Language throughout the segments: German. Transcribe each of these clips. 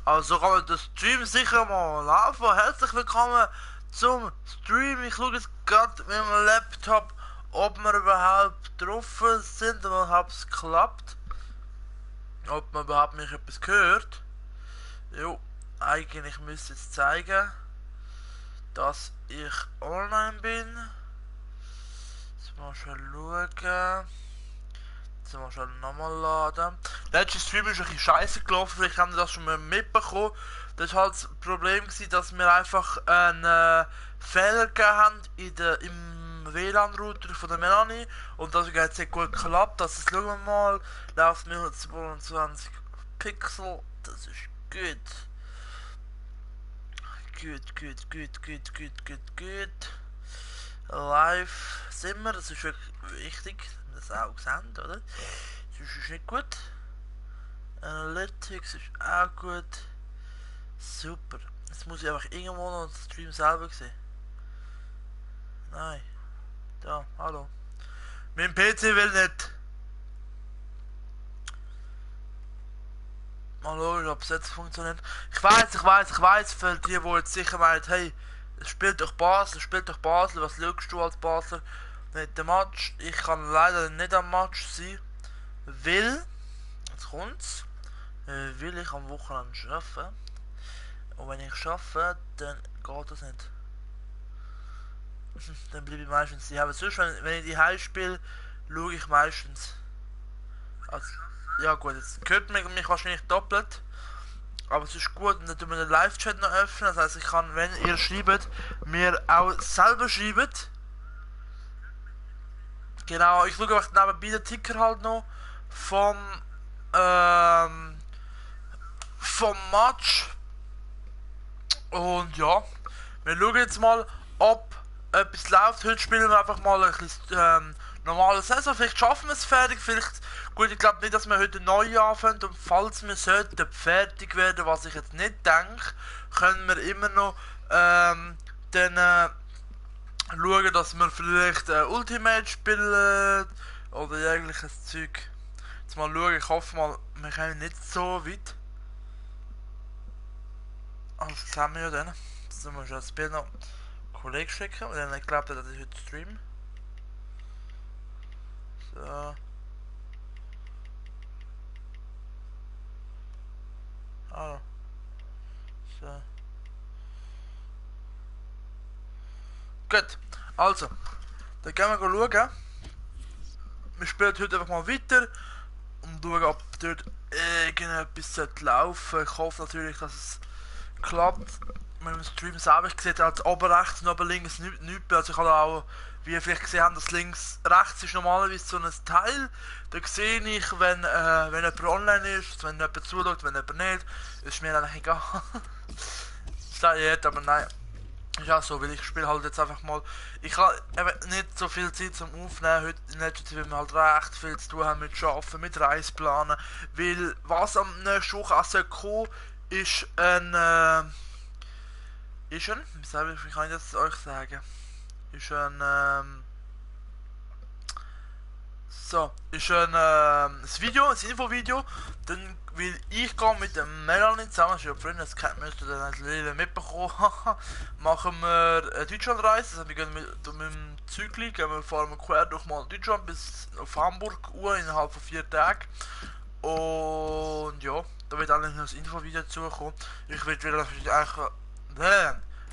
Also kann man den Stream sicher mal laufen. Herzlich willkommen zum Stream. Ich schaue jetzt gerade mit meinem Laptop, ob wir überhaupt drauf sind und ob es klappt. Ob man überhaupt mich etwas hört. Jo, eigentlich müsste es zeigen, dass ich online bin. Jetzt mal schon schauen. Jetzt mal schon nochmal laden. Der letzte Stream ist ein bisschen scheiße gelaufen, vielleicht haben wir das schon mal mitbekommen. Das war halt das Problem, dass wir einfach einen Fehler gegeben haben im WLAN-Router von der Melanie. Und das hat sehr gut geklappt. Also schauen wir mal. Läuft mir 122 Pixel. Das ist gut. Gut. Live sind wir, das ist wirklich wichtig, dass wir das auch sehen, oder? Das ist nicht gut. Analytics ist auch gut. Super. Jetzt muss ich einfach irgendwo noch den Stream selber sehen. Nein. Da, hallo. Mein PC will nicht. Mal schauen, ob es jetzt funktioniert. Ich weiß, für die jetzt sicher meinen, hey, es spielt doch Basel, was schaust du als Basler nicht den Match? Ich kann leider nicht am Match sein, weil, jetzt kommt's, will ich am Wochenende arbeiten. Und wenn ich arbeite, dann geht das nicht. Dann bleibe ich meistens daheim. Sonst, wenn ich die Heim spiele, schaue ich meistens. Also, ja gut, jetzt hört man mich wahrscheinlich doppelt. Aber es ist gut, und dann tun wir den Live-Chat noch öffnen. Das heisst, ich kann, wenn ihr schreibt, mir auch selber schreibt. Genau, ich schaue einfach nebenbei den Ticker halt noch vom Match. Und ja, wir schauen jetzt mal, ob etwas läuft. Heute spielen wir einfach mal ein bisschen normale Saison. Vielleicht schaffen wir es fertig. Vielleicht, gut, ich glaube nicht, dass wir heute neu anfangen. Und falls wir sollten fertig werden, was ich jetzt nicht denke, können wir immer noch dann schauen, dass wir vielleicht Ultimate spielen oder jegliches Zeug. Jetzt mal schauen, ich hoffe mal, wir kommen nicht so weit. Also das haben wir ja dann. Jetzt müssen wir schon das Bild noch Kollegen schicken, und dann glaubt er, dass ich heute stream. So. Hallo. So. Gut, also, dann gehen wir schauen. Wir spielen heute einfach mal weiter und schauen, ob dort irgendetwas laufen sollte. Ich hoffe natürlich, dass es klappt. Mit dem Stream selber, ich sehe als oben rechts und oben links nichts. Also ich habe auch, wie ihr vielleicht gesehen habt, dass links rechts ist normalerweise so ein Teil. Da sehe ich, wenn jemand online ist, wenn jemand zuschaut, wenn jemand nicht. Ist mir eigentlich egal. Ist jetzt, aber nein. Ist auch so, weil ich spiele halt jetzt einfach mal. Ich habe eben nicht so viel Zeit zum Aufnehmen heute in letzter Zeit, weil wir halt recht viel zu tun haben mit Arbeiten, mit Reisplanen. Weil was am nächsten Woche auch kommen ist wie kann ich das euch sagen? Ist ein ein Video, ein Infovideo. Dann will ich gehen mit dem Melanie zusammen, das ist ja Freunde, das müsst ihr dann ein mitbekommen. Machen wir eine Deutschlandreise, also wir gehen mit dem Zügli, fahren wir quer durch mal Deutschland bis auf Hamburg innerhalb von 4 Tagen. Und ja, da wird eigentlich noch ein Infovideo dazukommen. Ich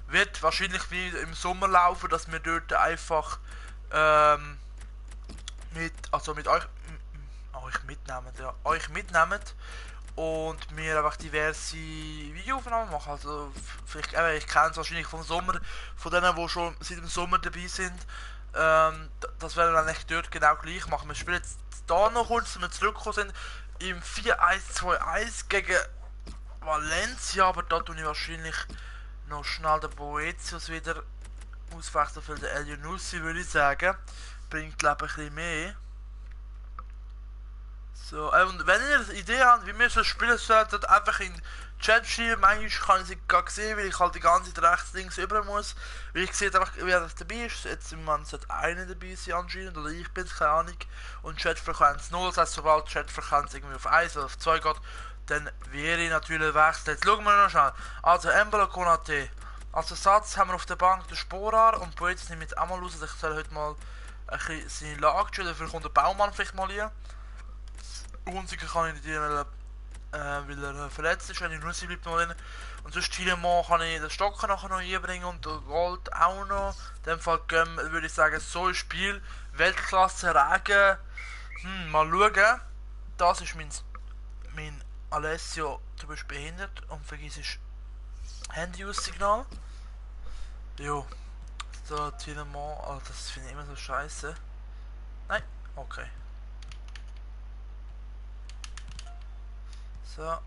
wird wahrscheinlich wie im Sommer laufen, dass wir dort einfach mit euch mitnehmen und wir einfach diverse Videoaufnahmen machen. Also vielleicht, ich kenne es wahrscheinlich vom Sommer, von denen, die schon seit dem Sommer dabei sind. Das werden wir dann echt dort genau gleich machen. Wir spielen jetzt da noch kurz, wenn wir zurückgekommen sind, im 4-1-2-1 gegen Valencia, aber da tue ich wahrscheinlich noch schnell den Boetius wieder auswechseln für den El Younousi, würde ich sagen. Bringt, glaube ich, ein bisschen mehr. So, und wenn ihr eine Idee habt, wie wir so spielen sollten, einfach in den Chat schreiben. Manchmal kann ich sie gar sehen, weil ich halt die ganze Zeit rechts, links über muss. Weil ich sehe einfach, wer das dabei ist. Jetzt im Moment sollte einer dabei sein anscheinend, oder ich bin keine Ahnung. Und Chatfrequenz 0, das heißt, sobald Chatfrequenz irgendwie auf 1 oder auf 2 geht, dann wäre ich natürlich wechseln. Jetzt schauen wir noch schnell. Also Embolo Konate. Als Ersatz haben wir auf der Bank den Sporar und Boetz nimmt jetzt auch mal raus. Also ich soll heute mal ein bisschen seine Lage stellen. Dafür kommt der Baumann vielleicht mal hier. Unsicher kann ich nicht weil er verletzt ist, wenn ich nur sie bleibt noch drin. Und sonst Tielemont kann ich den Stocker nachher noch einbringen und den Gold auch noch. In dem Fall würde ich sagen, so ein Spiel. Weltklasse Regen. Mal schauen. Das ist mein Alessio, du bist behindert und vergisst Handy-Signal. Jo. So, Tielemont, oh, das finde ich immer so scheiße. Nein, okay. So.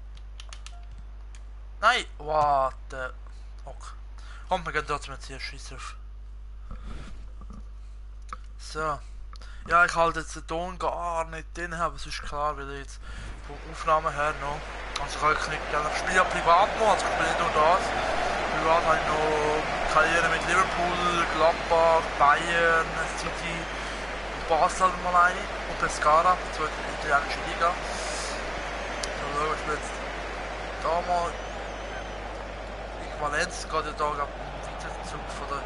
Nein! What the... Okay. Komm, wir gehen trotzdem jetzt hier, scheiß drauf. So. Ja, ich halte jetzt den Ton gar nicht drin, aber es ist klar, weil ich jetzt von Aufnahmen her noch... Also ich kann nicht gerne spielen privat noch, also ich spiele nicht nur das. Privat habe ich noch Karriere mit Liverpool, Gladbach, Bayern, City, Basel mal eine und Pescara, die zweite italienische Liga. So, ich will jetzt da mal Valenz geht ja da im Weiterzug von der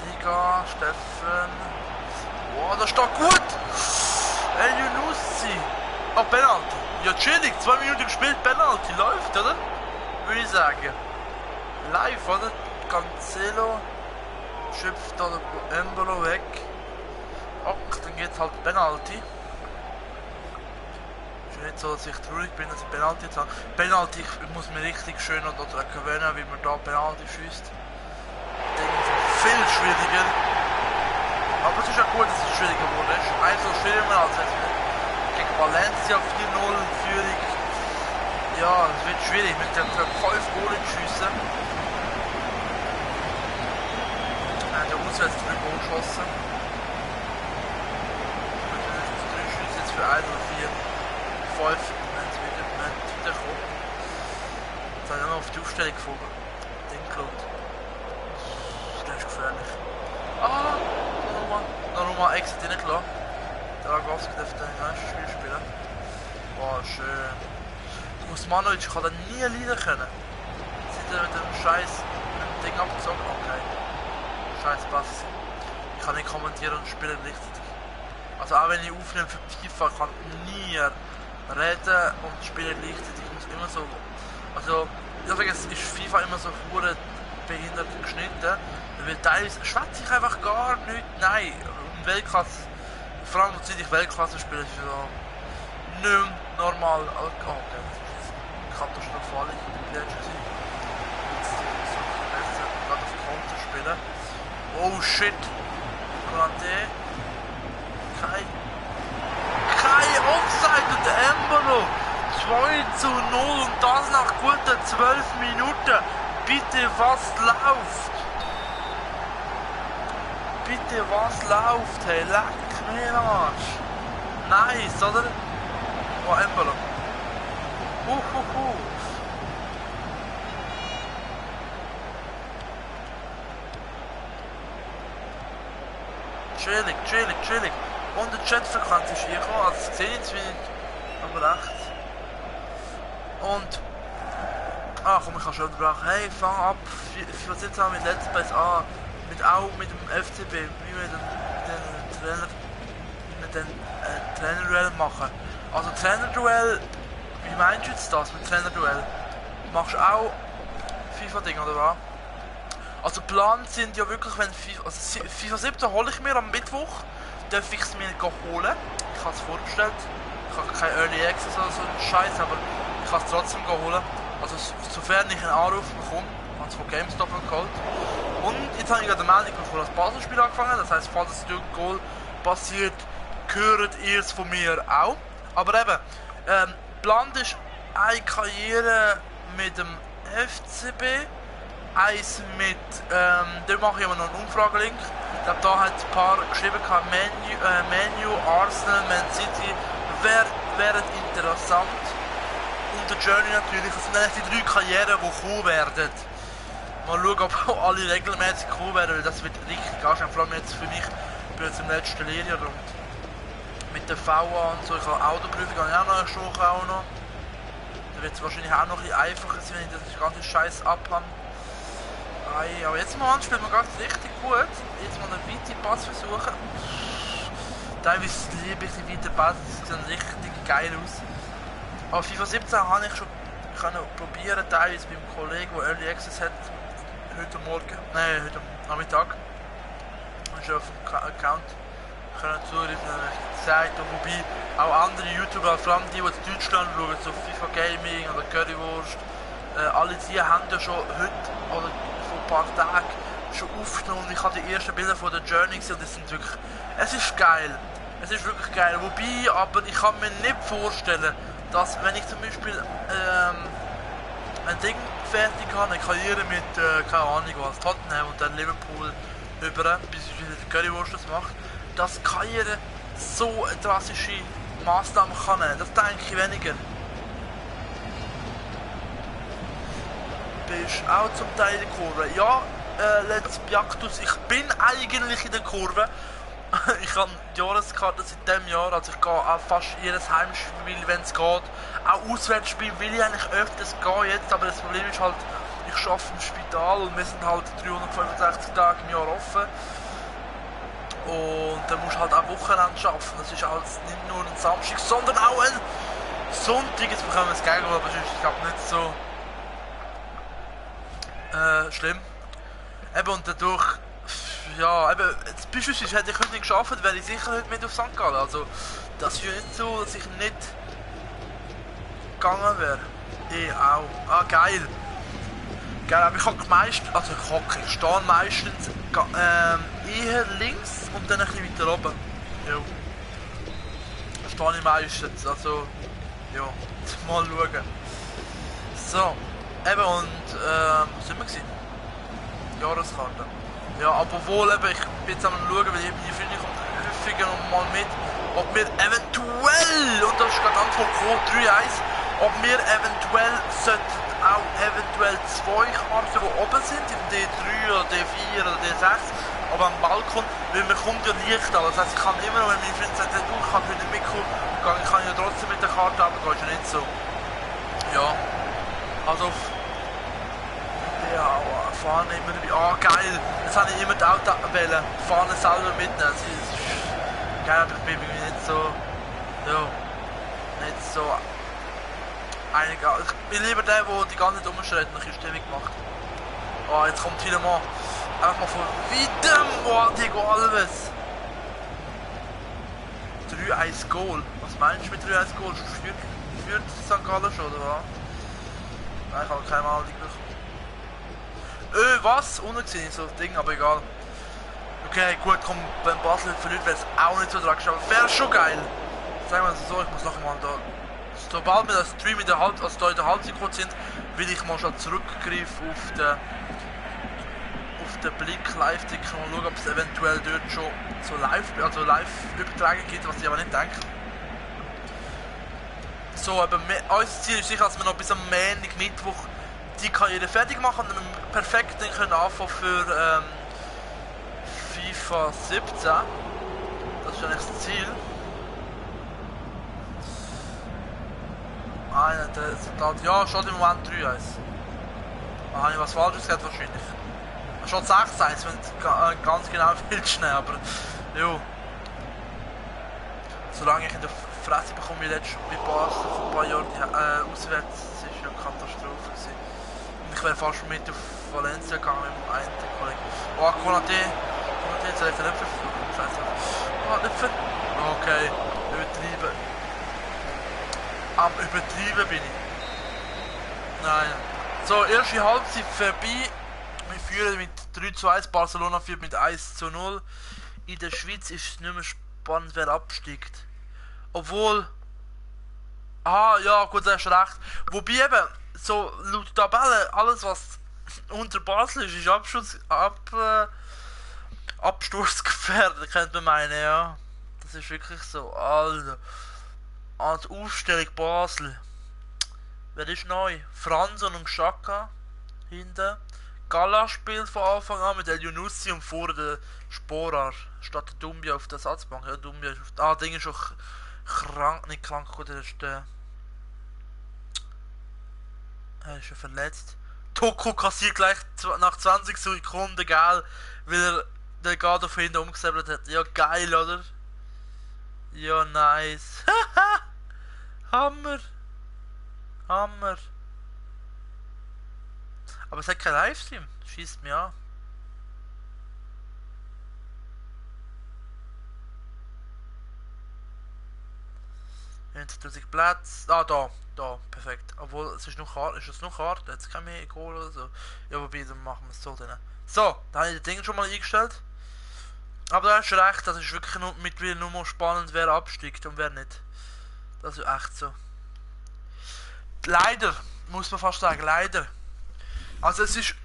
Liga. Steffen. Wow, das steht gut! El Yunussi! Oh, Penalty! Ja, chillig, 2 Minuten gespielt, Penalty, läuft, oder? Würde ich sagen. Live, oder? Cancelo schöpft da den Embolo weg. Ach, dann geht's halt Penalty. Nicht so, dass ich traurig bin, dass ich Penalty jetzt habe. Penalty, ich muss mir richtig schön oder gewöhnen, wie man da Penalty schießt. Viel schwieriger. Aber es ist ja gut, dass es schwieriger geworden ist. Eins so schwieriger als jetzt gegen Valencia 4-0 Führung. Ja, es wird schwierig. Mit den 5 Goal schiessen. Der Auswärts 3 Goal geschossen. Mit 3 Schüsse jetzt für 1 oder 4. 5, wenn es wieder kommt. Jetzt habe ich noch auf die Aufstellung gefunden. Ding geschaut. Das ist gefährlich. Ah! Nochmal extra reingelassen. Der Ragowski dürfte den nächsten Spiel spielen. Boah, schön. Usmanovic kann den nie leiden können. Seit er mit dem Scheiß Ding abgezogen hat. Okay. Scheiß Pass. Ich kann nicht kommentieren und spielen gleichzeitig. Also auch wenn ich aufnehme für FIFA, kann ich nie reden und spielen gleichzeitig. Ich muss immer so. Also, deswegen ist FIFA immer so hure behindert geschnitten. Weil teilweise schwätze ich einfach gar nicht. Nein, im Weltklasse. Vor allem seit ich Weltklasse spiele, ist so nicht mehr normal. Oh, okay, das ist katastrophal in der Plätze sein. Jetzt so besser gerade auf Konter spielen. Oh shit! Konate. Kein Offside und der Embolo 2:0 und das nach guten 12 Minuten. Bitte, was läuft? Bitte, was läuft? Hey, leck mir am Arsch. Nice, oder? Oh, Embolo. Chillig. Und die Chatfrequenz ist hier gekommen, also das sehe ich jetzt aber rechts. Und... Ah komm, ich kann schon unterbrechen. Hey, fang ab. Was jetzt auch mit Let's Plays an? Mit dem FCB, wie wir den Trainerduell machen. Also Trainerduell, wie meinst du jetzt das mit Trainerduell? Machst du auch FIFA-Ding oder was? Also Plan sind ja wirklich, wenn FIFA 17 hole ich mir am Mittwoch, darf ich es mir holen. Ich habe es vorgestellt. Ich habe kein Early Access oder so einen Scheiß, aber ich kann es trotzdem holen. Also sofern ich einen Anruf bekomme, habe es von GameStop geholt. Und jetzt habe ich gerade eine Meldung bekommen, das Basel-Spiel angefangen. Das heisst, falls es durch ein Goal passiert, hört ihr es von mir auch. Aber eben, geplant ist eine Karriere mit dem FCB. Eins mit, da mache ich immer noch einen Umfragelink. Ich glaube, da hat ein paar geschrieben, Menu, Arsenal, Man City, wären interessant. Und der Journey natürlich, das sind eigentlich die 3 Karrieren, die kommen werden. Mal schauen, ob auch alle regelmäßig kommen werden, weil das wird richtig anstrengend. Vor allem jetzt für mich, ich bin jetzt im letzten Lehrjahr und mit der VA und so, ich habe Autoprüfung, habe ich auch noch eine Woche auch noch. wird es wahrscheinlich auch noch ein bisschen einfacher sein, wenn ich das ganze Scheiß abhabe. Aber jetzt mal spielt man ganz richtig gut. Jetzt mal einen weiten Pass versuchen. Teilweise liebe ich die weiten Pass, die sehen richtig geil aus. Aber FIFA 17 habe ich schon probieren, teilweise beim Kollegen, der Early Access hat, heute Nachmittag. Und schon auf dem Account können zugreifen, gesagt, wobei auch andere YouTuber, vor allem die aus Deutschland schauen, so FIFA Gaming oder Currywurst, alle die haben ja schon heute oder vor ein paar Tagen schon aufgenommen. Ich habe die ersten Bilder von der Journey gesehen und das sind wirklich, es ist geil, es ist wirklich geil, wobei, aber ich kann mir nicht vorstellen, dass wenn ich zum Beispiel ein Ding fertig habe, eine Karriere mit, keine Ahnung was, Tottenham und dann Liverpool über, bis ich wieder die Currywurst das mache, dass Karriere so eine drastische Maßnahmen kann nehmen. Das denke ich weniger. Bist auch zum Teil in der Kurve. Ja, Let's Piactus, ich bin eigentlich in der Kurve. Ich habe die Jahreskarte seit diesem Jahr, also ich gehe auch fast jedes Heimspiel, wenn es geht. Auch Auswärtsspiel will ich eigentlich öfters gehen jetzt, aber das Problem ist halt, ich arbeite im Spital und wir sind halt 365 Tage im Jahr offen. Und dann musst du halt auch Wochenende arbeiten. Das ist halt nicht nur ein Samstag, sondern auch ein Sonntag. Jetzt bekommen wir das Gegenteil, aber es ist, ich glaube, nicht so schlimm. Eben, und dadurch, ja, eben, jetzt beispielsweise hätte ich heute nicht geschafft, wäre ich sicher heute mit auf St. Gallen. Also, das ist ja nicht so, dass ich nicht gegangen wäre. Ich auch. Ah, geil. Geil, aber ich habe meistens, also ich stehe meistens eher links und dann ein bisschen weiter oben. Ja. Da stehe ich meistens, also, ja, mal schauen. So, eben und, was sind wir gewesen? Jahreskarte. Ja, aber wohl eben, ich bin jetzt am schauen, weil meine Freundin kommt häufiger und mal mit, ob wir eventuell, und das ist gerade Antwort 3-1, ob wir eventuell sollten auch eventuell 2 Karten, die oben sind, im D3 oder D4 oder D6, aber am Balkon, weil man kommt ja Licht an. Das heisst, ich kann immer noch, wenn meine Freundin sagt, du, ich kann heute nicht mitkommen, ich kann ja trotzdem mit der Karte runtergehen, ist ja nicht so. Ja, also ja, fahren immer dabei. Ah, geil, das habe ich immer die Auto wählen, fahren selber mitnehmen. Das ist geil, aber ich bin irgendwie nicht so, ja, nicht so einige. Ich bin lieber der, der die ganze Zeit rumschreit und eine Stimmung macht. Oh, jetzt kommt wieder mal einfach mal von weitem, oh, Diego Alves. 3-1 Goal. Was meinst du mit 3-1 Goal? Führt St. Gallen schon, oder was? Nein, ich habe keine Ahnung bekommen. Was? Ungesehen, so ein Ding, aber egal. Okay, gut, komm, wenn Basel verliert, wäre es auch nicht so tragisch, aber wäre schon geil. Sagen wir es so, ich muss noch mal da. Sobald wir das Stream in der Halbsekunde sind, will ich mal schon zurückgreifen auf den Blick live-Tick. Mal schauen, ob es eventuell dort schon so live-Übertragung gibt, was ich aber nicht denke. So, aber unser Ziel ist sicher, dass wir noch bis am Montag, Mittwoch die Karriere fertig machen und dann perfekt dann können anfangen für FIFA 17. Das ist eigentlich das Ziel. Ja, schon im Moment 3-1. Da habe ich was Falsches gesagt wahrscheinlich. Schon 6-1, wenn du ganz genau willst, ne, aber jo. Solange ich in der Fresse bekomme wie letztes bei vor ein paar Jahren auswärts, das war ja eine Katastrophe gewesen. Und ich wäre fast mit auf Valencia gegangen mit dem einen Kollegen. Oh, Konaté, jetzt soll ich den nicht verfluchen, scheiße. Oh, nicht ver... Okay, übertrieben. Am Übertrieben bin ich. Nein. So, erste Halbzeit vorbei. Wir führen mit 3-1, Barcelona führt mit 1-0. In der Schweiz ist es nicht mehr spannend, wer absteigt. Obwohl... Ah, ja, gut, du hast recht. Wobei eben, so laut Tabelle, alles was unter Basel ist absturzgefährdet, könnte man meinen, ja. Das ist wirklich so, Alter. An der Aufstellung Basel. Wer ist neu? Franson und Xhaka hinten. Gala spielt von Anfang an mit El Younousi und vorne der Sporar statt der Dumbia auf der Ersatzbank. Ja, Dumbia ist auf Ding ist auch krank, nicht krank, gut, der ist der Er ist schon verletzt. Toko kassiert gleich nach 20 Sekunden, geil, weil er den Garde von hinten umgesäbelt hat. Ja, geil, oder? Ja, nice. Hammer. Hammer. Aber es hat kein Livestream. Schießt mir an. ...20.000 Plätze. Ah, da, perfekt. Obwohl, es ist noch hart. Ist es noch hart? Jetzt kein mehr Goal oder so. Ja, wobei, dann machen wir es so drin. So, da habe ich das Ding schon mal eingestellt. Aber du hast recht, das ist wirklich mittlerweile nur mal spannend, wer absteigt und wer nicht. Das ist echt so. Leider, muss man fast sagen, leider. Also es ist...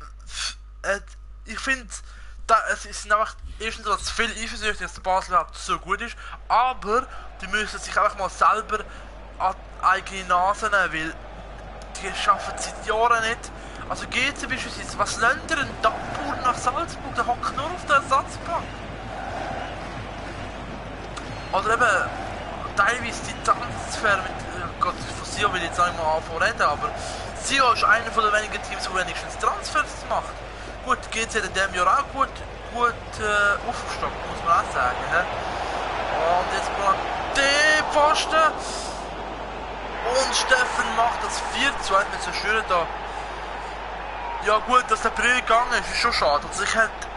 ich finde... Es ist einfach erstens so, dass viel eifersüchtig, dass der Basel überhaupt so gut ist, aber die müssen sich einfach mal selber an die eigene Nase nehmen, weil die schaffen es seit Jahren nicht. Also GC beispielsweise, was lernt ihr in Dapur nach Salzburg? Der hockt nur auf der Ersatzbank. Oder eben teilweise die Transfer mit... Gott, von Sio will ich jetzt nicht mal anfangen reden, aber Sio ist einer von den wenigen Teams, die wenigstens Transfers macht. Gut, GC hat in diesem Jahr auch gut aufgestockt, muss man auch sagen. He? Und jetzt kommt der Pfosten. Und Steffen macht das 4:2 mit so schön da. Ja gut, dass der Brill gegangen ist schon schade. Also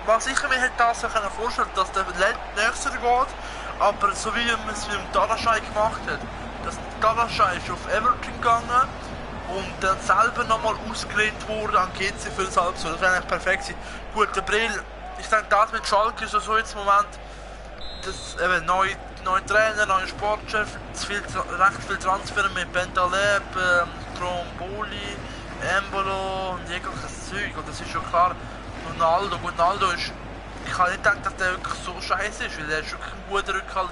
was ich mir hätte das vorstellen können, dass der nächste geht, aber so wie man es mit dem Dalaschei gemacht hat, dass Dalaschei ist auf Everton gegangen und dann selber nochmal ausgelehnt wurde an GC für das Halbso. Das wäre eigentlich perfekt gewesen. Gut, der Brill, ich denke, das mit Schalke ist so jetzt im Moment, das eben neue Trainer, neuer Sportchef, recht viel Transfer mit Bentaleb, Tromboli, Embolo und jegliches Zeug. Und das ist schon klar, Ronaldo ist, ich kann nicht denken, dass der wirklich so scheiße ist, weil der ist wirklich ein guter Rückhalt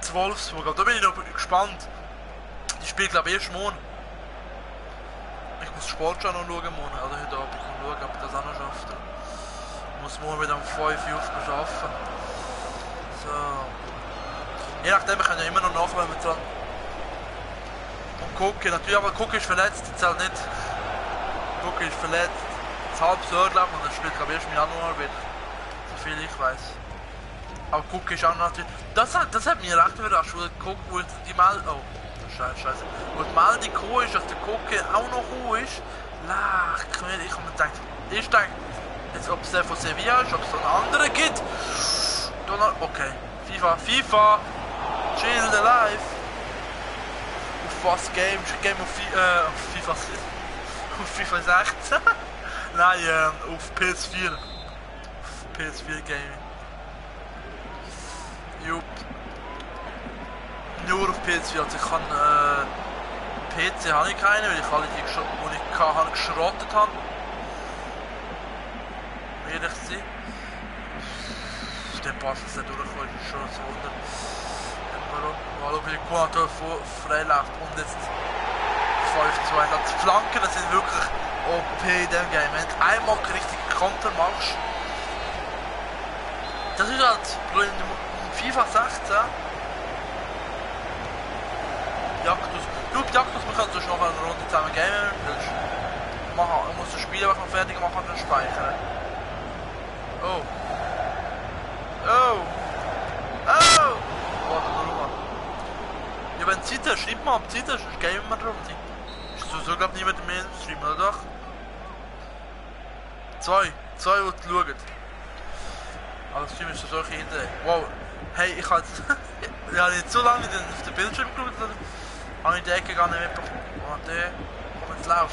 zu Wolfsburg. Aber da bin ich noch gespannt. Die spielt glaube ich erst morgen. Ich muss Sportschau noch schauen morgen, also heute Abend schauen, ob ich das auch noch schaffe. Ich muss morgen wieder um 5 Uhr arbeiten. So. Je nachdem, wir können ja immer noch nach, wenn wir dran. Und Koke, natürlich, aber Koke ist verletzt, das zählt nicht. Koke ist verletzt, das halbes Jahr glaube ich, und das spielt glaube ich erst im Januar wieder. So viel ich weiß. Aber Koke ist auch natürlich... Das hat mich recht überrascht, weil Koke, wo die Meldung... Oh, scheiße. Wo die Meldung gekommen ist, dass der Koke auch noch gekommen ist. Ich habe mir gedacht, jetzt ob es der von Sevilla ist, ob es noch einen anderen gibt. Okay, FIFA, chill the life. Auf was Game auf FIFA, auf FIFA 16? Nein, auf PS4. Auf PS4 Game. Jupp. Nur auf PS4, also ich kann PC habe ich keine, weil ich alle die, die ich hatte, geschrottet habe. Ehrlich zu sein. Der Pass ist nicht durchgekommen, ist schon so wunder. Mal ob ich Kuhn freiläuft und jetzt 5:2. Die Flanken sind wirklich OP in diesem Game. Wenn du einmal richtig Konter machst, das ist halt in FIFA 16. Jagdus. Du, Jagdus, wir können sonst noch eine Runde zusammen gamen, wenn du willst. Ich muss das Spiel einfach noch fertig machen und dann speichern. Oh. Warte mal. Ja, wenn Zeit hast, schreib mal, ob Zeit hast, sonst gamen wir eine Runde. Ist so glaub niemand mehr im Stream, oder doch? Zwei, die schauen. Aber das Stream ist so solche Idee. Wow. Hey, ich habe jetzt so lange auf den Bildschirm geschaut, habe ich die Ecke gar nicht mitbekommen. Und der kommt jetzt lauf.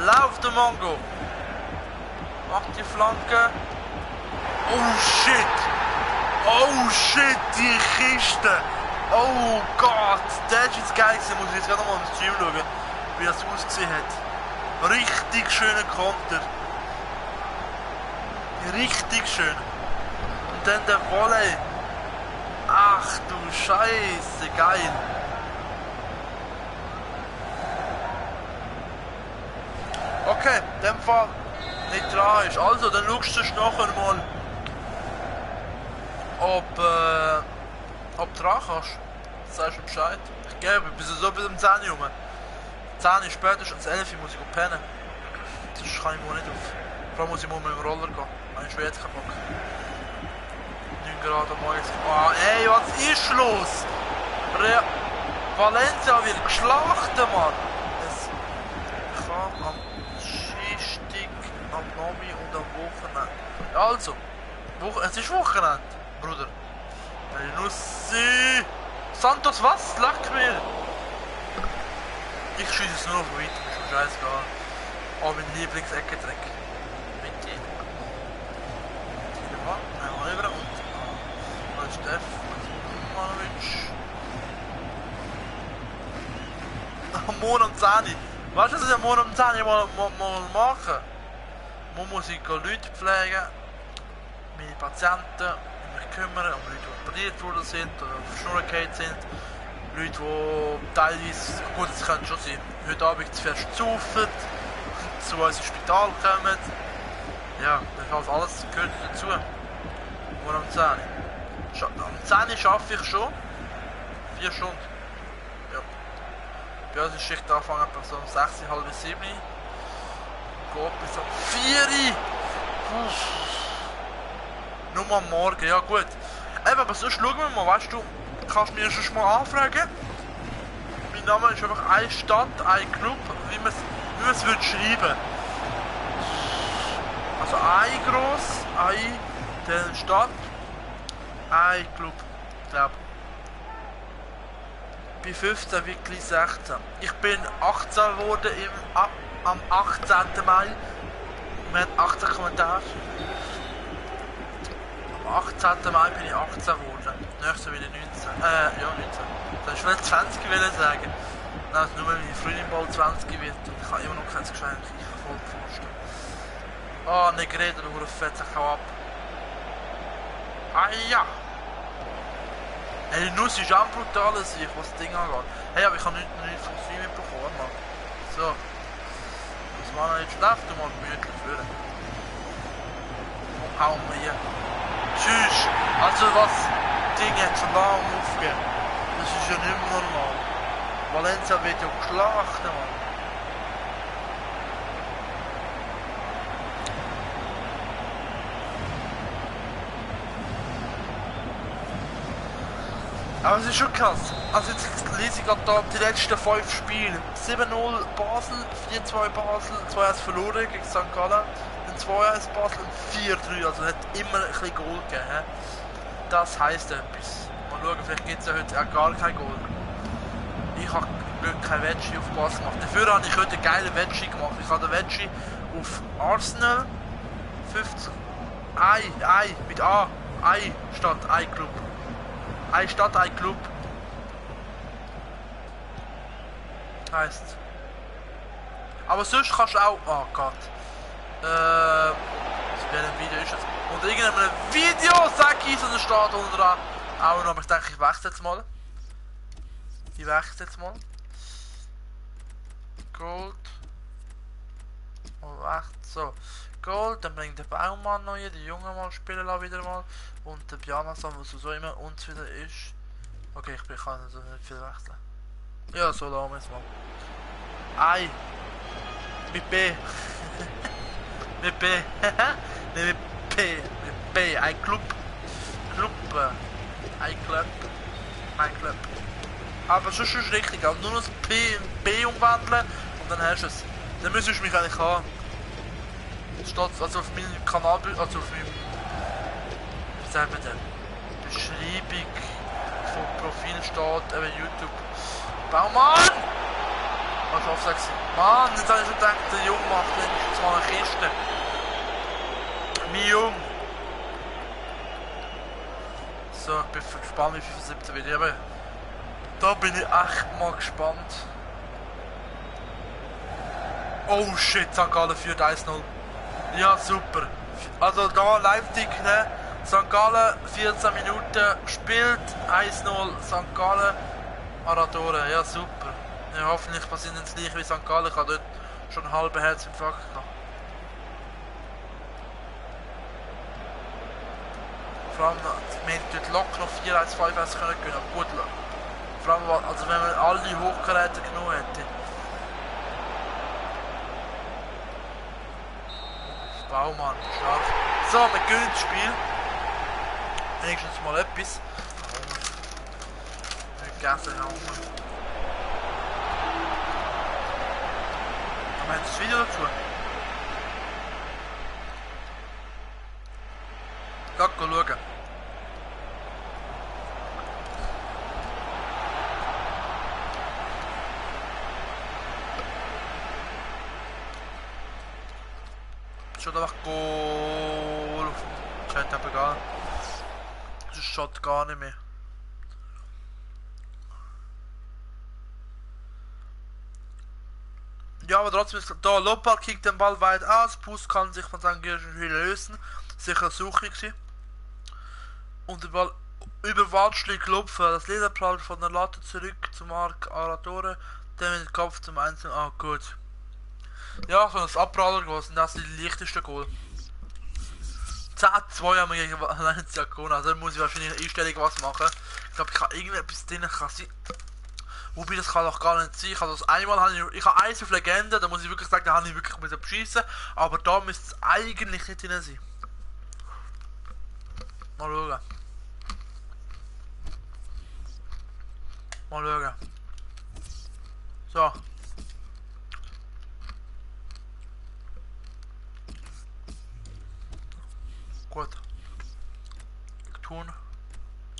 Lauf der Mongo! Macht die Flanke. Oh shit, die Kiste! Oh Gott, das ist jetzt geil gewesen. Muss ich jetzt gerade nochmal im Stream schauen, wie das ausgesehen hat. Richtig schöner Konter. Richtig schön. Und dann der Volley. Ach du Scheiße, geil. Okay, in dem Fall nicht dran ist. Also, dann schaust du nachher mal, ob du dran kannst. Sagst du Bescheid. Ich gebe, bis so bis um 10 Uhr rum. 10 spätestens 11 muss ich pennen. Sonst kann ich wohl nicht auf. Vor allem muss ich mal mit dem Roller gehen. Habe ich schon jetzt keinen Bock. 9 Grad am Morgen. Oh, ey, was ist los? Valencia wird geschlachtet, Mann. Es kann am Dienstag, am Nomi und am Wochenende. Ja, also, es ist Wochenende, Bruder. Nussi! Santos, was? Leck mir! Ich schieße es nur auf weiter, ist mir scheißegal. Oh, mein Lieblingsecke-Trick. Mit dir. Einmal rüber und... Da ist Steff. Manovic. Morgen um 10 Uhr. Weißt du, was ich am Morgen um 10 Uhr mal machen? Man muss ich Leute pflegen, meine Patienten, mich kümmern um Leute, die operiert worden sind oder auf die Schnur gefallen sind. Leute, die teilweise, gut, das könnte schon sein, heute Abend zu fest saufen, zu uns ins Spital kommen. Ja, das alles gehört dazu. Morgen um 10 Uhr. Am 10 Uhr arbeite ich schon 4 Stunden. Ja. Bei uns ist die Schicht anfangen so um 6, halb 7 Uhr. Geht bis um 4 Uhr. Nur am Morgen, ja gut. Eben, aber sonst schauen wir mal, weißt du, kannst du mir schon mal anfragen. Mein Name ist einfach eine Stadt, ein Club, wie man es würde schreiben. Also ein gross, dann Stadt, ein Club, ich glaube. Bei 15 wirklich 16. Ich bin 18 geworden am 18. Mai. Wir haben 18 Kommentare. Am 18. Mai bin ich 18 geworden. Nächstes wieder 19. Ja, 19. Das ist vielleicht 20 sagen. Nein, also nur wenn meine Freundin bald 20 wird und ich habe immer noch kein Geschenk. Ich kann voll vorstellen. Oh, nicht geredet, du fett sich auch ab. Ah ja! Hey, die Nuss ist auch brutal, was das Ding angeht. Hey, aber ich habe nichts vom Stream mitbekommen, Mann. So. Das war noch nicht schlecht, du mal gemütlich führen. Und hauen wir hier. Tschüss! Also was? Ding hat schon lange aufgegeben. Das ist ja nicht mehr normal. Valencia wird ja geschlachtet, Mann. Aber es ist schon krass. Also jetzt lese ich gerade da die letzten 5 Spiele. 7-0 Basel, 4-2 Basel, 2-1 verloren gegen St. Gallen, dann 2-1 Basel und 4-3. Also es hat immer ein bisschen Goal gegeben. He? Das heisst etwas. Mal schauen, vielleicht gibt es ja heute auch gar kein Goal. Ich habe kein Wetschi auf Basel gemacht. Dafür habe ich heute einen geilen Wetschi gemacht. Ich habe den Wetschi auf Arsenal 50. Ei, mit A. Ei statt Ei Club. Eine Stadt, ein Club. Heißt. Aber sonst kannst du auch. Oh Gott. Das wäre ein Video ist es. Unter irgendeinem Video sag ich, so eine Stadt unter dran. Auch noch, aber ich denke, ich wechsle jetzt mal. Gold. So. Gold, dann bringt der Baumann noch hier, die Jungen mal spielen lassen wieder mal. Und der Pianasan, was so immer uns wieder ist. Okay, ich kann also nicht viel wechseln. Ja, so lassen wir es mal. Ei. Mit B. mit B. Nicht mit P. Mit B. Ein Club. Ein Club. Aber sonst ist es richtig. Also nur noch das P in B umwandeln und dann hast du es. Dann müsstest du mich eigentlich haben. Steht also auf meinem Kanal, also auf meinem, wie sagen wir denn, Beschreibung vom Profil steht eben YouTube. Baumann! Was hoffe sagst du? Mann, jetzt habe ich schon gedacht, der Junge macht wenigstens mal eine Kiste. Mein Junge! So, ich bin gespannt, wie 75 wird. Aber da bin ich echt mal gespannt. Oh shit, St. Gallen führt 1-0. Ja, super. Also da Live-Tick, ne? St. Gallen, 14 Minuten, spielt 1-0, St. Gallen, Aradore, ja super. Ja, hoffentlich passiert nicht das gleiche wie St. Gallen, ich habe dort schon einen halben Herzinfarkt gehabt. Vor allem, wir hätten dort locker noch 4-1-5-1 können gewinnen, gut. Vor allem, also wenn man alle Hochgeräte genommen hätte. Baumann, scharf. So, wir gewinnen das Spiel. Wenigstens mal etwas. Wir gegessen haben. Aber wir haben das Video dazu. Geh schauen. Schon einfach Goal auf dem Chat, aber egal. Das schaut gar nicht mehr. Ja, aber trotzdem ist da Lopa kickt den Ball weit aus. Bus kann sich von seinem Spiel lösen. Sicher Suche gewesen. Und der Ball über Waldschlick klopfen. Das Lederprall von der Latte zurück zum Marc Aratore. Der mit dem Kopf zum Einzelnen. Ah, gut. Ja, so ein Abpraller gewesen, das ist die leichteste Goal. 10-2 haben wir gegen Valencia gewonnen, also da muss ich wahrscheinlich eine Einstellung was machen. Ich glaube, ich habe irgendetwas drin, kann sein. Wobei, das kann doch gar nicht sein. Ich habe das einmal, ich habe eins auf Legende, da muss ich wirklich sagen, da habe ich wirklich beschissen. Aber da müsste es eigentlich nicht drin sein. Mal schauen. Mal schauen. So. Gut. Tun.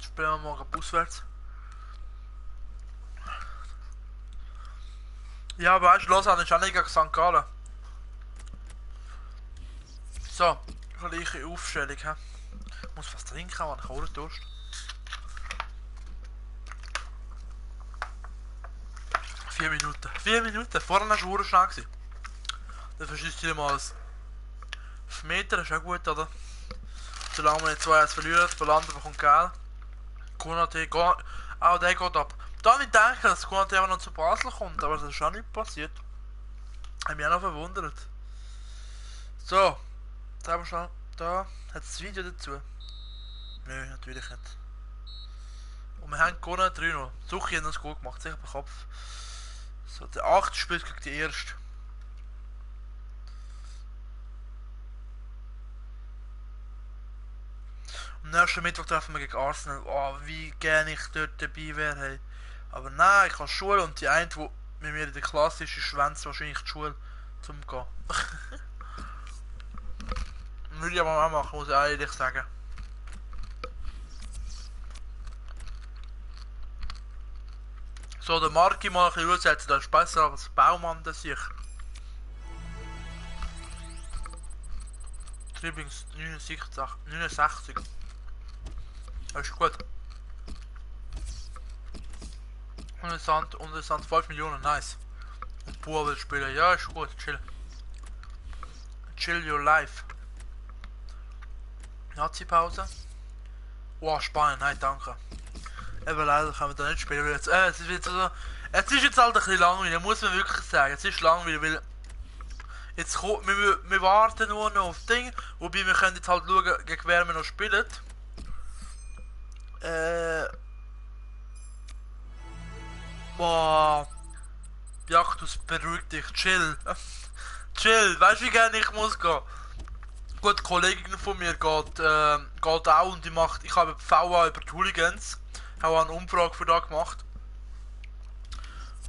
Spielen wir morgen auswärts. Ja, aber weißt du, Lausanne ist auch nicht gegen St. Gallen. So, gleiche Aufstellung. He? Ich muss was trinken, man, ich habe auch Durst. 4 Minuten. 4 Minuten. Vorher war es schnell gewesen. Dann verschießt du mal als 5 Meter, ist auch gut, oder? Solange wir nicht 2-1 verlieren, Belander bekommt Geld. Konate, auch der geht ab. Da habe ich gedacht, dass Konate immer noch zu Basel kommt, aber das ist auch nicht passiert. Ich mich auch noch verwundert. So, da haben wir schon. Da hat es das Video dazu. Nö, natürlich nicht. Und wir haben gewonnen 3-0. Suchi hat das gut gemacht, sicher per Kopf. So, der 8. spielt gegen die 1. Am nächsten Mittwoch treffen wir gegen Arsenal. Oh, wie gerne ich dort dabei wäre. Hey. Aber nein, ich habe Schule und die eine, die mit mir in der Klasse ist, schwänzt wahrscheinlich die Schule zum Gehen. Würde ich aber auch machen, muss ich ehrlich sagen. So, der Marki mal ein bisschen aussetzen, das ist besser als Baumann, das ich. Dribblings 69. Das ist gut. Interessant, 5 Millionen, nice. Und Pua will spielen, ja, ist gut, chill. Chill your life. Nazi-Pause. Wow, spannend, nein, danke. Eben leider können wir da nicht spielen, weil jetzt, es ist jetzt halt ein bisschen langweilig, muss man wirklich sagen. Es ist langweilig, weil jetzt kommt, wir warten nur noch auf Ding, wobei wir können jetzt halt schauen, gegen wer wir noch spielen. Boah. Jagdus, beruhig dich, chill. Chill, weißt du wie gerne ich muss gehen? Gut, die Kollegin von mir geht auch und die macht, ich habe VA über die Hooligans, habe eine Umfrage für da gemacht.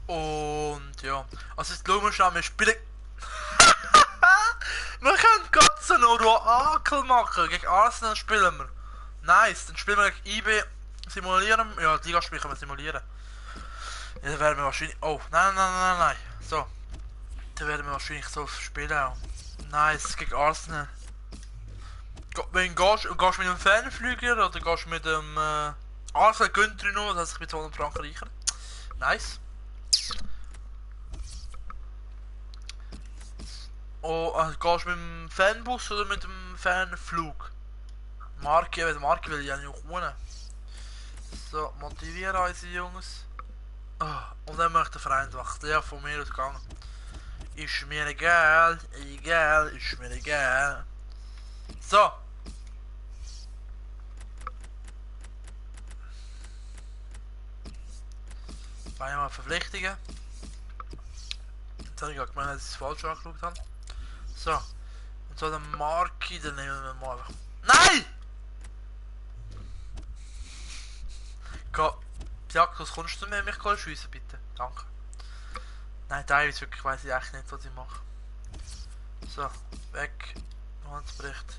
Und ja, also jetzt schauen wir schnell, wir spielen... wir können ganz noch Orakel machen, gegen Arsenal spielen wir. Nice, dann spielen wir gegen IB, simulieren, ja, die Liga spielen wir simulieren. Ja, dann werden wir wahrscheinlich, oh, nein, so. Dann werden wir wahrscheinlich so spielen auch. Nice, gegen Arsenal. Wenn gehst du mit dem Fernflüger oder gehst du mit dem Arsenal gönnt 3-0, das heißt ich bin 200 Franken reicher. Nice. Oh, gehst du mit dem Fernbus oder mit dem Fernflug? Marke will ja nicht gewonnen. So, motivieren unsere Jungs. Oh, und dann möchte der Verein wachten. Ja, von mir aus gegangen. Ist mir egal, ist mir egal. So. Einmal Verpflichtungen. Jetzt habe ich gerade gemeint, dass ich es falsch angeschaut habe. So. Und so einen Marki, den nehmen wir mal. Nein! Jakobs, kommst du mir mich schiessen, bitte? Danke. Nein, teilweise wirklich weiss ich echt nicht, was ich mache. So, weg. Handbericht.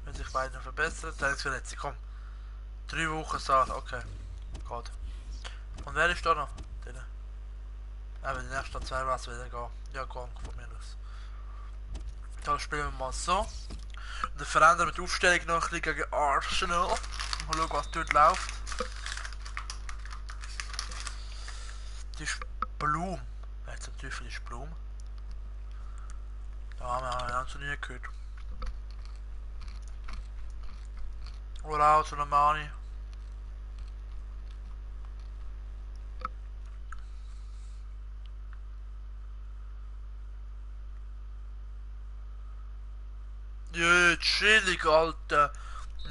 Wenn sich beide verbessern, Trainingsverletzung, komm. 3 Wochen Saal, okay. Geht. Und wer ist da noch? Den. Eben, die nächsten 2 was wieder gehen. Ja, komm, von mir aus. Dann spielen wir mal so. Und dann verändern wir die Aufstellung noch ein bisschen gegen Arsenal. Mal schauen, was dort läuft. Das ist Blum. Wer zum Teufel ist Blum? Da haben wir noch nie gehört. Oder auch so eine Mani. Ja, chillig, Alter.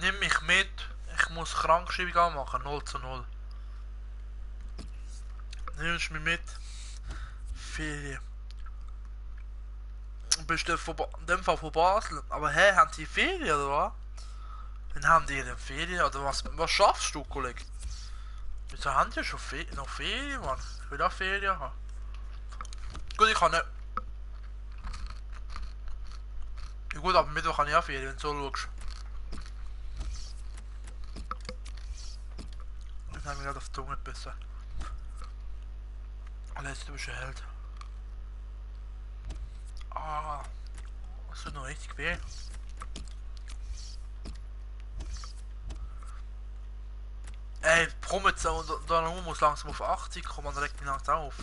Nimm mich mit. Ich muss Krankschreibung anmachen. 0:0. Nimmst mich mit. Ferien. Bist du in dem Fall von Basel? Aber hey, haben die Ferien oder was? Dann haben die denn Ferien? Oder was schaffst du, Kollege? Wieso haben die schon noch Ferien, Mann? Ich will auch Ferien haben. Gut, ich kann nicht. Ja gut, aber Mittwoch kann ich auch Ferien, wenn du so schaust. Jetzt haben wir gerade auf die Zunge gebissen. Jetzt du bist ein Held. Ah, das tut noch richtig weh. Ey, Promets, da muss langsam auf 80 kommen, man regt mich langsam auf.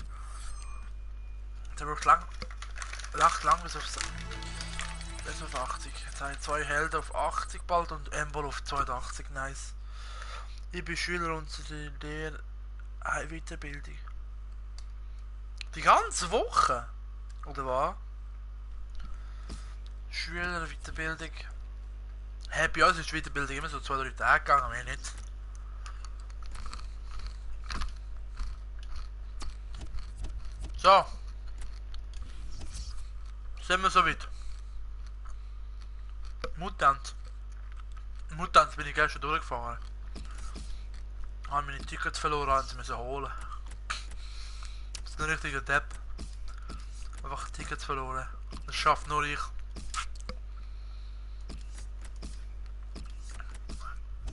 Der braucht recht lang bis auf 80. Jetzt habe ich 2 Helden auf 80 bald und Embol auf 82, nice. Ich bin Schüler unter der Weiterbildung. Die ganze Woche? Oder was? Schüler, Weiterbildung. Hey, bei uns ist die Weiterbildung immer so 2-3 Tage gegangen, mehr nicht. So. Sind wir soweit? Mutant bin ich gestern durchgefahren. Habe meine Tickets verloren, haben sie müssen holen. Das ist ein richtiger Depp. Einfach Tickets verloren. Das schafft nur ich.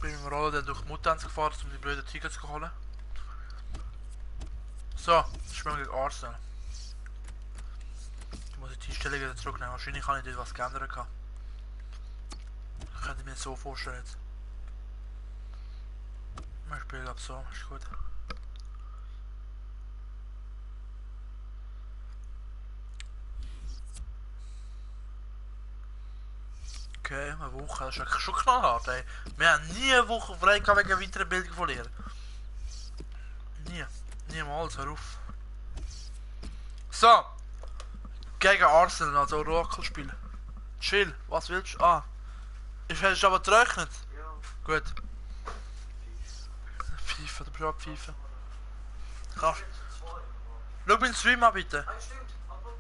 Bin mit dem Roller dann durch Mutanz gefahren, um die blöden Tickets zu holen. So, jetzt spielen wir gegen Arsenal. Ich muss die Einstellung wieder zurücknehmen. Wahrscheinlich habe ich dort was geändert. Das könnte ich mir so vorstellen jetzt. Wir spielen ab so, ist gut. Okay, eine Woche, das ist eigentlich schon knallhart, ey. Wir haben nie eine Woche frei wegen weiteren Bildung verlieren. Nie. Niemals, hör auf. So. Gegen Arsenal, also Orakel-Spiel. Chill, was willst du? Ah. Hast du aber gerechnet? Ja. Gut. FIFA, du bist auch FIFA. Kannst. Schau meinen Stream an, bitte. Ah, stimmt. Aber,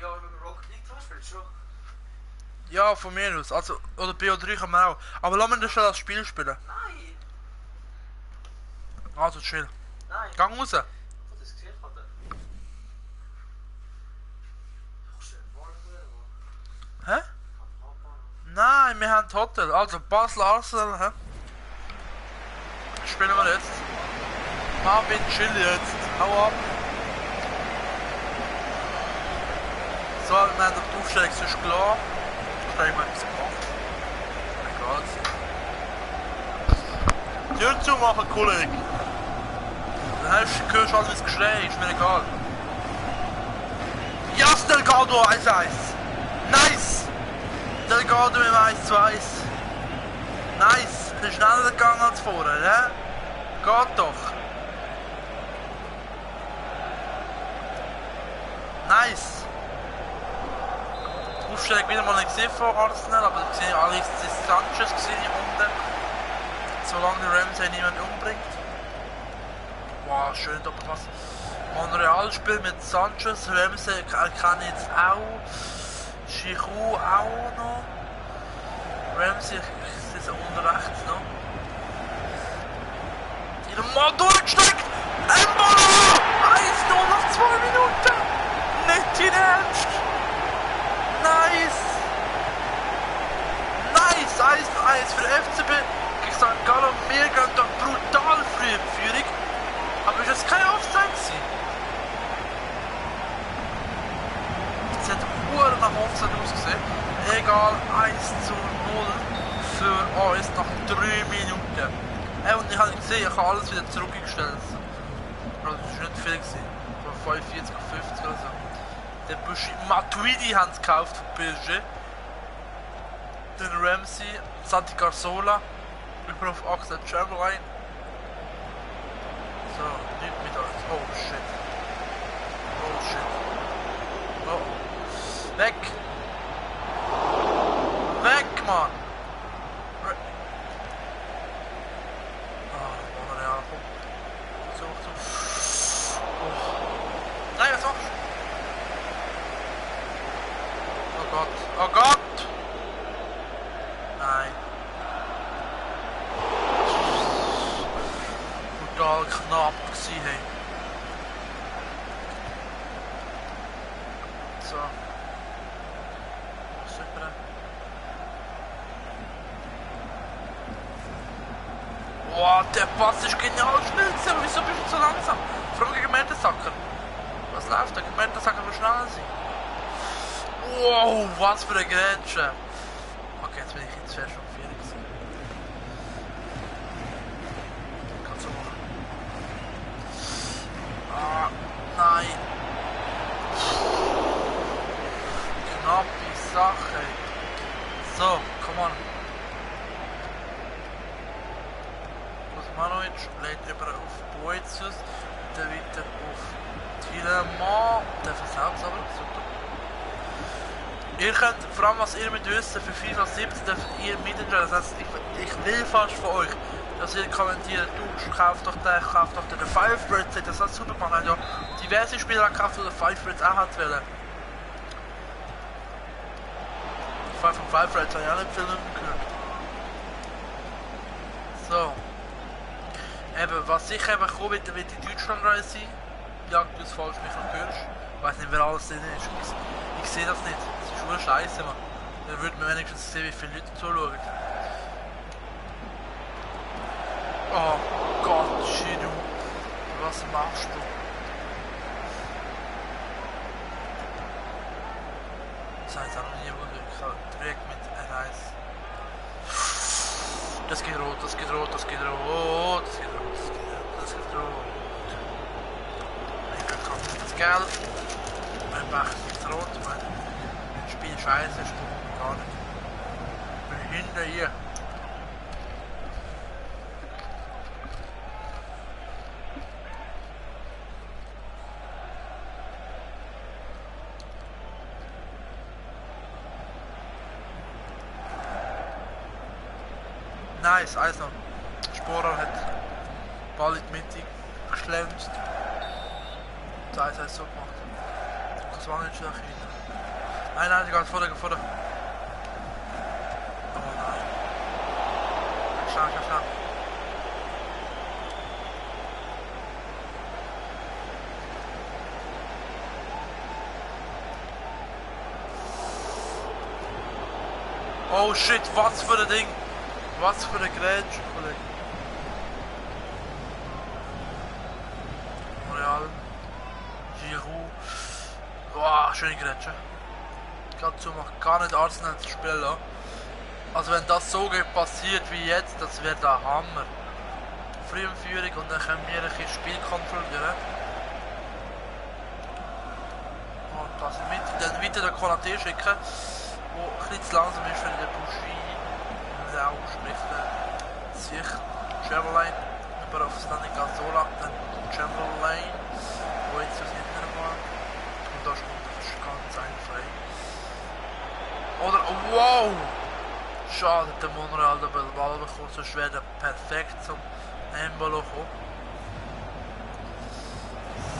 ja, wenn man Rocket League spielt, schon. Ja, von mir aus. Also, oder BO3 kann man auch. Aber lass mich das schon das Spiel spielen. Nein! Also, chill. Nein! Gang raus! Ich hab das gesehen, Vater. Hä? Nein, wir haben Hotel. Also, Basel Arsenal, hä? Spielen wir jetzt. Marvin, chill jetzt. Hau ab. So, wir haben die Aufstellung sonst klar. Ich habe mal etwas gemacht. Egal. Tür zumachen, Kollege. Dann hörst du alles wie Geschrei, ist mir egal. Yes, Delgado 1-1. Nice. Delgado im 1-2. Nice. Das ist schneller gegangen als vorher, ne? Geht doch. Nice. Die Aufstellung wieder mal nicht gesehen von Arsenal, aber da gesehen alle, es ist Sanchez gesehen hier unten. Solange Ramsey niemand umbringt. Wow, schön Doppelpass. Monreal spielt mit Sanchez, Ramsey kenne ich jetzt auch. Giroud auch noch. Ramsey ist unten rechts noch. Die mal durchgesteckt! Embolo! 1-0 nach 2 Minuten! Nicht in Ernst! Nice! Nice! 1-1 für FCB gegen St. Gallen. Wir gehen da brutal früh in Führung. Aber ist jetzt kein Offside gewesen? Es hat verdammt nach Offside ausgesehen. Egal, 1-0 für uns nach 3 Minuten. Und ich habe gesehen, ich habe alles wieder zurückgestellt. Also, das war nicht viel gewesen. So 45, 50 oder so. Der Matuidi haben sie gekauft von PSG. Den Ramsey, Santi Cazorla, über auf Axel Chamberlain. So, nicht mit uns. Oh shit. Oh shit. Oh oh. Weg! Weg, Mann! Monreal, komm. So. Oh. Nein, was machst du? Oh Gott. Oh Gott! Nein. Brutal knapp gewesen, hey. So. Super. Wow, der Pass ist genial schnell, aber wieso bist du so langsam? Vor allem gegen Mertesacker. Was läuft da? Gegen Mertesacker will schneller sein. Wow, was für eine Grätsche. Okay, jetzt bin ich jetzt fair schon 4 gewesen. Kannst du machen. Ah, nein. Knappe Sache. So, come on. Manovic lädt über auf Boetius, dann weiter auf Tielemans, der versaut aber, super. Ihr könnt, vor allem was ihr mit wissen, für FIFA 17 dürft ihr mitentscheiden, das heißt, ich will fast von euch, dass ihr kommentiert, du kauft doch den Five Reds, das hat super gemacht, ja, diverse Spieler gekauft, die den Five Reds auch hat wollen. Von Five Reds habe ich auch nicht viel gehört. So. Eben, was sicher eben kommen wird die Deutschlandreise sein. Ja, du es falsch mich noch hörst. Ich weiß nicht, wer alles drin ist. Ich sehe das nicht. Das ist schon scheiße, Mann. Dann würde man wenigstens sehen, wie viele Leute zuschauen. Oh Gott, Shidu. Was machst du? Das heißt auch noch nie, wo du direkt mit R1. Das geht rot, das geht rot, das geht rot, das geht rot, das geht rot, das geht rot. Ich bekomme das Gelb. Mein Bach ist rot, mein Spiel scheiße, spielt gar nicht. Ich bin hinter hier. Nice, also Sporer hat Ball in die Mitte geschlemmt. Das heißt so gemacht. Das war nicht schlecht. Nein, die geht vorne. Oh nein. Schnell. Oh shit, was für ein Ding! Was für eine Grätsche, Kollege. Monreal. Giroud. Wow, schöne Grätsche. Dazu macht gar nicht Arsenal zu spielen lassen. Also wenn das so passiert wie jetzt, das wäre der Hammer. Früh in Führung und dann können wir ein bisschen Spiel kontrollieren. Und das mit, dann weiter den Konaté schicken, der ein bisschen zu langsam ist für den Bougie. Der auch spricht sich Chamberlain über auf Santi Cazorla, dann Chamberlain, wo jetzt das hinten war. Und da ist ganz einfrei. Oder, wow! Schade, der Monreal den Ball bekommen, sonst wäre der perfekt zum Embolo kommen.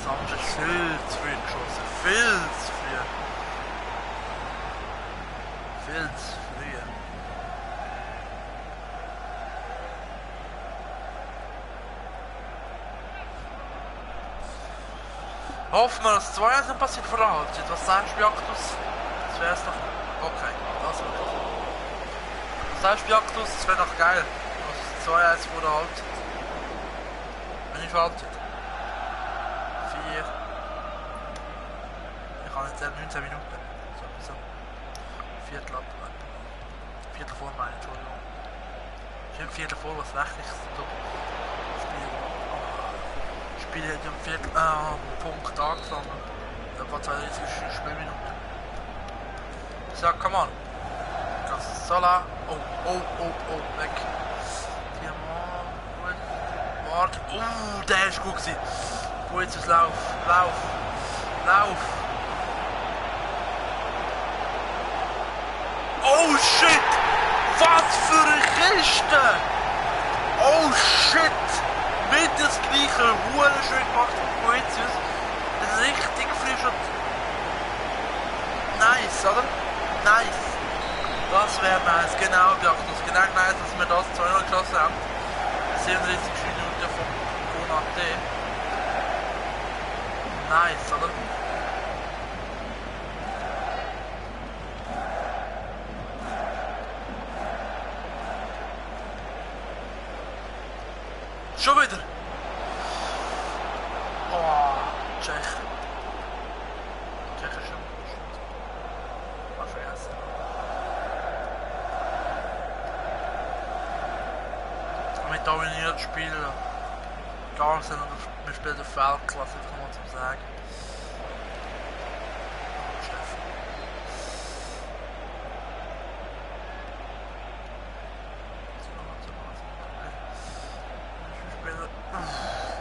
Sanchez viel zu früh geschossen, viel zu früh. Viel zu früh. Hoffen wir, dass 2-1 nicht passiert vor der Halbzeit. Was sagst du, Jaktus? Das wäre es doch. Okay, das wird das. Was sagst du, Jaktus? Das wäre doch geil. Also 2-1 vor der Halbzeit. Wenn ich Halbzeit. 4. Ich habe jetzt 19 Minuten. So. Viertel ab. Viertel vor meine, Entschuldigung. Stimmt, Viertel vor, was rechtlich ist. Das Spiel hat ja am Viertel, Punkt angefangen. Da war 32 Spielminuten. So, come on. Salah. Oh, weg. Diamant, gut. Warte. Der ist gut gewesen. Gut, jetzt ist Lauf. Oh shit! Was für eine Kiste! Oh shit! Mit das gleiche schön gemacht von Boetius. Richtig frisch und nice, oder? Nice. Das wäre nice, genau, Jaktus. Genau nice, dass wir das 2-0 geschossen haben. 37 Minuten von Konate. Nice, oder? Schon wieder! Oh, Tschech. Tschech ist schon gut. Mal vergessen. Wir dominieren das Spiel. Gar nicht, wir spielen auf Weltklasse, kann man so sagen. Steffen.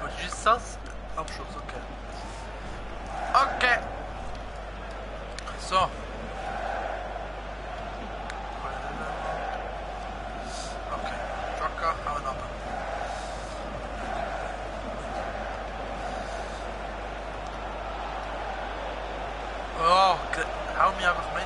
Was ist das? Abschluss, okay. Okay. So. Okay. Joker, hauen ab. Oh, hau mich einfach mit.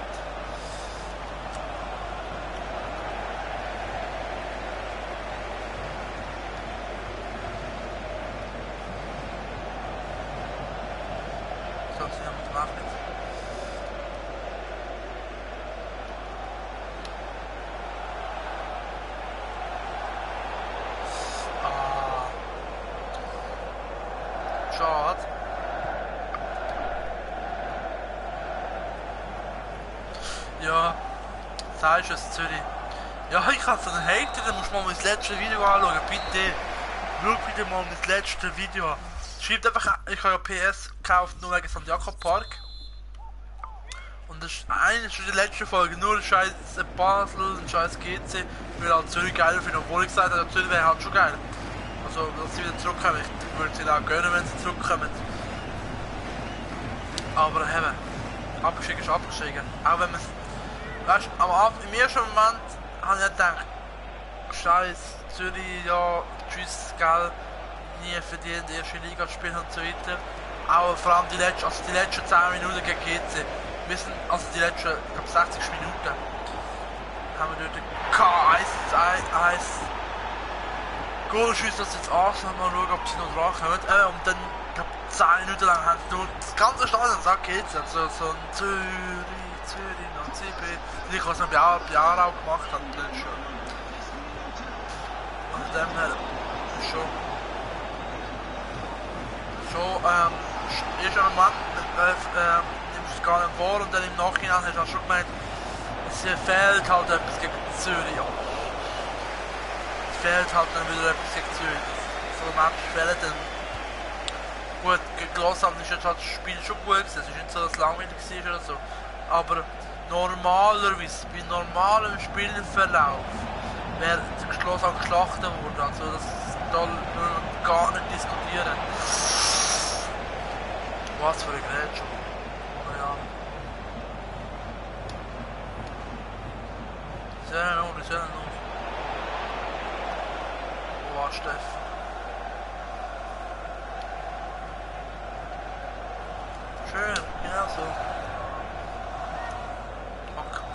Schade. Ja, sagst du es, Zürich. Ja, ich habe so einen Hater, dann musst du mal mein letztes Video anschauen, bitte. Schau bitte mal mein letztes Video an. Schreibt einfach, ich habe ja PS gekauft nur wegen St. Jakob Park. Und das ist eine der letzten Folgen, nur ein scheiß Basel, ein scheiß GC, weil halt Zürich geiler finde, obwohl ich gesagt habe, Zürich wäre halt schon geil. Also, dass sie wieder zurückkommen, ich würde sie auch gönnen, wenn sie zurückkommen. Aber eben, abgestiegen ist abgestiegen. Auch wenn man es, weißt du, im ersten Moment habe ich gedacht, scheiß Zürich, ja, tschüss, gell, nie verdient, erste Liga zu spielen und so weiter. Auch vor allem die letzten 10 Minuten gegen GC. Wir sind, also die letzten, ich glaube 60 Minuten, haben wir dort K1 Goalschüsse, dass jetzt Arsenal mal schauen, ob sie noch dran kommen. Und dann, ich glaube 10 Minuten lang haben sie nur das ganze Stadion sagt geht's. Also so ein Zürich, noch CB. Ich was noch bei Aarau gemacht hat, letztes Jahr. Und von dem her ist schon ein Mann, nimmst du es gar nicht vor und dann im Nachhinein hast du auch schon gemeint, es fehlt halt etwas gegen Zürich. Ja. Es fehlt halt dann wieder etwas gegen Zürich. So Match fehlt dann. Gut, gegen Lausanne ist jetzt halt das Spiel schon gut gewesen, es ist nicht so, dass es langweilig war oder so. Aber normalerweise, bei normalem Spielverlauf, wäre Lausanne geschlachtet worden, also das da gar nicht diskutieren. Was für ein Gerät schon. Oh ja. Sehr noch. Oh, Steff. Schön, genau so. Okay.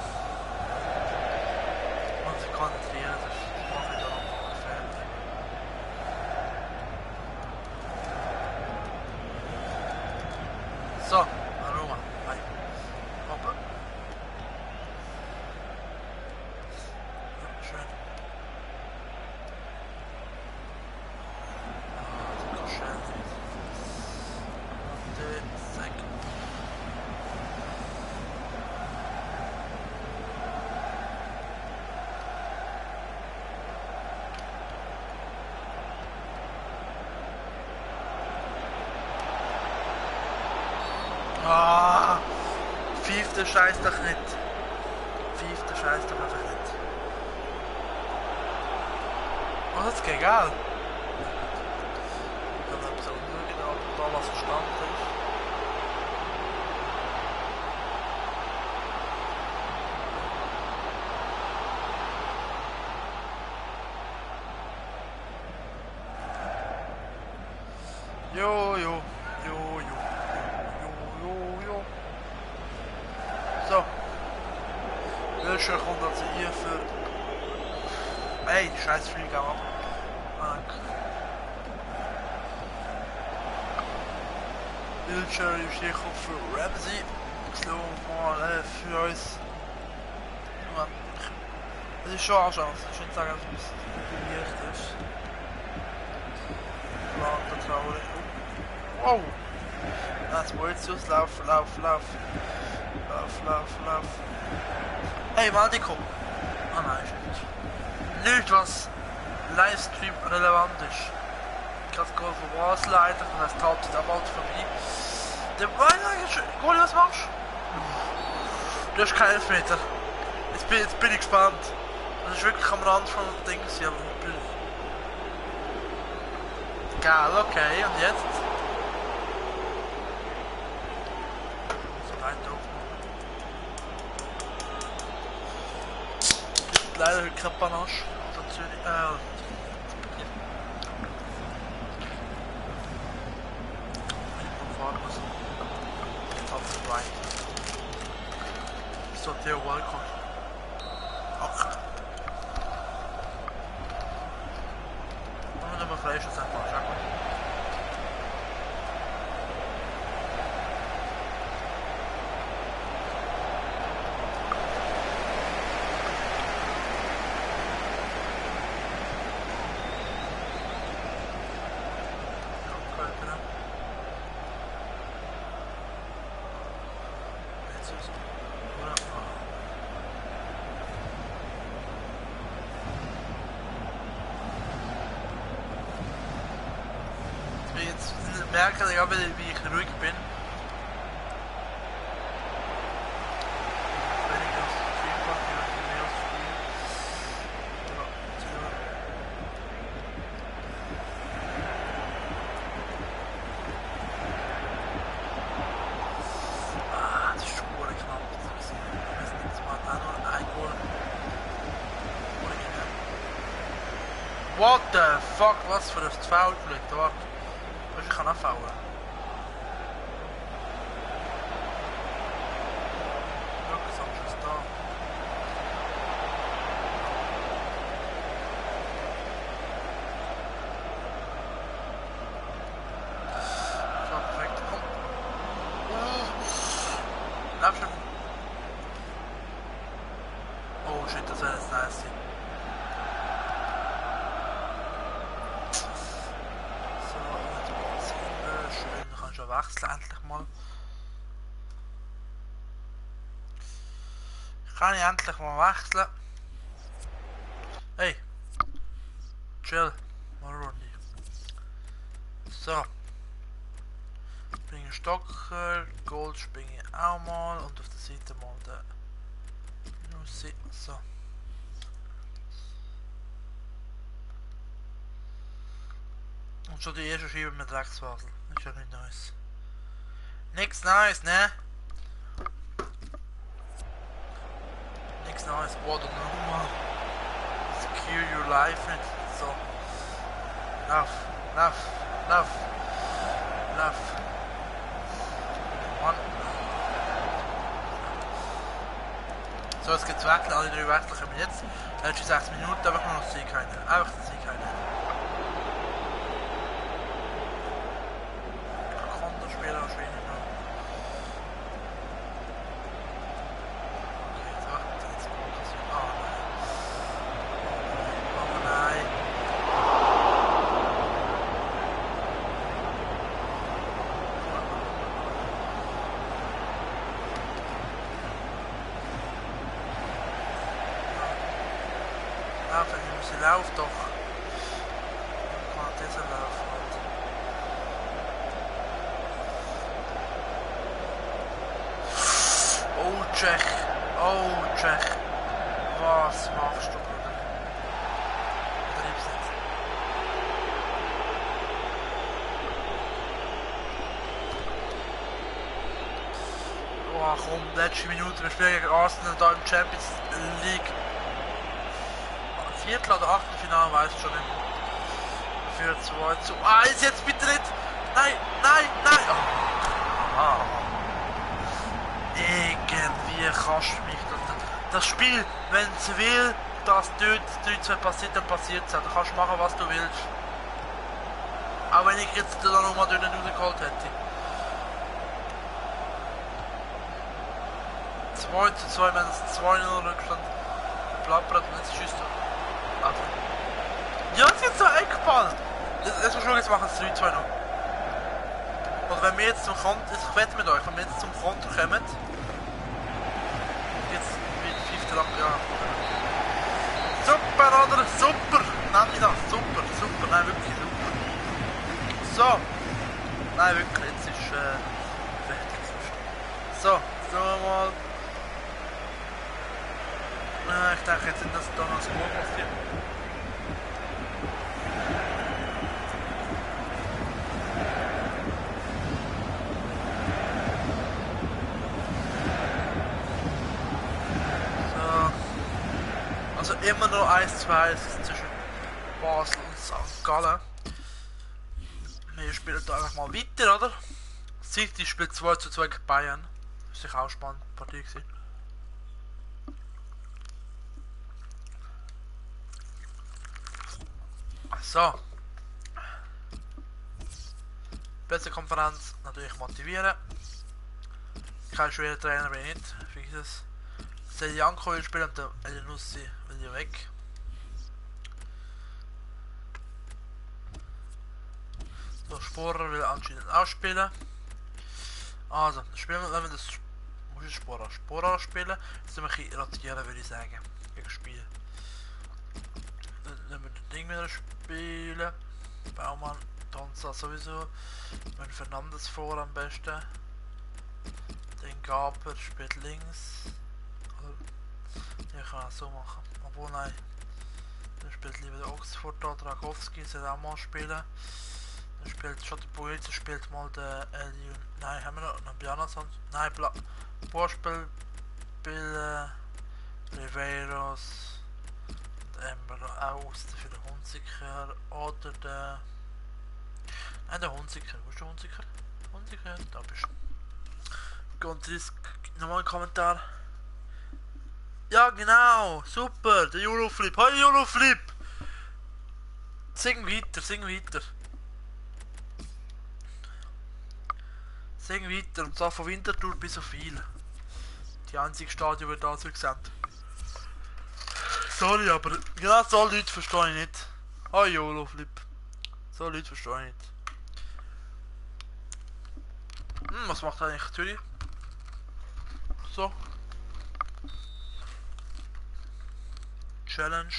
Fünfter scheiß doch nicht. Fünfter scheiß doch einfach nicht. Oh, das geht egal. Ich kann ein bisschen umschauen, ob da was verstanden ist. Jo, jo, jo, jo, jo, jo, jo. So. Welcher kommt also hier für... Ey, die scheiß Flieger ab. Wiltshire ist hier für Ramsey. Ich schaue mal für uns. Es ist schon eine Chance. Ich würde sagen, dass es leicht ist. Plan traurig. Wow! Jetzt wollte ich lauf. Lauf. Hey, Maldiko! Ah nein, ist nicht was Livestream relevant ist. Ich kann es gerade von was leiten, und das taugt sich aber vorbei. Der Goli, was machst du? Du hast keinen Elfmeter. Jetzt bin ich gespannt. Das ist wirklich am Rand von dem Ding. Ja, geil, okay, und jetzt? So weit drauf. Leider heute kein Panache. Also Zürich, so they're welcome. Okay. Vamos dar uma flecha essa porta agora. Merken, ich habe, wie ich ruhig bin. Das ist schon knapp. Ich weiß nicht, es macht auch nur ein Goal. What the fuck, was für ein Foul fliegt dort? Ich kann auch faulen. Schau, sonst ist da. So, perfekt. Komm. Lauf schon. Oh shit, das wäre jetzt nice. Wechseln endlich mal. Kann ich endlich mal wechseln? Hey! Chill! Mal eine Runde. So. Springe Stocker, Gold springe ich auch mal und auf der Seite mal den Nussi. So. Und schon die erste Scheibe mit Drecksfasel. Das ist ja nicht nice. Nix nice, ne? Nix nice. Boah, du nochmal. Secure your life nicht. So. Lauf. Mann. So, es gibt Wechsel. Alle 3 Wechsel kommen jetzt. Letzte 6 Minuten einfach nur noch Sieg rein. Einfach den Sieg rein. Konterspieler spielen. Sie läuft doch. Kann dieser laufen. Oh Tschech. Oh, Tschech. Was machst du, Bruder? Übertreib's nicht. Oh, komm, letzte Minute. Wir spielen gegen Arsenal da im Champions League. Viertel- oder Achtelfinale, weiß ich schon nicht mehr. Für 2:1, jetzt bitte nicht! Nein, nein, nein! Oh. Ah. Irgendwie kannst du mich das Spiel, wenn es will, dass dort 3:2 passiert, dann passiert es. Dann kannst du machen, was du willst. Auch wenn ich jetzt da nochmal dort nicht rausgeholt hätte. 2:2, wenn es 2:0 Rückstand plappert und jetzt schießt du. Also. Ja, es ist jetzt so eingefallen! Jetzt muss ich jetzt machen es 3:2 noch. Und wenn wir jetzt zum Konter, ich wette mit euch, wenn wir jetzt zum Konter kommen, jetzt mit 5. Ab, ja. Super, oder? Super! Nenn ich das, super, super, nein, wirklich super. So! Nein, wirklich, jetzt ist fertig. So, mal. Ich denke jetzt nicht, dass da noch ein Goal passiert. Also immer noch 1:2 zwischen Basel und St. Gallen. Wir spielen da einfach mal weiter, oder? City spielt 2:2 gegen Bayern. Das ist sicher auch eine spannende Partie gewesen. So. Pressekonferenz natürlich motivieren. Kein schwerer Trainer bin ich nicht. Vergiss es. Seljanko will spielen und der Elinussi will ja weg. So, Sporer will anscheinend auch spielen. Also, dann spielen wir, wenn wir das muss ich Sporer spielen. Jetzt müssen wir ein bisschen rotieren, würde ich sagen. Gegen Spiel. Dann müssen wir das Ding wieder spielen. Baumann, Tonza sowieso. Wenn Fernandes vor am besten. Den Gaber spielt links. Ich kann auch so machen. Obwohl nein. Dann spielt lieber der Oxford da, Dragowski soll auch mal spielen. Dann spielt schon der Buizer, spielt mal der Elion. Nein, haben wir noch Biana sonst? Nein, Boa spielt Riveiros und Ember auch aus für den Hunziker oder der. Nein, der Hunziker. Wo ist der Hunziker? Hunziker? Da bist du. Und nochmal ein Kommentar. Ja, genau, super, der Euroflip. Hi Euroflip! Sing weiter, sing weiter. Sing weiter, und zwar von Winterthur bis auf viel. Die einzige Stadion, die da so sind. Sorry, aber genau so Leute verstehe ich nicht. Hi Euroflip. So Leute verstehe ich nicht. Was macht eigentlich Zürich? So. Challenge.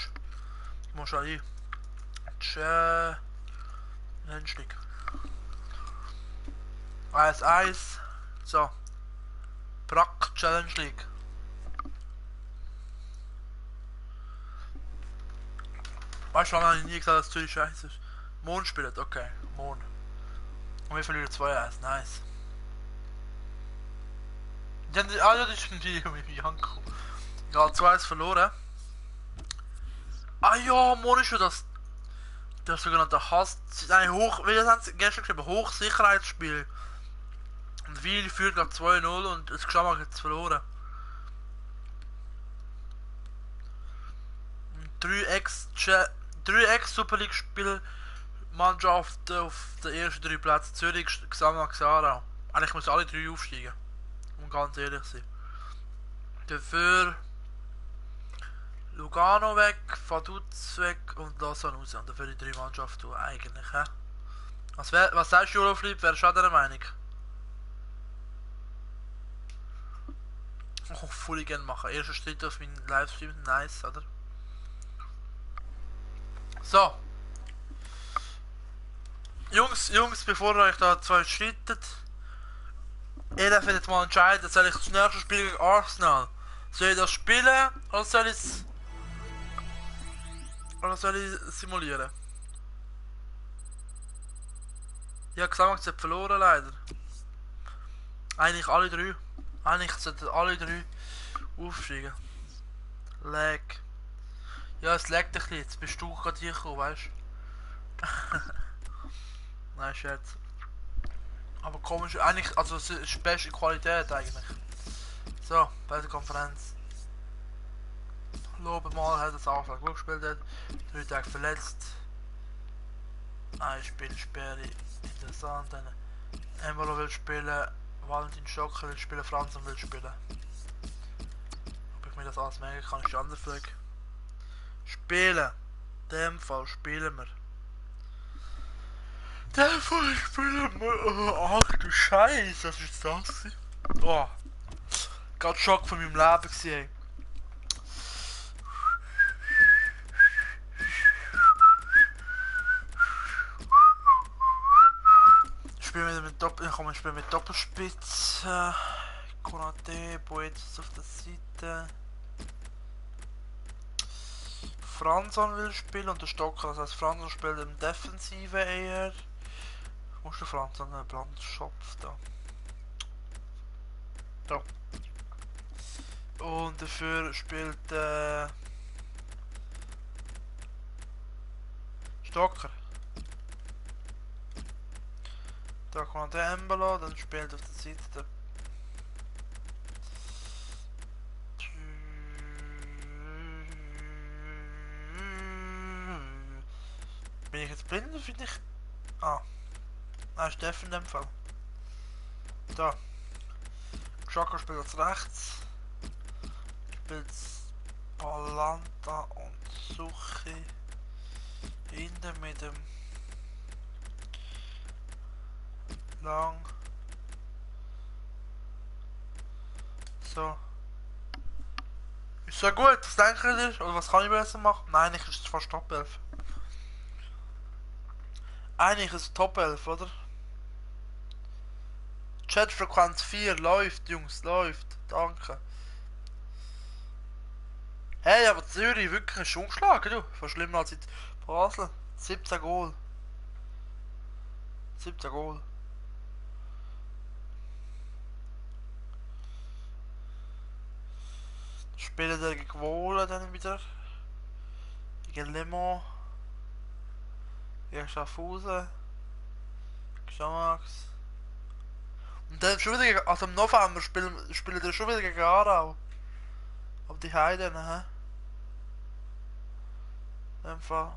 Ich muss schon rein. Challenge League. 1:1. So. Brack Challenge League. Weißt du, warum habe ich nie gesagt, dass Zürich scheiße ist? Mond spielt, okay. Mond. Und wir verlieren 2:1. Nice. Ja, das ist ein Video mit Janko. Ja, 2:1 verloren. Ah ja, Mond ist schon das sogenannte Hass. Nein, wie haben sie gestern geschrieben? Hochsicherheitsspiel. Und Wiel führt gerade 2:0 und das Geschmack hat jetzt verloren. 3x Super League Spiel Mannschaften auf den ersten 3 Plätzen. Zürich, Xamax, Xara. Eigentlich müssen alle 3 aufsteigen. Um ganz ehrlich zu sein. Dafür Lugano weg, Vaduz weg und Lausanne raus. Und dafür die 3 Mannschaften eigentlich. He? Was sagst du, Euroflip? Wärst du auch dieser Meinung? Oh, voll gerne machen. Erster Schritt auf meinen Livestream. Nice, oder? So. Jungs, bevor ihr euch da zwei streitet, Ich darf jetzt mal entscheiden, soll ich das nächste Spiel gegen Arsenal? Soll ich das spielen oder soll ich es... Oder soll ich es simulieren? Ich habe gesagt, sie hat verloren leider. Eigentlich alle drei. Eigentlich sollten alle drei aufsteigen. Lag. Ja, es laggt ein bisschen. Jetzt bist du gerade hier gekommen, weißt du? Nein, Scherz. Aber komisch, eigentlich, also es ist beste Qualität eigentlich. So, bei der Konferenz. Loben mal hat das Anfang gut gespielt, hat 3 Tage verletzt. Ein Spielsperre, interessant. Embolo will spielen, Valentin Stocker will spielen, Franzen will spielen. Ob ich mir das alles merken kann, ist die andere Frage. Spielen! In dem Fall spielen wir. In dem Fall spielen wir. Ach du Scheiße, was ist das? Oh. Gerade Schock von meinem Leben gesehen. Ich spiele mit Doppelspitz. Konate, Boetis auf der Seite. Franzon will spielen und der Stocker, das heißt Franzon spielt im Defensive eher. Wo ist der Franzon? Der Brandschopf da. Da. Und dafür spielt Stocker. Da kommt der Embolo, dann spielt auf der Seite der Bin ich jetzt blind oder finde ich... Ah. Nein, Steffen in dem Fall. Da. Xhaka spielt jetzt rechts. Spielt Balanta und Suchi. Hinten mit dem... Lang. So. Ist ja gut, was denke ich dir? Oder was kann ich besser machen? Nein, eigentlich ist es fast Top 11. Eigentlich ist es Top 11, oder? Chatfrequenz 4 läuft, Jungs, läuft. Danke. Hey, aber Zürich wirklich ist umgeschlagen, du. Fast schlimmer als in Basel. 17 Goal. 17 Goal. Spielen der gegen Wohlen dann wieder. Gegen Le Mans. Gegen Schaffhausen. Xamax. Und dann schon wieder gegen, also im November spielen wir schon wieder gegen Aarau. Auf die Heide, ne? In dem Fall.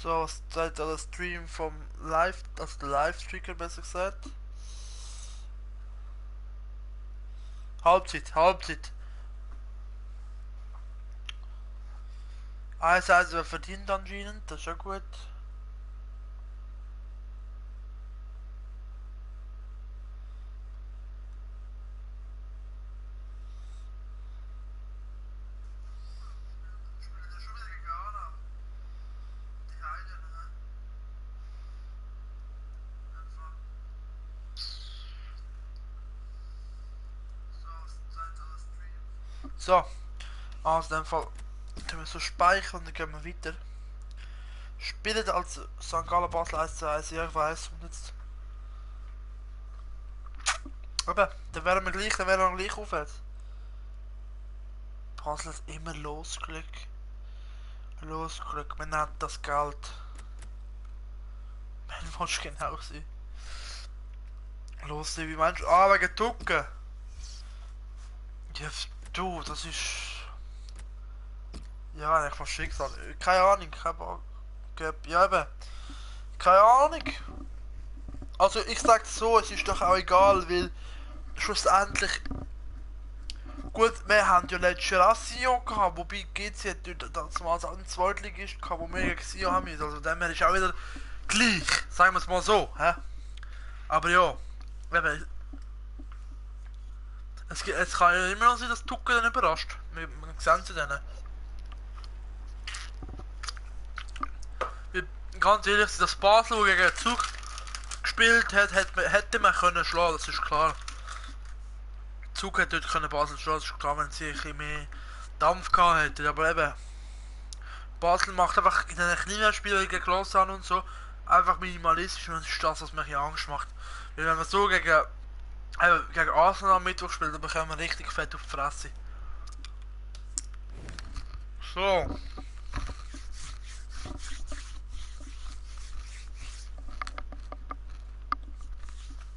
So, was zeigt der Stream vom Live, also der Live-Streaker besser gesagt. Halbzeit, Halbzeit. 1-1 wer verdient anscheinend, das ist ja gut. So, also in dem Fall können wir so speichern und dann gehen wir weiter. Spielt als St. Gallen Basel 1-1, ja ich weiss, und jetzt... Aber, dann wären wir gleich aufwärts. Basel hat immer Losglück. Losglück, man nennt das Geld. Man muss genau sein. Los, wie meinst du? Ah, wegen Tucken. Ja, du, das ist... Ja, eigentlich vom Schicksal. Keine Ahnung, ja eben. Keine Ahnung. Also ich sag so, es ist doch auch egal, weil schlussendlich... Gut, wir haben ja letztes Jahr Sion gehabt, wobei GC hat das mal einen Zweitligist gehabt, wo wir gegen Sion haben müssen. Also dem her ist auch wieder gleich, sagen wir es mal so. Hä? Aber ja, eben, es kann ja immer noch sein, dass Tucken dann überrascht. Wir sehen sie dann. Ganz ehrlich, das Basel, das gegen Zug gespielt gespielt hat, hätte man können schlagen, das ist klar. Zug hätte dort können Basel schlagen, das ist klar, wenn sie ein bisschen mehr Dampf gehabt hätten. Aber eben, Basel macht einfach in den kleinen Spielen gegen Lausanne und so einfach minimalistisch und das ist das, was mir hier Angst macht. Weil wenn man so gegen Arsenal am Mittwoch spielt, dann bekommen wir richtig fett auf die Fresse. So.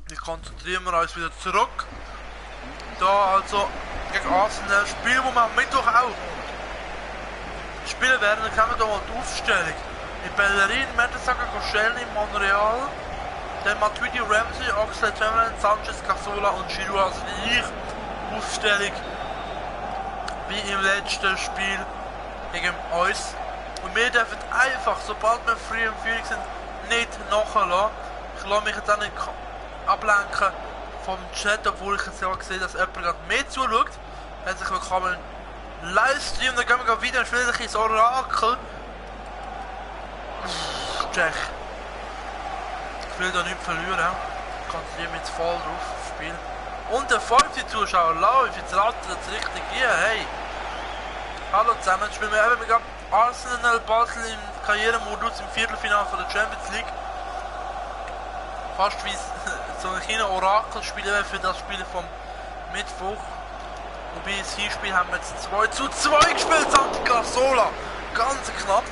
Wir konzentrieren uns wieder zurück. Da also gegen Arsenal, Spiel, wo wir am Mittwoch auch spielen werden, dann kommen wir hier mal die Aufstellung. In Bellerin, Mertesacker, Koscielny, Monreal, dann Matuidi, Ramsey, Oxlade-Chamberlain, Sanchez, Cazorla und Giroud. Also die gleiche Aufstellung wie im letzten Spiel gegen uns. Und wir dürfen einfach, sobald wir früh in Führung sind, nicht nachlassen. Ich lasse mich jetzt auch nicht ablenken vom Chat, obwohl ich jetzt ja sehe, dass jemand gerade mehr zuschaut. Herzlich willkommen im Livestream, dann gehen wir wieder ein Spiel ins Orakel. Check. Ich will da nicht verlieren. Ich konzentriere mich jetzt voll drauf aufs Spiel. Und der 5. Zuschauer live, jetzt rattert es richtig hier, hey. Hallo zusammen, jetzt spielen wir eben mit Arsenal Basel im Karrieremodus im Viertelfinale von der Champions League. Fast wie so ein kleiner Orakelspiel für das Spiel vom Mittwoch. Wobei das Hinspiel haben wir jetzt 2:2 gespielt, Santi Cazorla. Ganz knapp.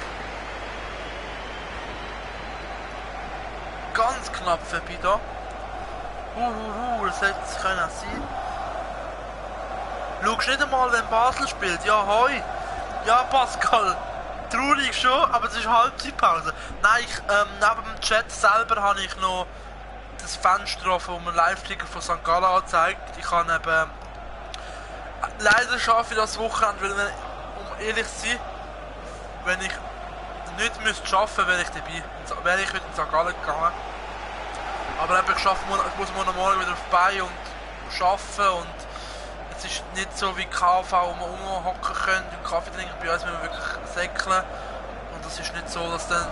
Ganz knapp vorbei da. Das hätte es können sein. Schaust nicht einmal, wenn Basel spielt. Ja, hoi. Ja, Pascal. Traurig schon, aber es ist Halbzeitpause. Nein, neben dem Chat selber habe ich noch das Fenster vom Live-Ticker von St. Gallen angezeigt. Ich habe eben leider schaffe ich das Wochenende, weil, um ehrlich zu sein, wenn ich nicht müsste arbeiten, wäre ich dabei. Wäre ich heute in St. Gallen gegangen. Aber eben, ich muss morgen wieder auf die Beine und arbeiten und es ist nicht so wie KV, wo man rumhocken können und Kaffee trinken. Bei uns müssen wir wirklich säckeln. Und das ist nicht so, dass dann,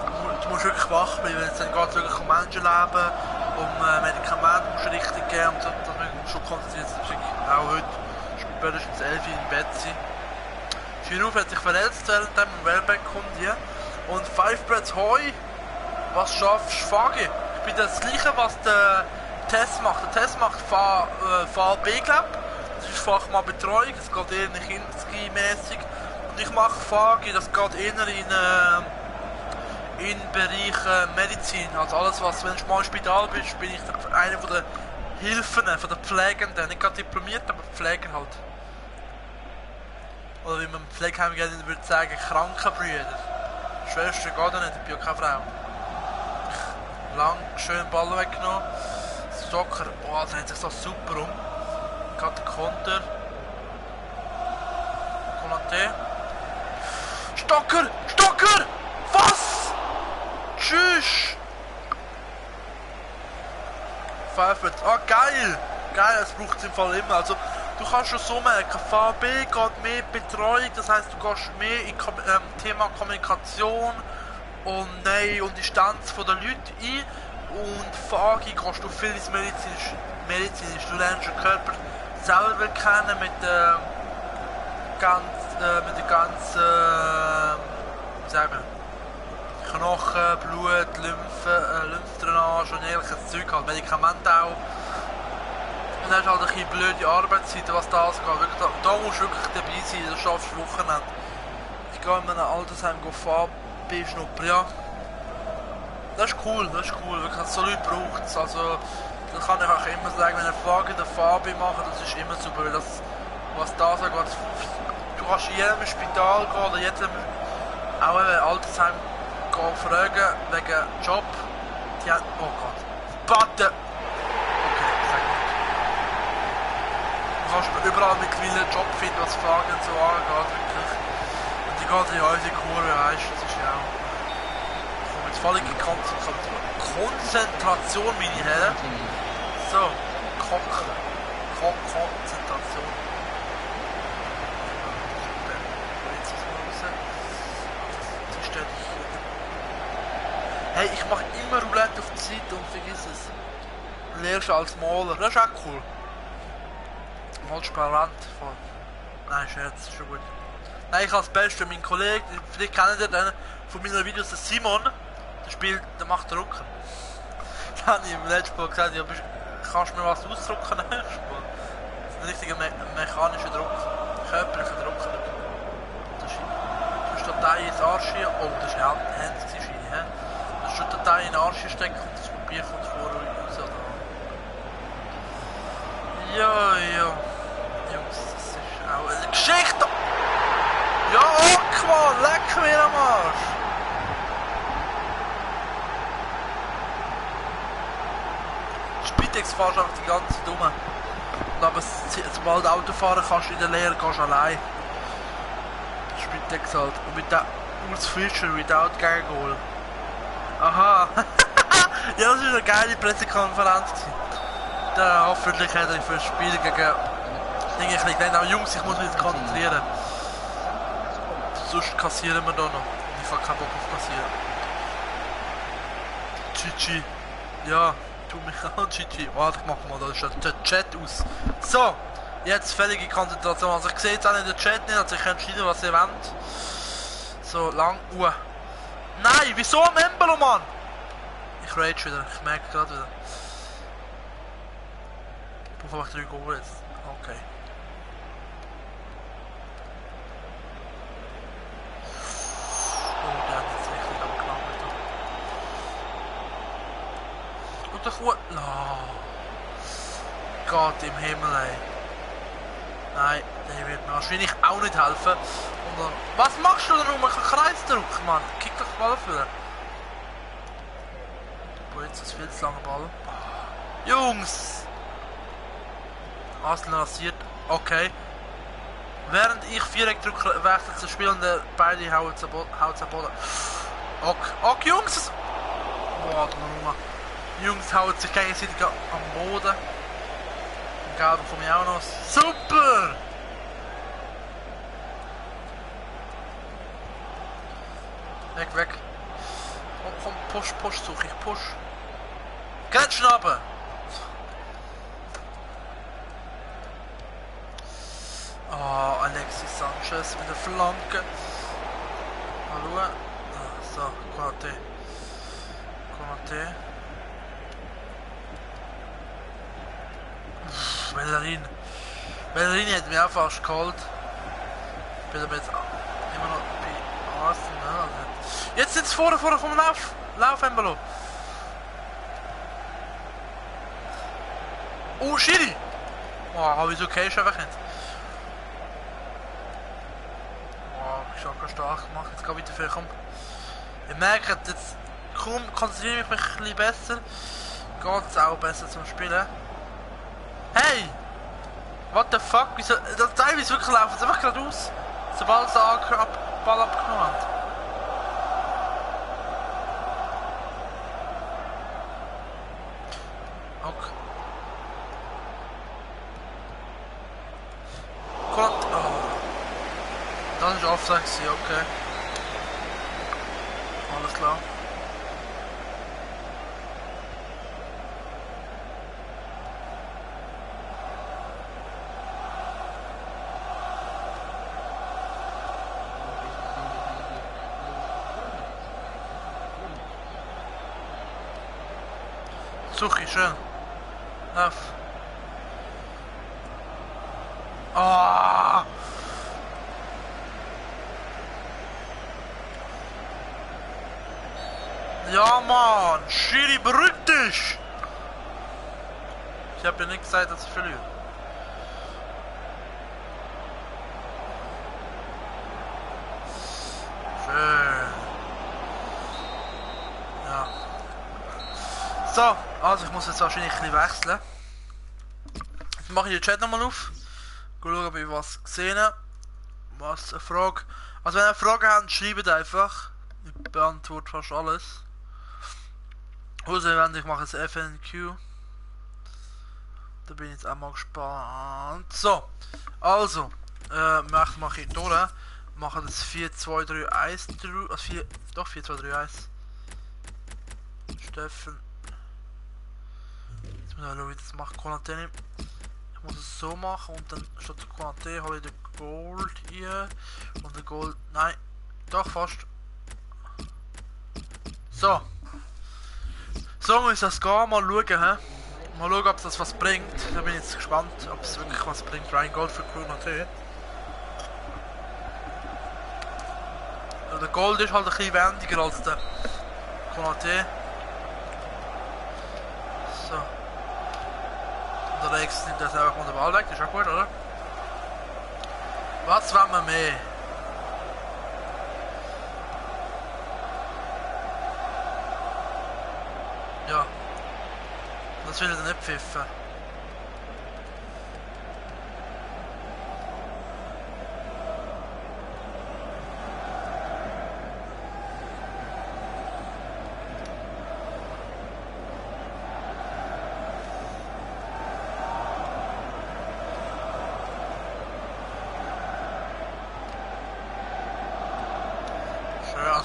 du musst wirklich wach bleiben, weil es dann geht wirklich um Menschenleben, um Medikamente musst du richtig geben und da müssen wir schon konzentriert sein. Auch heute, spätestens 11 Uhr im Bett sein. Giroud hat sich verletzt während dem Wellbeck kommt hier. Und 5 Breads Hoi, was schaffst du, Fagi? Ich bin das gleiche, was der Test macht. Der Test macht Fall B, glaube ich. Das ist Fachmannbetreuung, das geht eher nicht Kinski-mäßig. Und ich mache Fagi, das geht eher in Bereich Medizin. Also alles, was, wenn du mal im Spital bist, bin ich einer von den Hilfen, von den Pflegenden. Nicht gerade diplomiert, aber Pfleger halt. Oder wie man im Pflegeheim gerne würde sagen, Krankenbrüder. Schwester geht ja nicht, ich bin ja keine Frau. Lang, schön Ball weggenommen. Stocker, boah, das hat sich so super um. Gerade der Konter. Konate. Stocker! Was? Tschüss! Pfeifert. Ah, geil! Geil, das braucht es im Fall immer. Also, du kannst schon so merken, VB geht mehr Betreuung, das heisst, du gehst mehr in Thema Kommunikation und Nähe und Distanz von den Leuten ein. Und Fagi gehst du viel ins Medizinisch. Du lernst den Körper selber kennen mit der ganzen wie sagen wir, Knochen, Blut, Lymphdrainage und ähnliches Zeug halt, Medikamente auch. Und dann hast halt ein bisschen blöde Arbeitszeiten, was das geht. Wirklich, da musst du wirklich dabei sein, das schaffst du Wochenende. Ich gehe in einem Altersheim fahren, schnuppern, ja. Das ist cool, wirklich, so Leute braucht es. Also, das kann ich auch immer sagen, wenn eine Frage der Fabi machen, das ist immer super, weil das, was da sagt, du kannst in jedem Spital gehen oder jedem, auch in einem Altersheim gehen, fragen wegen Job, die haben, oh Gott, Batte! Okay, sag nicht. Du kannst überall mittlerweile einen Job finden, was Fragen und so angeht, wirklich. Und die geht in unsere Kurve, weißt du, das ist ja auch. Völlige Konzentration, meine Herren. So, Konzentration. Jetzt muss man raus. Hey, ich mache immer Roulette auf die Zeit und vergiss es. Lehrst als Maler, das ist auch cool. Malst Rand von. Nein, Scherz, ist schon gut. Nein, ich als Beste, mein Kollege, vielleicht kennt ihr den von meinen Videos, der Simon, der macht Drucker. Da habe ich im letzten Mal gesagt, ja, kannst du mir was ausdrucken? Das ist ein richtiger mechanischer Drucker, körperlicher Drucker. Du hast die Datei ins Arsch hier, oh, das ist ja Handsgeschichte, hä? Du hast die Datei in den Arsch stecken und das Papier kommt vorher raus, oder? Ja, Jungs, das ist auch eine Geschichte! Ja, ok, Mann, leck mir am Arsch! Spitex fahrst einfach die ganze Zeit rum. Und aber sobald Auto fahren kannst du in der Lehre, gehst du allein. Spitex halt. Und mit der Urs Fischer, without Gargoyle. Aha! Ja, das war eine geile Pressekonferenz. Da hoffentlich hat er für das Spiel gegen Dinge ein bisschen. Aber Jungs, ich muss mich jetzt konzentrieren. Sonst kassieren wir da noch. Ich habe keinen Bock auf kassieren. GG. Ja, tu mich an, GG. Warte, ich mach mal, da ist der Chat aus. So, jetzt völlige Konzentration. Also ich sehe jetzt auch in den Chat nicht, also ich kann entscheiden, was ihr wollt. So, lang. Nein, wieso am Embolo, Mann? Ich rage wieder, ich merke gerade wieder. Ich brauche einfach 3 Goal jetzt. Okay. Oh, der hat jetzt richtig abgeknabbert. Und der Kuh. No. Gott im Himmel, ey. Nein, der wird mir wahrscheinlich auch nicht helfen. Und dann, was machst du denn? Man kann Kreisdruck, Mann. Kick doch den Ball für. Oh, jetzt ist viel zu langer Ball. Jungs! Arsenal rasiert. Okay. Während ich Viereck drücke, wechselt zu spielen, der beide hauen zu Boden. Ok, Jungs! Boah, Jungs hauen sich gegenseitig am Boden. Gelben von mir auch noch. Super! Weg. Komm, push, suche ich, push. Geht schon runter! Oh, Alexis Sanchez mit der Flanke. Hallo. So, Konate. Bellerin hat mich auch fast geholt. Ich bin aber jetzt immer noch bei Arsenal. Jetzt sind sie vorne vom Lauf-Embolo. Oh, Schiri! Oh, wieso okay ist einfach nicht? Oh, ich habe stark gemacht. Jetzt geht weiter für. Komm. Ihr merkt jetzt, konzentriere ich mich ein bisschen besser. Geht es auch besser zum Spielen. Hey! What the fuck? Wieso? Das teilweise wirklich laufen sie einfach geradeaus. Sobald sie Ball abgenommen haben. Okay. Gott. Oh. Das war Offside, okay. Alles klar. Suche ich schön. Lauf. Ah! Ja, Mann! Schiri, beruhig dich! Ich habe ja nicht gesagt, dass ich verliere. Schön. Ja. So, also ich muss jetzt wahrscheinlich ein bisschen wechseln. Jetzt mache ich den Chat nochmal auf. Schauen, ob ich was gesehen habe. Was eine Frage. Also wenn ihr Fragen habt, schreibt einfach. Ich beantworte fast alles. Also ich mache jetzt FNQ. Da bin ich jetzt auch mal gespannt. So, also, mache ich durch. Mache das 4-2-3-1. Also 4-2-3-1. Steffen. Ja, schau, wie das macht Konaté nicht. Ich muss es so machen und dann statt Konaté hole ich den Gold hier. Und den Gold. Nein, doch fast. So. So muss das gehen, mal schauen, he? Mal schauen, ob das was bringt. Da bin ich jetzt gespannt, ob es wirklich was bringt. Ryan Gold für Konaté. Ja, der Gold ist halt ein bisschen wendiger als der Konaté. So. Und der Rex nimmt jetzt einfach mal den Ball weg, das ist auch gut, oder? Was wollen wir mehr? Ja. Das will er nicht pfiffen.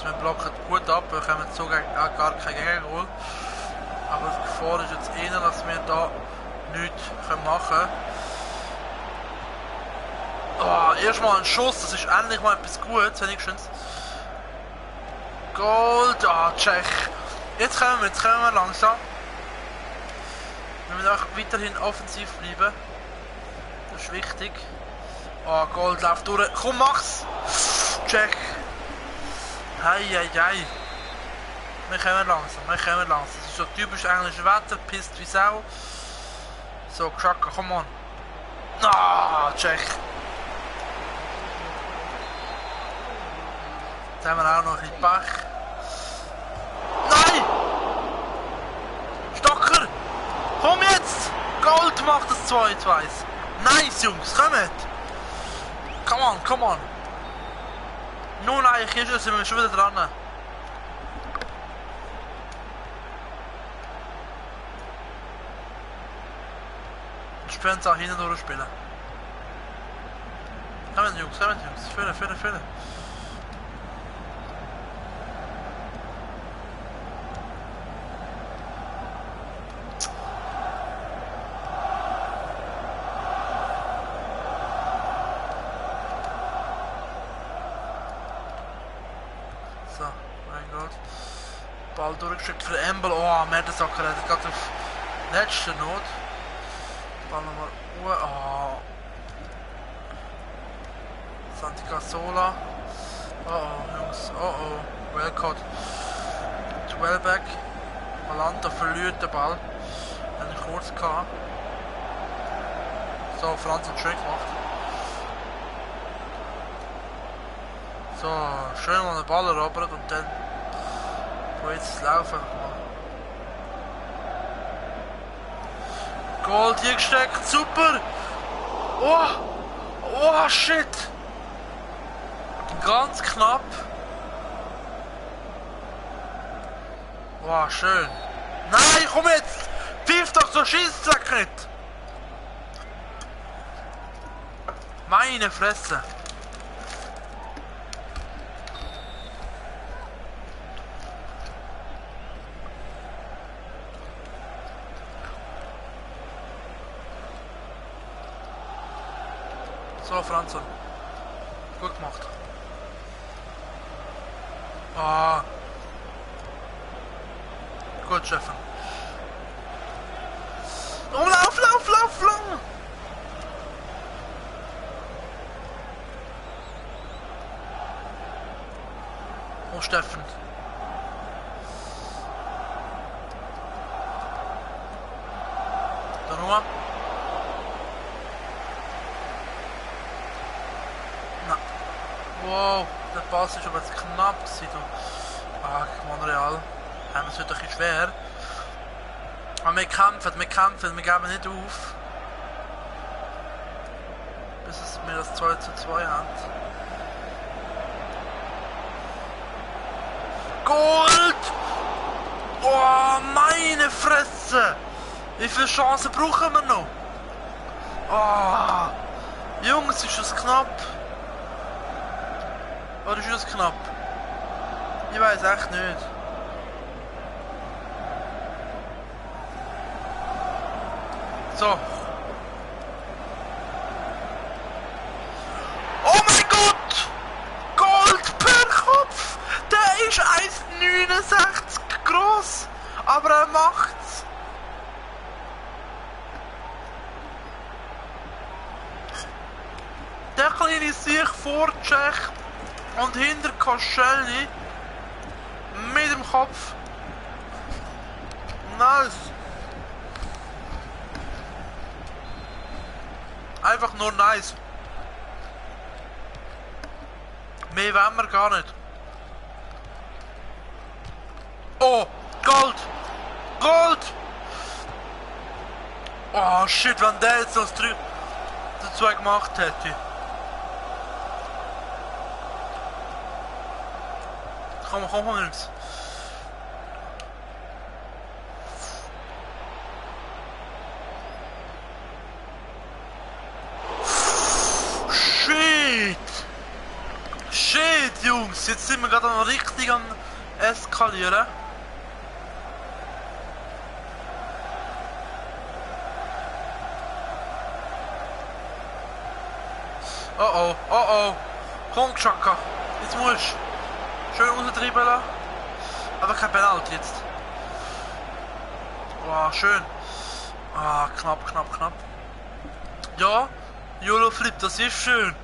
Wir blocken gut ab, wir kommen so gar kein Gegengoal. Aber die Gefahr ist jetzt eher, dass wir da nichts machen können. Oh, erstmal ein Schuss, das ist endlich mal etwas Gutes, wenigstens. Gold, Tschech. Jetzt kommen wir langsam. Wir müssen auch weiterhin offensiv bleiben. Das ist wichtig. Oh, Gold läuft durch. Komm, mach's! Tschech. Heieiei. Wir kommen langsam. Das ist so typisch englisches Wetter, pisst wie Sau. So, Xhaka, komm on. Tschech. Jetzt haben wir auch noch ein bisschen Pech. Nein! Stocker! Komm jetzt! Gold macht das 2-2. Nice, Jungs, kommt! Come on! Nun eigentlich ist, sind wir schon wieder dran. Ich kann es auch hinten durchspielen. Kommen Jungs, Fülle. So, mein Gott. Ball durchgeschickt für Embel. Oh, Mertesacker hat gerade auf letzte Not. Ball nochmal. Santi Cazorla. Jungs. Well caught. Wellback. Malanta verliert den Ball. Hat ihn kurz gehabt. So, Franz hat schön gemacht. So, schön mal den Ball erobert und dann jetzt das Laufen mal. Gold hier gesteckt, super! Oh shit! Ganz knapp. Wow, schön. Nein, komm jetzt! Pfiff doch so Schießzack nicht! Meine Fresse! So, Franzl. Gut gemacht. Gut, Steffen. Oh, lauf! Oh, Steffen. Da nochmal. Wow, der Pass ist aber jetzt knapp gewesen. Monreal. Haben es heute ein bisschen schwer. Aber wir kämpfen, wir geben nicht auf. Bis wir das 2:2 haben. Gold! Oh, meine Fresse! Wie viele Chancen brauchen wir noch? Jungs, ist das knapp? Oder ist das knapp? Ich weiß echt nicht. So. Oh mein Gott! Gold per Kopf! Der ist 1,69 groß, aber er macht's. Der kleine sich vor Tschech und hinter Koscielny mit dem Kopf. Nice. Einfach nur nice. Mehr wollen wir gar nicht. Oh, Gold! Gold! Oh shit, wenn der jetzt das 2 gemacht hätte. Komm, Jungs. Shit, Jungs, jetzt sind wir gerade noch richtig am Eskalieren. Oh oh. Komm, Chaka. Jetzt musst du schön rausdribbeln. Aber kein Penalty jetzt. Wow, schön. Ah, knapp. Ja, Jolo Flip, das ist schön.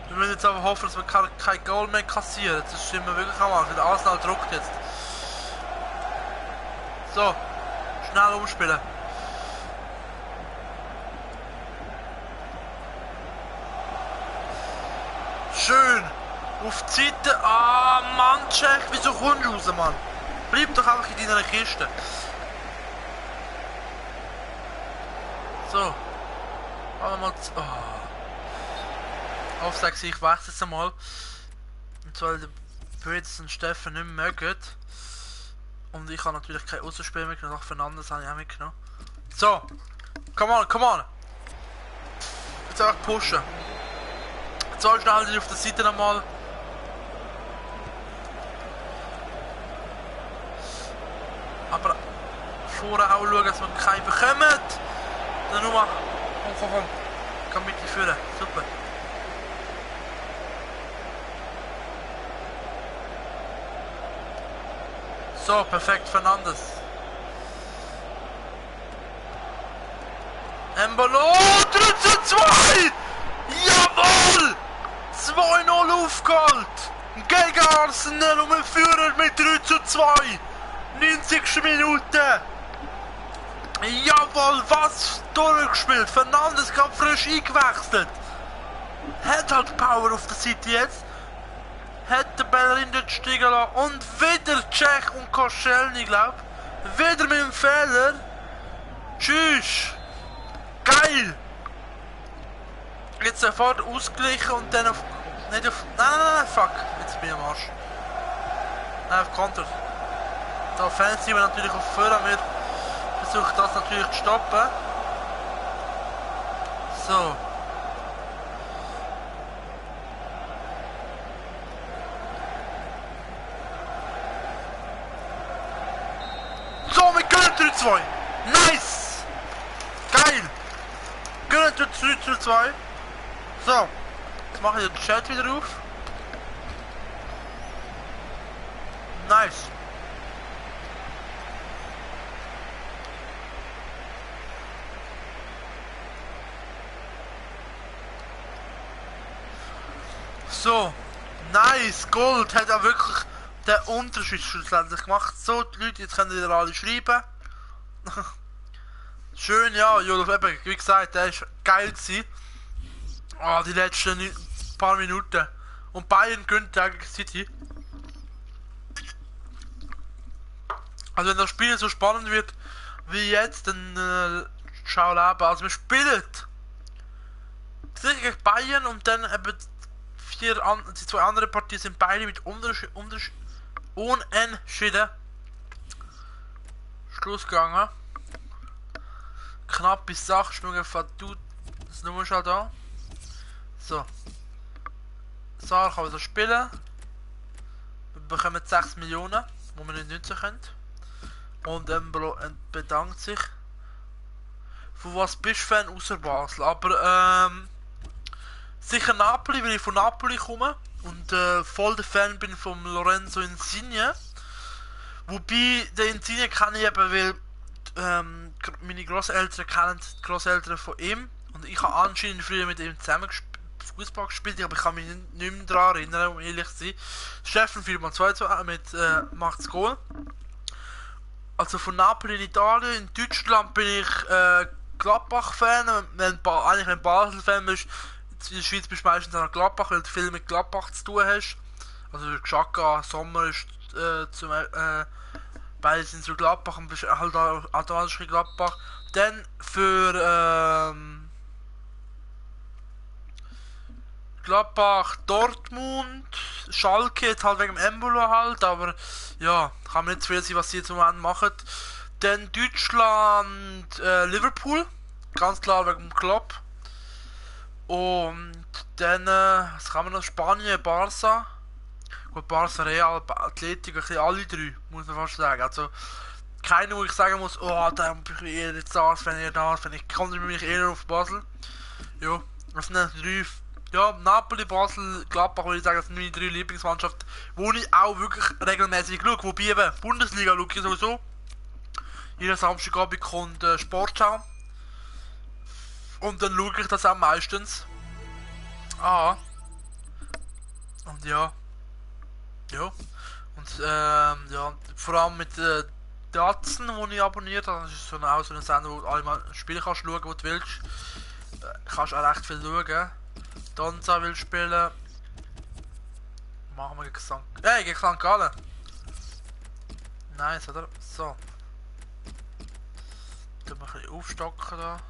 Wir müssen jetzt aber hoffen, dass wir kein Goal mehr kassieren. Das stimmt mir wirklich am Arsch. Der Arsenal druckt jetzt. So, schnell umspielen. Schön. Auf die Seite. Ah, Mann, Tschech. Wieso kommst du raus, Mann? Bleib doch einfach in deiner Kiste. So. Aber mal. Oh. Offside, ich wechsle jetzt einmal. Und zwar der Brits und Steffen nicht mehr mögen. Und ich habe natürlich kein Ausspiel mitgenommen. Auch Fernandes habe ich auch mitgenommen. So. Come on. Jetzt einfach pushen. So schnell auf der Seite nochmal. Aber vorher auch schauen, dass wir keinen bekommen. Dann nur mal. Komm. Kann mit dir führen. Super. So, perfekt, Fernandes. Embolo, 3:2! Jawohl! 2-0 aufgeholt! Gegen Arsenal und wir führen mit 3:2! 90. Minute! Jawohl, was durchgespielt! Fernandes gerade frisch eingewechselt! Hat halt Power auf der Seite jetzt! Hat der Bellerin dort steigen lassen und wieder Tschech und Koscielny, glaub. Wieder mit dem Fehler. Tschüss! Geil! Jetzt sofort ausgleichen und dann auf. Nicht auf. Nein, fuck! Jetzt bin ich am Arsch. Nein, auf Konter. Die Offensive natürlich auf Führer. Wir versuchen das natürlich zu stoppen. So. So, wir können 3:2. Nice! Geil! Können 3:2. So. Jetzt mache ich den Chat wieder auf. Nice. So. Nice. Gold hat auch wirklich den Unterschied schlussendlich gemacht. So, die Leute, jetzt können wieder alle schreiben. Schön, ja, Jolof, eben, wie gesagt, der ist geil gewesen. Oh, die letzten paar Minuten. Und Bayern gönnt gegen City. Also wenn das Spiel so spannend wird wie jetzt, dann schau leben. Also wir spielen sicher gegen Bayern und dann eben die 2 anderen Partien sind beide mit Unentschieden Schluss gegangen. Knapp bis Sache, Sprünge von du das Nummer schon da. So. Saar kann wieder spielen. Wir bekommen 6 Millionen, die wir nicht nutzen können. Und Embolo bedankt sich Von was bist du Fan außer Basel? Aber sicher Napoli, weil ich von Napoli komme und voll der Fan bin von Lorenzo Insigne. Wobei den Insigne kenne ich eben, weil meine Großeltern kennen die Großeltern von ihm und ich habe anscheinend früher mit ihm zusammen Fußball gespielt, aber ich kann mich nicht mehr daran erinnern, um ehrlich zu sein. Steffen Firma 2 mit macht's Goal. Also von Napoli in Italien, in Deutschland bin ich Gladbach-Fan. Eigentlich wenn Basel-Fan bist, in der Schweiz bist du meistens auch Gladbach, weil du viel mit Gladbach zu tun hast. Also Xhaka, Sommer ist beide sind so Gladbach und bist halt automatisch in Gladbach. Dann für Gladbach, Dortmund, Schalke, jetzt halt wegen dem Embolo halt, aber ja, kann man nicht zu viel sein, was sie jetzt im Moment machen. Dann Deutschland, Liverpool, ganz klar wegen dem Klopp. Und dann, was kann man noch? Spanien, Barca. Gut, Barca, Real, Atletico, ein bisschen alle drei, muss man fast sagen. Also, keiner, wo ich sagen muss, oh, da bin ich eher jetzt das, wenn ihr das, wenn ich komme mich eher auf Basel. Ja, das sind drei. Ja, Napoli, Basel, Gladbach würde ich sagen, das sind meine drei Lieblingsmannschaften, wo ich auch wirklich regelmäßig schaue. Wobei eben, Bundesliga schaue ich sowieso. Jeden Samstagabend kommt Sportschau. Und dann schaue ich das auch meistens. Ah. Und ja. Ja. Und ja, vor allem mit Datsen, die ich abonniert habe. Das ist so auch so eine Sendung, wo du alle mal Spiele kannst schauen, wo du willst. Kannst auch recht viel schauen. Donza will spielen. Machen wir gegen St. Gegen St. Gallen. Nice, oder? So. Tun wir ein bisschen aufstocken da.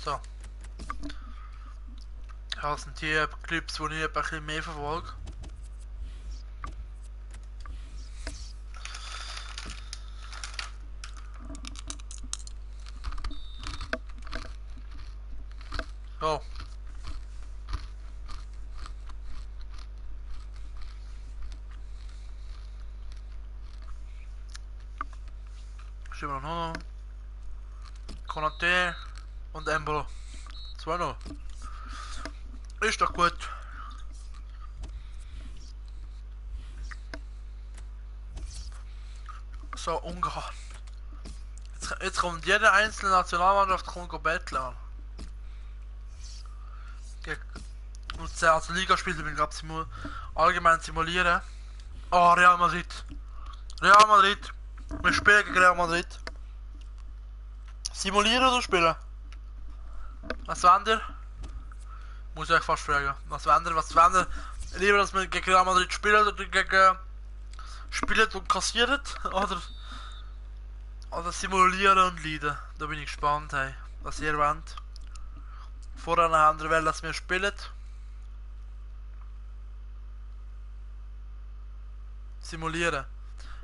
So. Das sind die Clips, die ich ein bisschen mehr verfolge. So. Schieben wir noch. Konate und Embolo. 2-0. Ist doch gut. So, Ungarn. Jetzt kommt jede einzelne Nationalmannschaft betteln. Also Ligaspiele bin ich glaube allgemein simulieren. Oh, Real Madrid. Real Madrid. Wir spielen gegen Real Madrid. Simulieren oder spielen? Was wollt ihr? Muss ich euch fast fragen. Was wollt ihr? Lieber, dass wir gegen Real Madrid spielen oder gegen spielen und kassieren? Oder simulieren und leiden? Da bin ich gespannt, hey, was ihr wollt. Vorher haben wir dass wir spielen. Simulieren.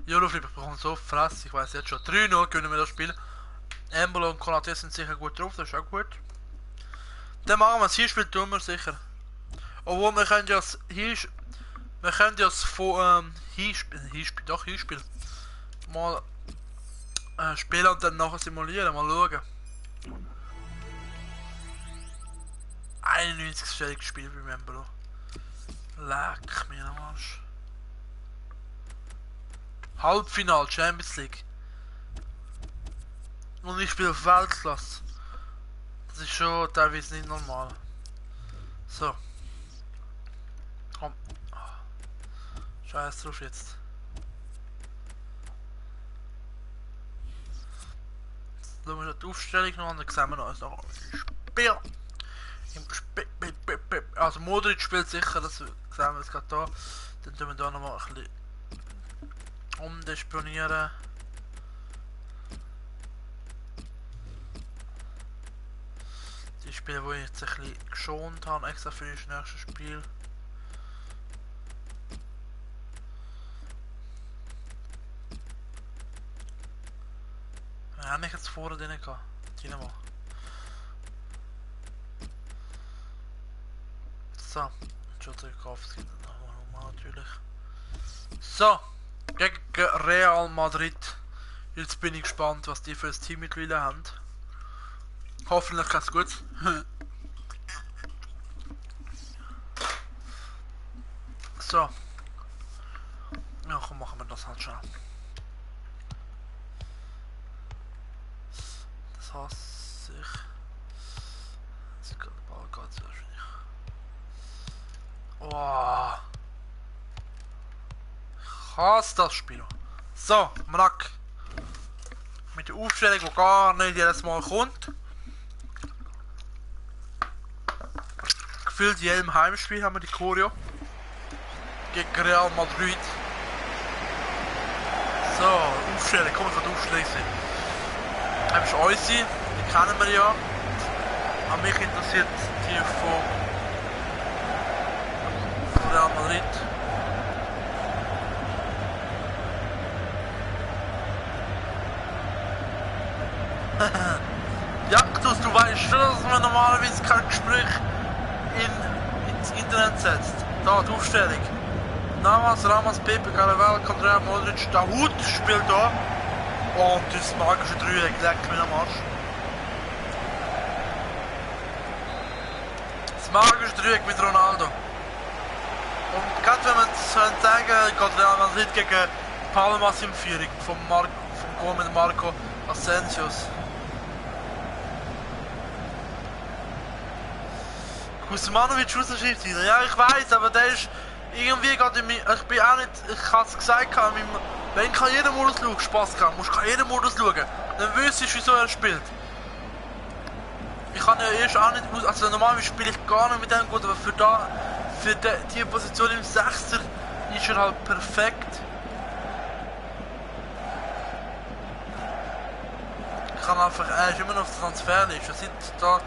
Euroflip bekommt so Fresse, ich weiß jetzt schon. 3-0 können wir das Spiel. Embolo und Konate sind sicher gut drauf, das ist auch gut. Dann machen wir es, hier spielt tun wir sicher. Obwohl wir können ja das von hier spielen. Mal spielen und dann nachher simulieren, mal schauen. 91 Spiel beim Embolo. Leck mir am Arsch. Halbfinal Champions League. Und ich spiele auf Weltklasse. Das ist schon teilweise nicht normal. So. Komm. Scheiß drauf jetzt. Jetzt schauen wir die Aufstellung noch an, dann sehen wir uns noch im Spiel. Also Modric spielt sicher, das sehen wir jetzt gerade da. Dann tun wir da nochmal ein bisschen umdisponieren. Die Spiele, die ich jetzt ein bisschen geschont habe, extra für das nächste Spiel. Wir haben nicht jetzt vorher drin gehabt. Mal. So, Entschuldigung, es gibt nochmal natürlich. So, Gegen Real Madrid. Jetzt bin ich gespannt, was die für ein Team mittlerweile haben. Hoffentlich ganz gut. So. Ja, komm, machen wir das halt schon. Das hasse ich. Jetzt geht der Ball ganz wahrscheinlich. Oh. Ich hasse das Spiel. So, Mrack. Mit der Aufstellung, die gar nicht jedes Mal kommt. Gefühlt in jedem Heimspiel haben wir die Choreo. Gegen Real Madrid. So, Aufstellung, komm, ich kann die Aufstellung sehen. Das ist unsere, die kennen wir ja. Aber mich interessiert die von Real Madrid. Jaktus, du weißt schon, dass man normalerweise kein Gespräch ins Internet setzt. Da, die Aufstellung. Navas, Ramos, Pepe, Caravel, Andrea, Modric, Dahoud spielt da. Und das magische Dreieck, leck mir am Arsch. Das magische Dreieck mit Ronaldo. Und gerade wenn man sagen geht Real Madrid gegen Palmas in Führung vom Goal mit Marco Asensios. Kuzmanovic rausschiebt wieder. Ja, ich weiß, aber der ist irgendwie gerade in ich bin auch nicht, ich habe es gesagt, wenn ich jeden Modus schaue, Spaß kann, musst du jeden Modus schauen, dann wüsstest du, wieso er spielt. Ich kann ja erst auch nicht, also normalerweise spiele ich gar nicht mit dem gut, aber für die Position im Sechser ist er halt perfekt. Ich kann einfach, er ist immer noch auf der Transferliste, seit da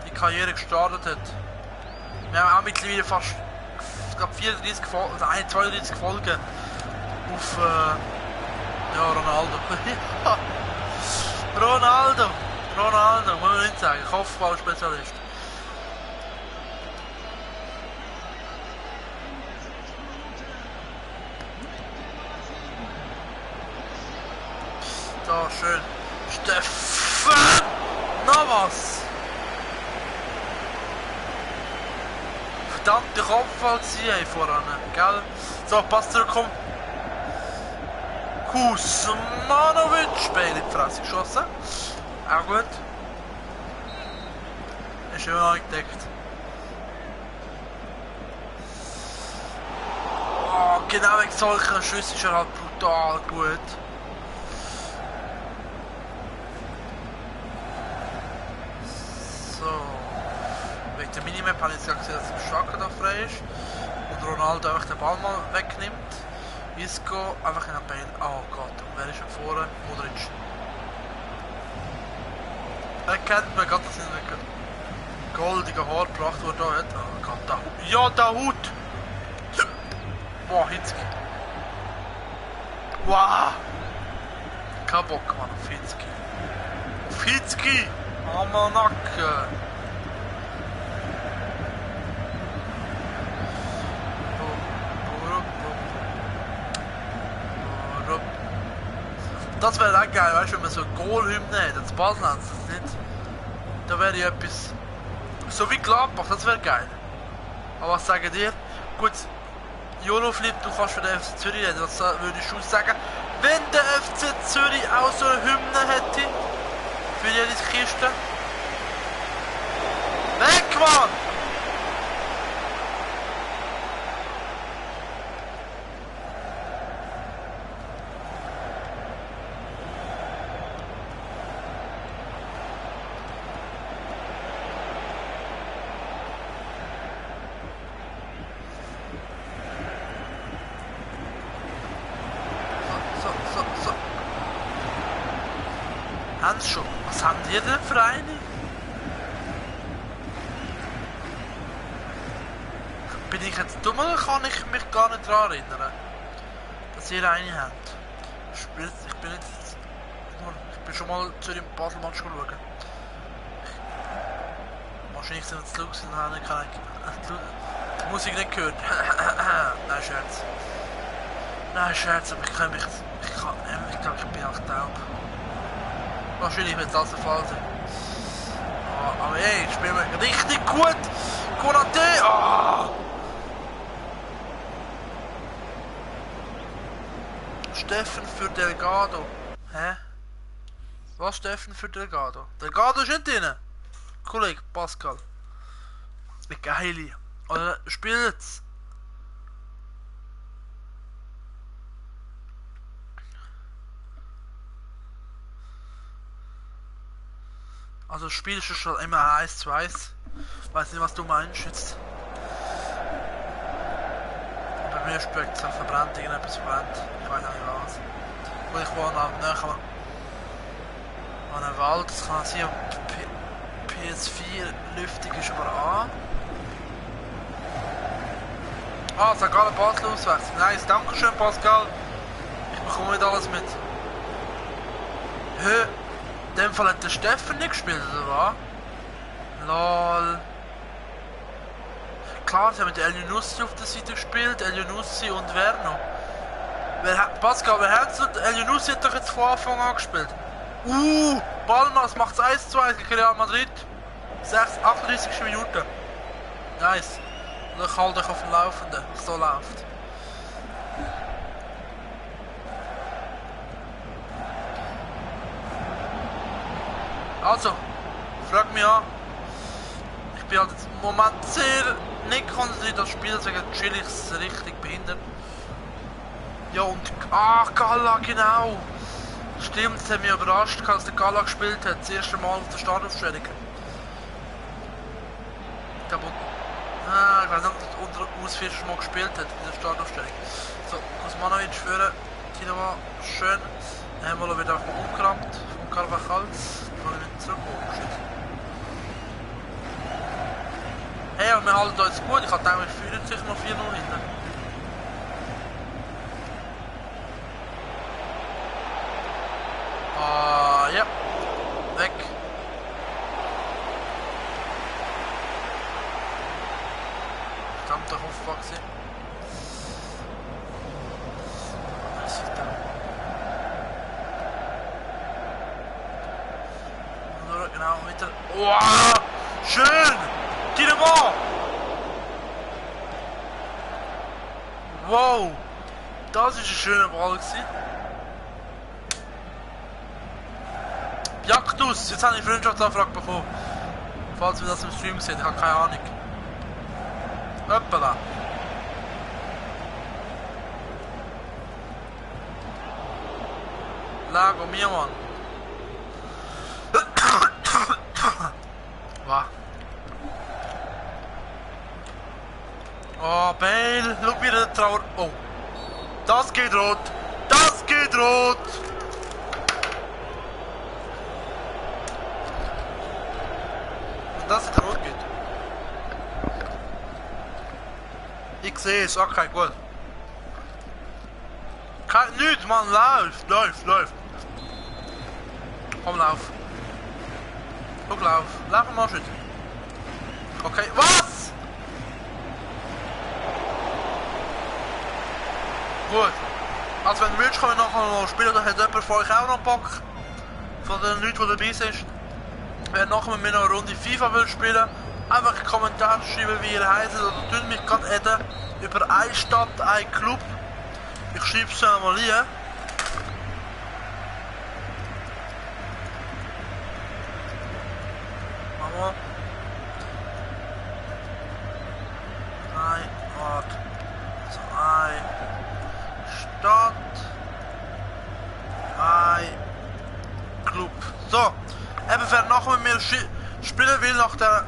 die Karriere gestartet hat. Wir haben auch mittlerweile fast, ich glaube 34 Folgen, also 32 Folgen auf ja, Ronaldo. Ronaldo, muss man nicht sagen, Kopfballspezialist. Da, schön. Stefan Navas! Verdammte Kopfball gewesen voran, gell? So, passt zurückkommen. Kuzmanovic, Beil in die Fresse geschossen. Auch gut. Ist schön angedeckt. Oh, genau wegen solchen Schüssen ist er halt brutal gut. So. Wegen der Minimap habe ich jetzt gesehen, dass Xhaka da frei ist. Und Ronaldo einfach den Ball mal wegnimmt. Isco einfach in den Ball. Oh Gott, und wer ist schon vorne? Modric. Er kennt man gerade, dass er einen goldigen Haar gebracht wurde. Oh Gott, da. Ja, Dahoud! Boah, Hitzki. Wow! Kein Bock, Mann, auf Hitzki. Auf Hitzki! Am Nacken! Das wäre auch geil, weißt du, wenn man so eine Goal-Hymne hat, das Basel das nicht. Da wäre ich etwas. So wie Gladbach, das wäre geil. Aber was sagen dir? Gut, YOLO-Flip, du kannst für den FC Zürich reden, was würdest du sagen? Wenn der FC Zürich auch so eine Hymne hätte, für jede Kiste. Weg, Mann! Schon. Was haben die denn für eine? Bin ich jetzt dumm oder kann ich mich gar nicht daran erinnern, dass ihr eine habt? Ich bin schon mal zu dem Basel-Match schauen. Wahrscheinlich sind wir zu Lux und haben die Musik nicht gehört. Nein, Scherz. Nein, Scherz, aber ich glaube, ich bin auch taub. Wahrscheinlich wird es also Fall sein. Oh, aber ey, ich spiele richtig gut. Konate! Oh. Steffen für Delgado. Hä? Was Steffen für Delgado? Delgado ist nicht drin. Kollege Pascal. Wie geil. Oder spielt's? Also spielst du schon immer 1 zu 1. Weiß nicht, was du meinst jetzt. Bei mir spielt es verbrannt, irgendetwas verbrannt. Ich weiß nicht was. Wo ich wohne näher an einem Wald. Das kann sein, PS4 Lüftung ist aber an. Ah, St. Gallen Basel auswärts. Nice, dankeschön Pascal. Ich bekomme nicht alles mit. Hä? In dem Fall hat der Steffen nicht gespielt, oder was? Lol. Klar, sie haben mit Elyonussi auf der Seite gespielt, Elyonussi und wer noch? Pascal, wer hat so? Elyonussi hat doch jetzt von Anfang an gespielt. Balmas macht es 1 zu 1 gegen Real Madrid. 38. Minute. Nice. Und ich halte dich auf dem Laufenden, was so läuft. Also, frag mich an. Ich bin halt jetzt im Moment sehr nicht konzentriert das Spiel, deswegen chill ich es richtig behindert. Ja und, Gala, genau. Stimmt, es hat mich überrascht, als der Gala gespielt hat, das erste Mal auf der Startaufstellung. Ich weiß nicht, ob er das erste Mal gespielt hat in der Startaufstellung. So, Kuzmanovic führen, Tinawa, schön. Dann haben wir wieder umgerammt von Carvajal. Dann wieder zurückgeholt. Hey, und wir halten uns gut. Ich hatte gedacht, wir führen sich noch 4-0 hinten. Ja. Weg. Verdammt, der Kopf war gewesen. Das ist da. Nur genau wieder. Wow! Schön! Dynamo! Wow! Das ist ein schöner Ball gewesen. Jaktus! Jetzt habe ich eine Freundschaftsanfrage bekommen. Falls wir das im Stream sehen, ich habe keine Ahnung. Hoppala! Lago mio, Mann! Was? Oh, Bale! Schau wieder der Trauer. Oh! Das geht rot! Das geht rot! Dass es rot geht. Ich sehe es, okay, gut. Kein nichts, Mann, läuft. Komm, lauf. Guck, lauf. Lauf mal schützen. Okay, was? Gut. Also wenn du willst, können wir nachher noch spielen, dann hat jemand von euch auch noch Bock. Von den Leuten, die dabei sind. Wer nachher mit mir noch eine Runde FIFA will spielen, einfach einen Kommentar schreiben, wie ihr heisst, oder tun mich gerade reden über eine Stadt, einen Club. Ich schreibe es einmal hier. Mach mal. Nein, warte. So, eine Stadt, ein Club. So. Eben, wer nachher mit mir spielen will, nach der...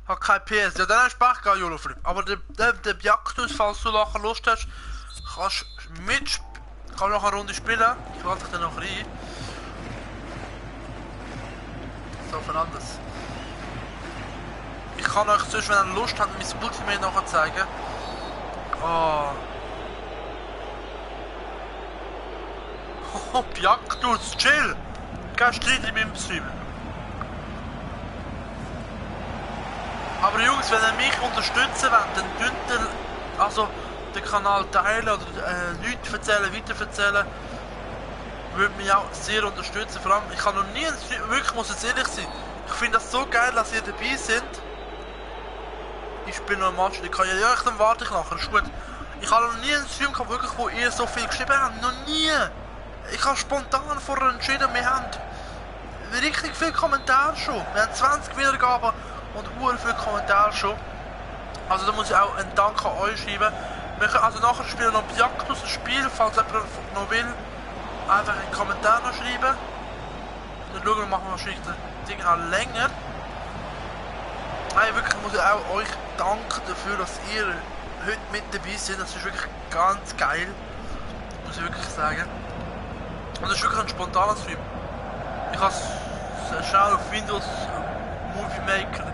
Hat kein PS. Ja, dann hast du Pech gehabt, Joloflip. Aber der Jaktus, falls du nachher Lust hast, kannst du noch eine Runde spielen. Ich lade dich dann noch rein. So, von anders. Ich kann euch sonst, wenn ihr Lust habt, mein Ultimate nachher zeigen. Oh. Oh, Jaktus, chill! Kein Streit in meinem Stream. Aber Jungs, wenn ihr mich unterstützen wollt, dann den Kanal teilen oder Leute erzählen, weiterverzählen. Würde mich auch sehr unterstützen. Vor allem, ich habe noch nie, wirklich muss jetzt ehrlich sein, ich finde das so geil, dass ihr dabei seid. Ich bin noch im Match, ich kann ja, dann warte ich nachher, ist gut. Ich habe noch nie einen Stream gehabt, wirklich, wo ihr so viel geschrieben habt, noch nie. Ich habe spontan vorher entschieden, wir haben richtig viele Kommentare schon. Wir haben 20 Wiedergaben und viele Kommentare schon. Also da muss ich auch einen Dank an euch schreiben. Wir können also nachher spielen noch Jagdus ein Spiel, falls jemand noch will, einfach einen Kommentar noch schreiben. Dann schauen wir, machen wir wahrscheinlich das Ding auch länger. Nein, wirklich muss ich auch euch danken dafür, dass ihr heute mit dabei seid. Das ist wirklich ganz geil, muss ich wirklich sagen. Und das ist wirklich ein spontaner Stream. Ich habe es schnell auf Windows Movie Maker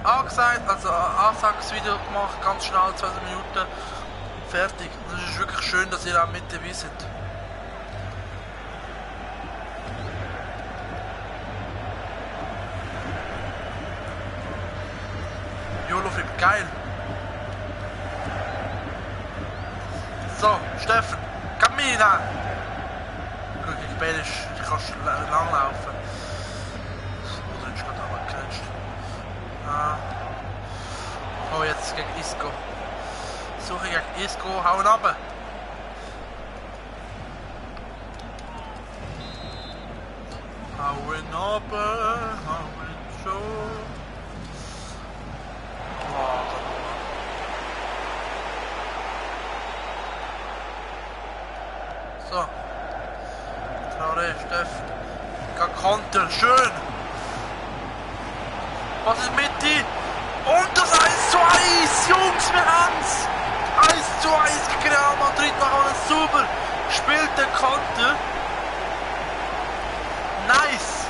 angesagt, also ein Ansagsvideo gemacht, ganz schnell, 20 Minuten, fertig. Und es ist wirklich schön, dass ihr auch mit dabei seid. YOLO-Flip, geil. So, Steffen, Camina. Guck, ich bin ich kann lang laufen. Oder ist gerade abgecatcht. Oh, jetzt gegen Isco. Suche gegen Isco, hauen runter. Hauen runter, hauen schon. So. Traoré, Steffen. Konter, schön. Was ist mit die? Und das 1:1, Jungs, wir haben's. 1:1 gegen Real Madrid, machen wir super. Spielt der Konter. Nice.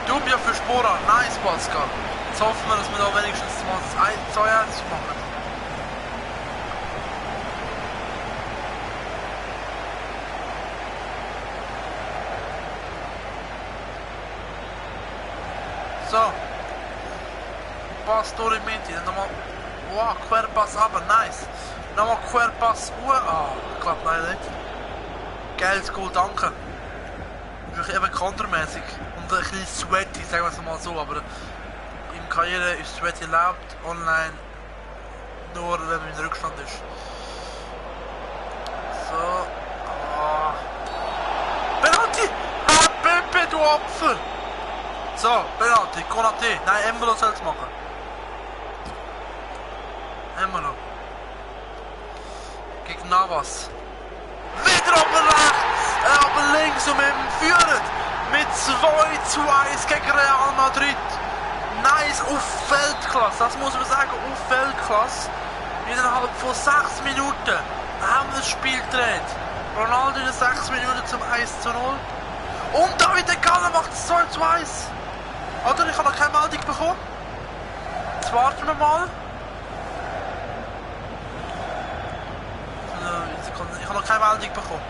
Dubia für Spora, nice Pascal. Jetzt hoffen wir, dass wir da wenigstens mal das 2:1 machen. So. Pass durch in die Mitte. Nochmal. Wow, Querpass aber, nice. Nochmal Querpass. Klappt leider nicht. Geiles Goal, danke. Das ist eben kontermäßig. Und ein bisschen sweaty, sagen wir es mal so. Aber in Karriere ist sweaty erlaubt. Online nur, wenn man in Rückstand ist. So. Penalty! Pepe, du Opfer! So, Penalty, Konaté. Nein, Embolo soll es machen. Embolo. Gegen Navas. Wieder aber rechts, aber links und wir führen mit 2:1 gegen Real Madrid. Nice, auf Weltklasse, das muss man sagen, auf Weltklasse. Innerhalb von 6 Minuten haben wir das Spiel gedreht. Ronaldo in 6 Minuten zum 1:0. Und David De Gea macht es 2:1. Oder? Ich habe noch keine Meldung bekommen. Jetzt warten wir mal. Ich habe noch keine Meldung bekommen.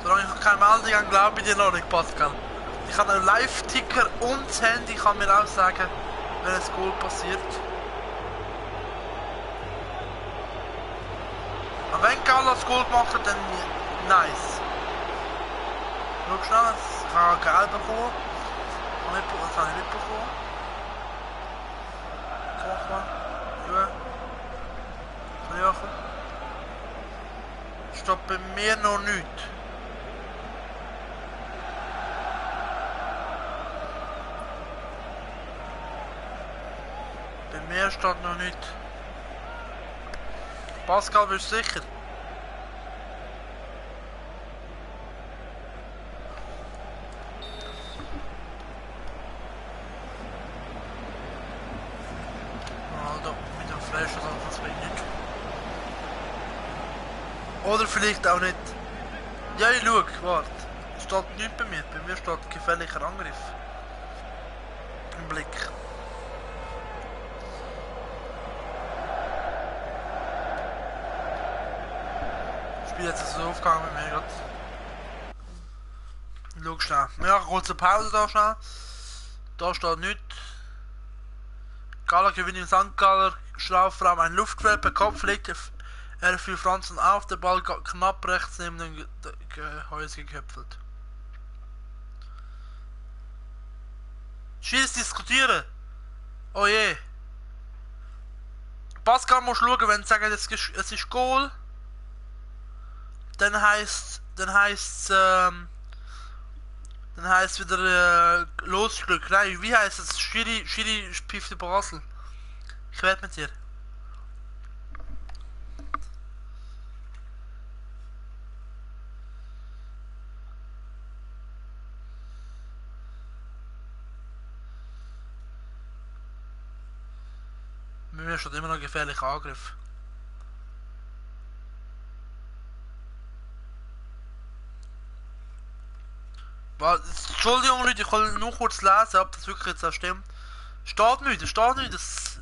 Solange ich noch keine Meldung habe, glaube ich dir noch nicht, Pascal. Ich habe einen Live-Ticker und das Handy kann mir auch sagen, wenn ein Goal passiert. Und wenn Gala das Goal gemacht hat, dann nice. Schau schnell, ich habe Geld bekommen. Das habe ich nicht bekommen. Kochmann. Jochen. Steht bei mir noch nichts. Bei mir steht noch nichts. Pascal, bist du sicher? Ronaldo mit dem Flash, das will ich nicht. Oder vielleicht auch nicht. Ja, ich schau, warte. Steht nichts bei mir. Bei mir steht gefährlicher Angriff. Im Blick. Ich bin jetzt so aufgegangen mit mir gerade. Schau schnell. Wir machen kurze Pause da schnell. Da steht nichts. Galler gewinnt im St. Galler Strafraum ein Luftduell. Per Kopf legt er für Franzen auf. Der Ball knapp rechts neben dem Gehäuse geköpfelt. Schieß diskutieren. Oh je. Pascal muss schauen, wenn sie sagen, es ist Goal. Dann heisst wieder Losglück. Nein, wie heisst es? Schiri Pifte Basel. Ich werde mit dir. Mir steht immer noch gefährlicher Angriff. Entschuldigung Leute, ich kann nur kurz lesen, ob das wirklich jetzt auch stimmt. Steht nicht, das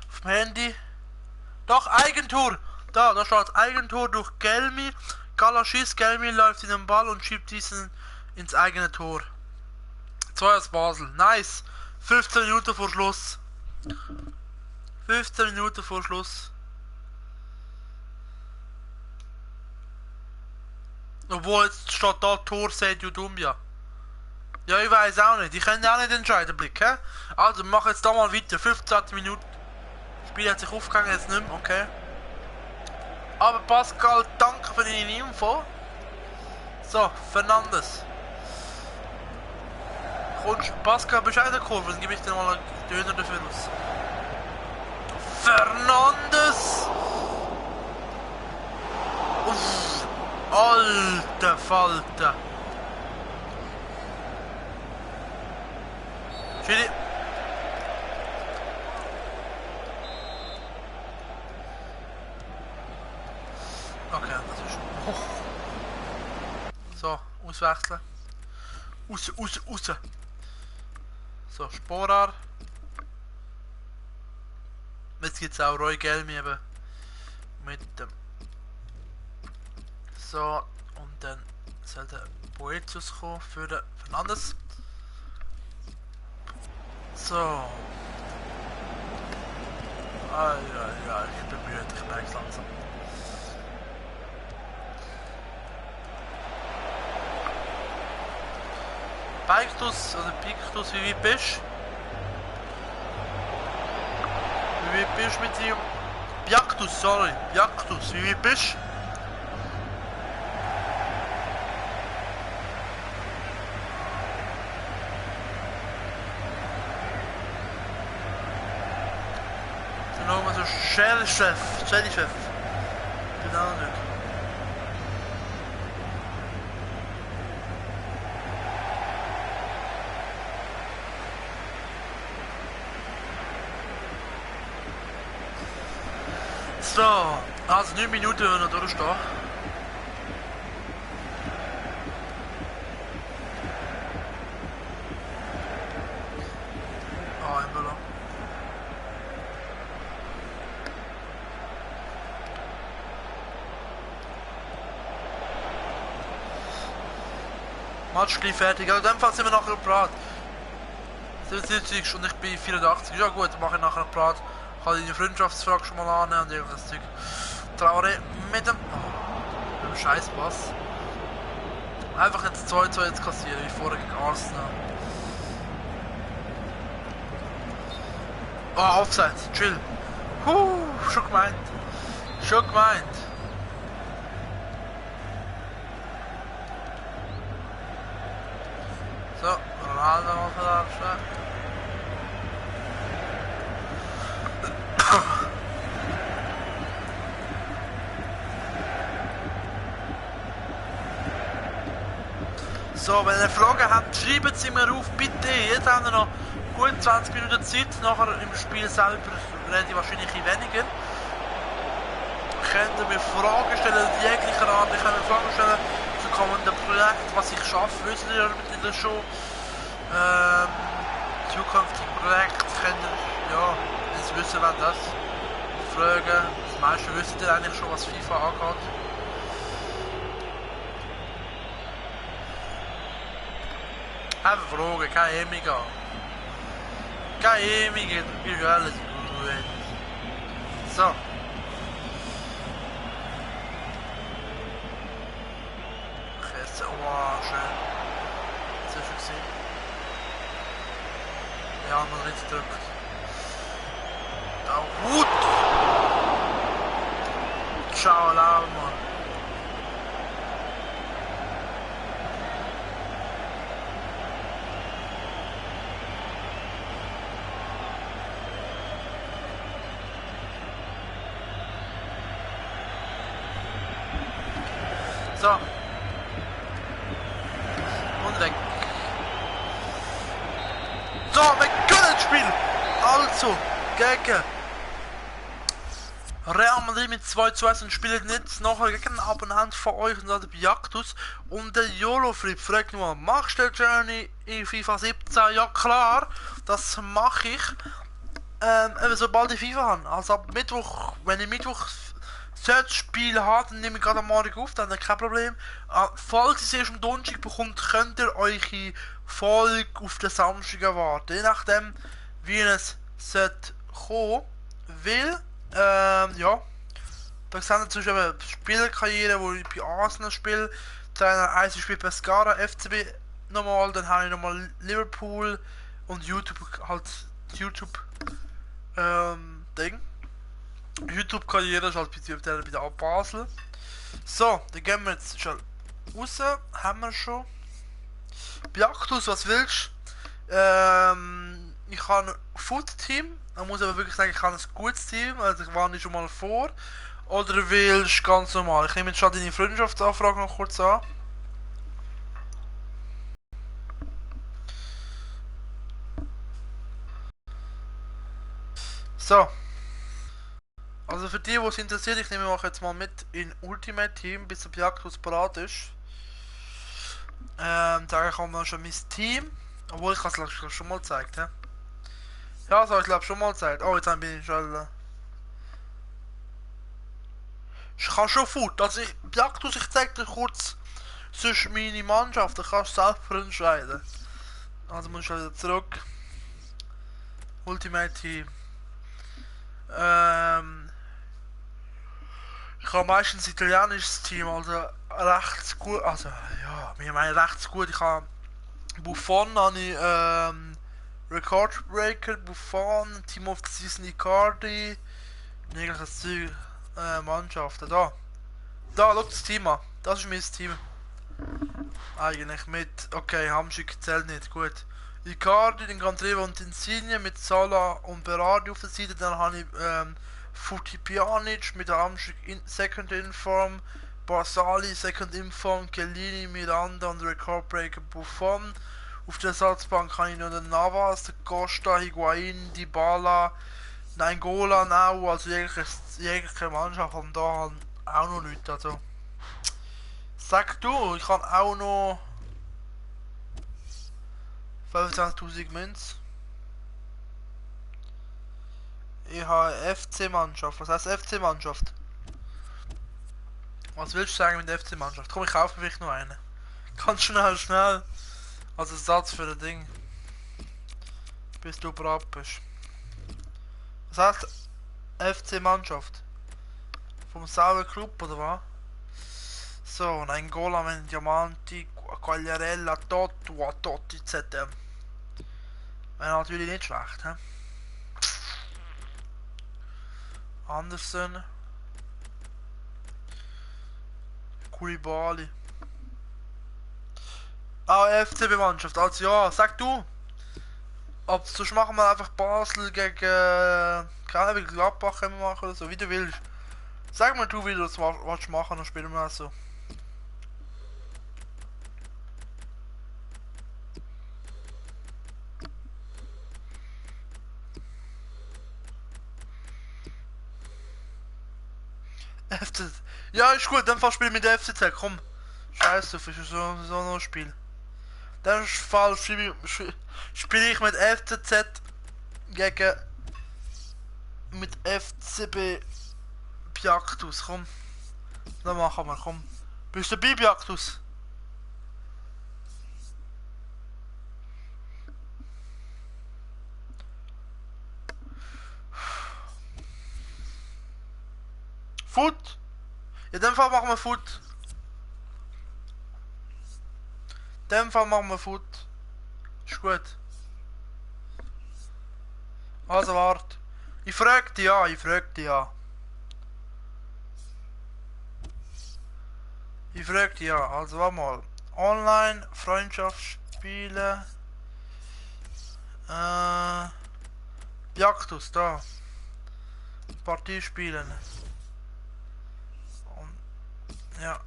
auf dem Handy. Doch, Eigentor! Da steht Eigentor durch Gelmi. Gala schießt, Gelmi läuft in den Ball und schiebt diesen ins eigene Tor. 2 aus Basel, nice! 15 Minuten vor Schluss. 15 Minuten vor Schluss. Obwohl, jetzt steht da Tor Seydou Doumbia. Ja, ich weiß auch nicht. Ich kann auch nicht entscheiden, Blick, hä? Also, wir machen jetzt da mal weiter. 15 Minuten. Das Spiel hat sich aufgegangen, jetzt nicht mehr, okay. Aber Pascal, danke für deine Info. So, Fernandes. Pascal, bist du auch in der Kurve? Dann gebe ich dir mal einen Döner dafür aus. Fernandes! Uff, alter Falter! Schiri! Okay, das ist... So, auswechseln. Raus! So, Sporar. Jetzt gibt es auch Roy Gelmi eben mit dem. So, und dann soll der Boetius kommen für den Fernandes. So. Ja, ich bin müde, ich merke es langsam. Pictus, oder Pictus, wie weit bist du? Wie weit bist du mit ihm? Pictus, sorry. Pictus, wie weit bist du? Dann haben wir so Sheriff. Genau nicht. So, also 9 Minuten noch durchstehen. Ah, Embolo. Match gleich fertig. Also in dem Fall sind wir nachher Brat. 77 und ich bin 84. Ja gut, mache ich nachher Brat. Ich kann deine Freundschaftsfrage schon mal annehmen und irgendwas Zeug. Traore mit dem Scheißpass. Einfach jetzt 2-2 jetzt kassieren, wie vorher gegen Arsenal. Oh, Offside, chill. Schon gemeint. So, Ronaldo mal verabschieden. So, wenn ihr Fragen habt, schreibt sie mir auf, bitte. Jetzt haben wir noch gut 20 Minuten Zeit. Nachher im Spiel selber rede ich wahrscheinlich weniger. Könnt ihr mir Fragen stellen, jeglicher Art. Ich kann mir Fragen stellen zu kommenden Projekten, was ich schaffe, wisst ihr mittlerweile schon. Zukünftige Projekte könnt ihr, ja, jetzt wissen, wenn das fragen. Das meiste wisst ihr eigentlich schon, was FIFA angeht. Keine Frage, keine Emiga. Keine Emiga, du bist alles gut. So. Okay, so, wow, schön. Sehr schön gesehen. Ja, man richtig drückt. Da, Hut! Ciao, Mann. So. Und weg. So, wir können das Spiel. Also, gegen Real Madrid mit 2:1 und spielt nicht nachher gegen einen Abonnent von euch und der Biaktus. Und der YOLO-Flip fragt nur, machst du Journey in FIFA 17? Ja klar, das mache ich. Eben sobald ich FIFA habe. Also ab Mittwoch, wenn ich Mittwoch das Spiel habe, dann nehme ich gerade am Morgen auf, dann kein Problem. Falls ihr es erst am Donnerstag bekommt, könnt ihr eure Folge auf den Samstag erwarten. Je nachdem, wie es sollte kommen. Weil, ja, da sehen wir zum Beispiel eben Spielerkarriere, wo ich bei Arsenal spiele. Dann eins Spiel Pescara, FCB nochmal, dann habe ich nochmal Liverpool und YouTube, halt YouTube, Ding. YouTube-Karriere ist halt bei der Basel. So, dann gehen wir jetzt schon raus. Haben wir schon. Biaktus, was willst du? Ich habe ein Food-Team. Man muss aber wirklich sagen, ich habe ein gutes Team. Also ich war nicht schon mal vor. Oder willst du ganz normal? Ich nehme jetzt schon deine Freundschaftsanfrage noch kurz an. So. Also für die, die es interessiert, ich nehme euch jetzt mal mit in Ultimate Team, bis der Biaktus parat ist. Da kommt noch schon mein Team. Obwohl ich es glaube schon mal gezeigt, he? Ja, das habe ich glaube schon mal gezeigt. Oh, jetzt bin ich schon. Ich kann schon Foot. Also Biaktus, ich zeige dir kurz sonst meine Mannschaft, da kannst du selber entscheiden. Also muss ich wieder zurück. Ultimate Team. Ich habe meistens italienisches Team, also recht gut, also ja, wir meinen recht gut. Ich habe Buffon, habe ich Record Breaker, Buffon, Team of the Season Icardi, irgendwelches Zeug, Mannschaften, da, schau das Team an, das ist mein Team. Eigentlich mit, okay, Hamschick zählt nicht, gut. Icardi, den Candreva und Insigne mit Salah und Berardi auf der Seite, dann habe ich Futi Pjanic mit der Hamschick Second Inform, Barzali Second Inform, Chiellini, Miranda und Recordbreaker Buffon. Auf der Ersatzbank habe ich noch den Navas, den Costa, Higuain, Dybala, Nainggolan auch, also jegliche Mannschaft und da haben auch noch Leute, also. Sag du, ich kann auch noch 25.000 Münzen. Ich habe eine FC-Mannschaft. Was heißt FC-Mannschaft? Was willst du sagen mit der FC-Mannschaft? Komm, ich kaufe mir vielleicht noch eine. Ganz schnell. Also Satz für das Ding. Bis du bereit bist. Was heißt FC-Mannschaft? Vom Sauer Club oder was? So, Nainggolan, Diamanti, Quagliarella, Totti, ZM. Wäre natürlich nicht schlecht, he? Andersen. Koulibaly. Ah, FCB-Mannschaft. Also ja, sag du. Ob sonst machen wir einfach Basel gegen keine Ahnung, Gladbach können wir machen oder so, wie du willst. Sag mal du, wie du das was machen, dann spielen wir auch so. FCZ. Ja, ist gut, dann spielen wir mit der FCZ, komm. Scheiße, für so ein Spiel. Dann Fall spiele ich mit FCZ gegen mit FCB Biaktus, komm. Dann machen wir, komm. Bist du dabei, Biaktus? Foot. In dem Fall machen wir Foot. In dem Fall machen wir Foot. Ist gut. Also warte. Ich frag dich ja, Ich frag dich ja. Also warte mal. Online, Freundschaftsspiele. Jagdus, da. Partie spielen. Und, ja.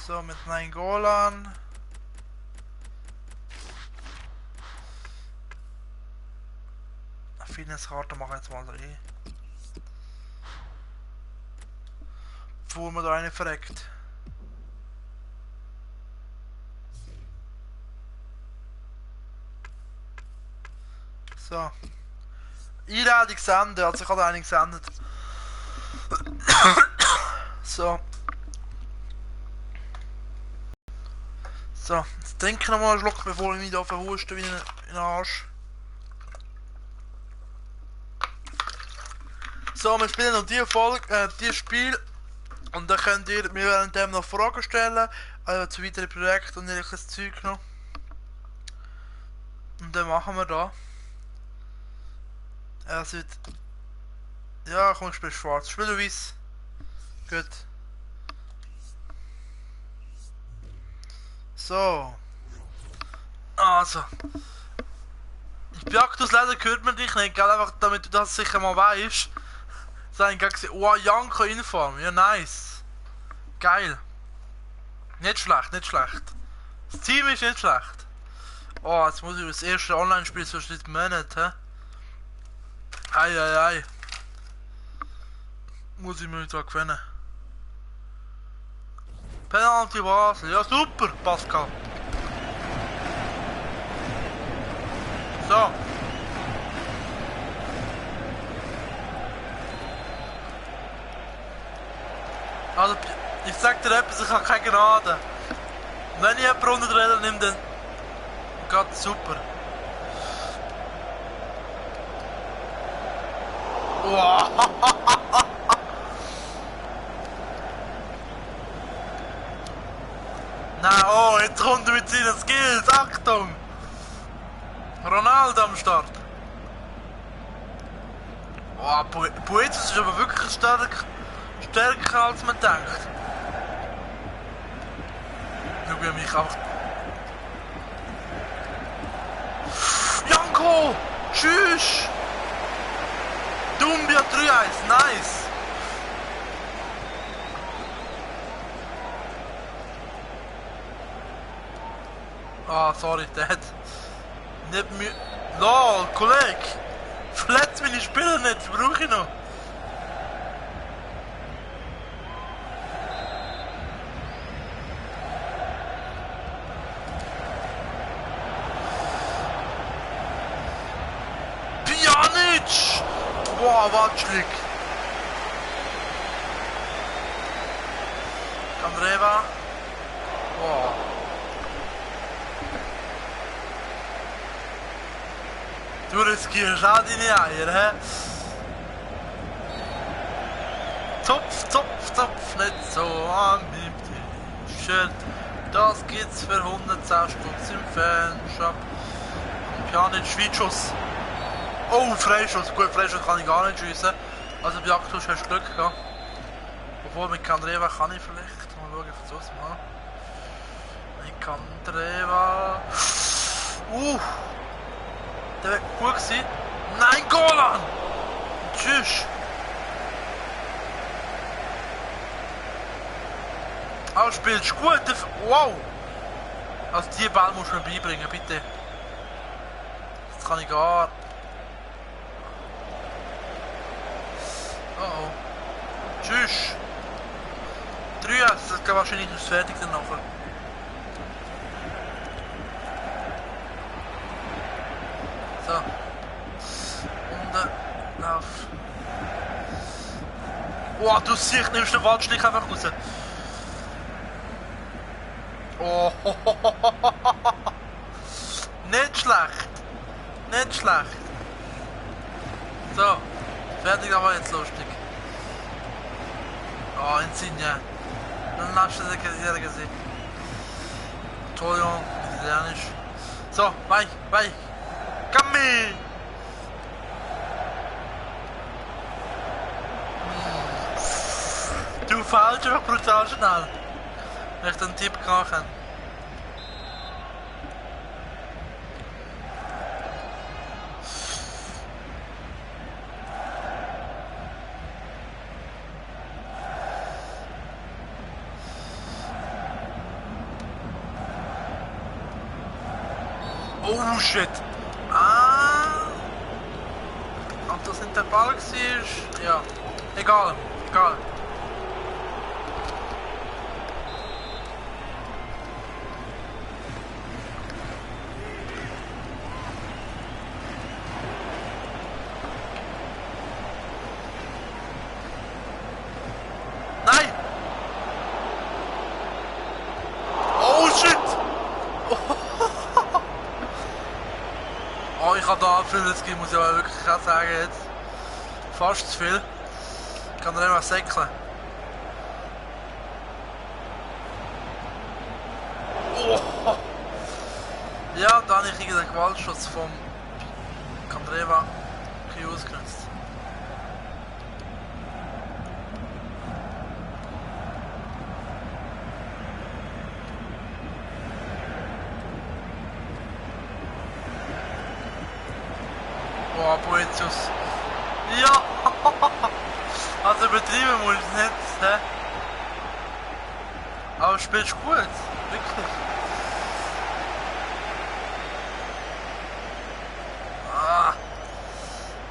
So, mit Nein Golan. Fitnesskarte mache ich jetzt mal rein. Bevor man da eine verreckt. So. Einladung senden, also ich habe eine gesendet. So. So, jetzt trinke ich noch mal einen Schluck, bevor ich mich da verhuste wie ein Arsch. So, wir spielen noch die Folge, dieses Spiel. Und dann könnt ihr mir währenddem noch Fragen stellen, zu weiteren Projekten und irgendwelches Zeug noch. Und dann machen wir da. Es wird... Ja, komm, ich spiele schwarz. Spiel du weiß. Gut. So. Also. Ich Jagdus, leider hört man dich nicht, gell? Einfach damit du das sicher mal weißt. So, ich habe gesehen, oh, Janko Inform. Ja, nice. Geil. Nicht schlecht, nicht schlecht. Das Team ist nicht schlecht. Oh, jetzt muss ich das erste Online-Spiel so seit Monaten, hä? Ei. Muss ich mir da gewinnen. Penalty Basel. Ja, super, Pascal. So. Also, ich sag dir etwas, ich habe keine Gnade. Wenn ich jemanden runterdrehen nehme, dann geht super. Wow. Nein, oh, jetzt kommt er mit seinen Skills, Achtung! Ronaldo am Start. Oh, Poetus ist aber wirklich stärker als man denkt. Schau ich mich einfach... Janko! Tschüss! Dumbia 3-1, nice! Ah, sorry, Dad. Nicht mir... LOL, Kollege! Verletzt meine Spieler nicht, die brauche ich noch. Pjanic! Boah, watschlig! Kandreva. Boah. Du riskierst auch deine Eier, hä? Zopf, nicht so an meinem T-Shirt. Das gibt's für 110 Stutz im Fanshop. Pjanic, Schweizschuss. Oh, Freischuss. Gut, Freischuss kann ich gar nicht schiessen. Also bei Jagdhusch hast du Glück gehabt. Obwohl mit Kandreva kann ich vielleicht. Mal schauen, ich versuch's mal. Mit Kandreva. Der wäre gut gewesen. Nein, Golan! Tschüss! Aber spielst gut. Wow! Also die Ball musst du mir beibringen, bitte. Das kann ich gar. Oh. Tschüss! 3, das geht wahrscheinlich nicht fertig dann nachher. So. Und lauf. Oh, du siehst, nimmst den Waldstich einfach raus. Oh. Nicht schlecht. Nicht schlecht. So, fertig, aber jetzt lustig. Oh, Insigne. Dann hast du sie gesehen. Entschuldigung, Italienisch. So, weich. Gammi! Du fällst einfach brutal schnell. Wenn ich den Tipp gemacht habe. Oh shit! Ob das nicht der Ball war? Ja. Egal. Nein! Oh shit! Oh, ich habe da viel jetzt gegeben, muss ich aber wirklich auch sagen jetzt. Fast zu viel. Ich kann da nicht mehr säckeln. Oh. Ja, da habe ich den Gewaltschuss vom Candreva ausgenutzt. Boah, Boetius. Ja! Also übertrieben muss ich nicht, hä? Aber spielst gut, wirklich.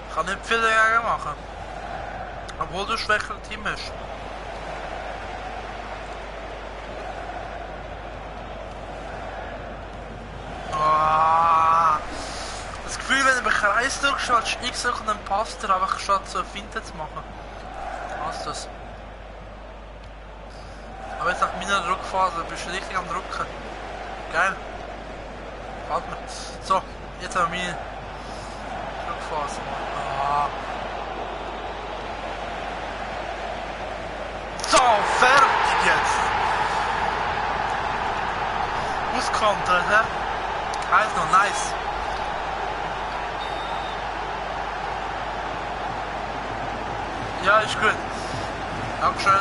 Ich kann nicht viel dagegen machen. Obwohl du ein schwächeres Team hast. Das Gefühl, wenn du im Kreis drückst, statt X und dann passt er einfach statt so eine Finte zu machen. Was das? Aber jetzt nach meiner Druckphase bist du richtig am Drucken. Geil. Gefällt mir. So, jetzt haben wir meine Druckphase. So, fertig jetzt. Auskontern, hä? Also, nice. Ja, ist gut. Dankeschön.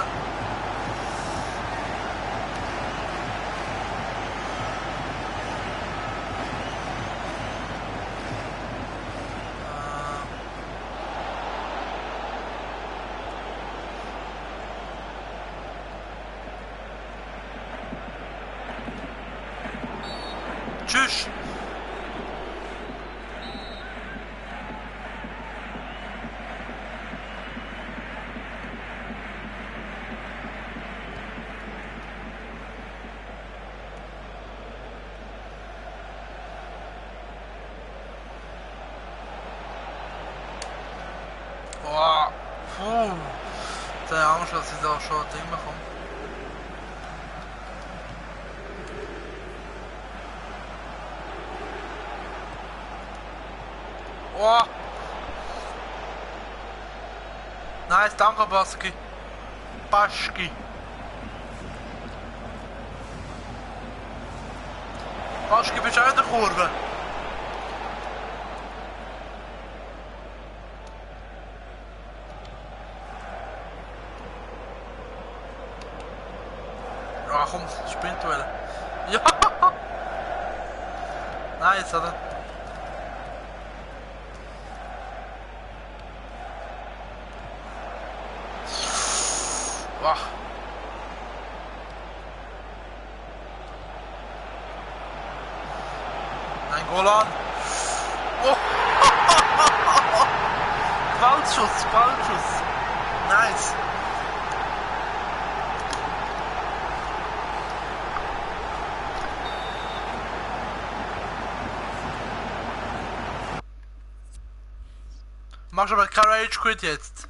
Tschüss. Boah, puh. Jetzt habe ich Angst, dass ich da schon ein Ding bekomme. Oh. Nice, danke Baski. Baski, bist du auch in der Kurve? Ja, komm, Sprintduell. Ja! Nice, oder? Wow. Nein, Golan. Oh. Gewaltschuss. Nice. Machst aber kein Rage Quit jetzt.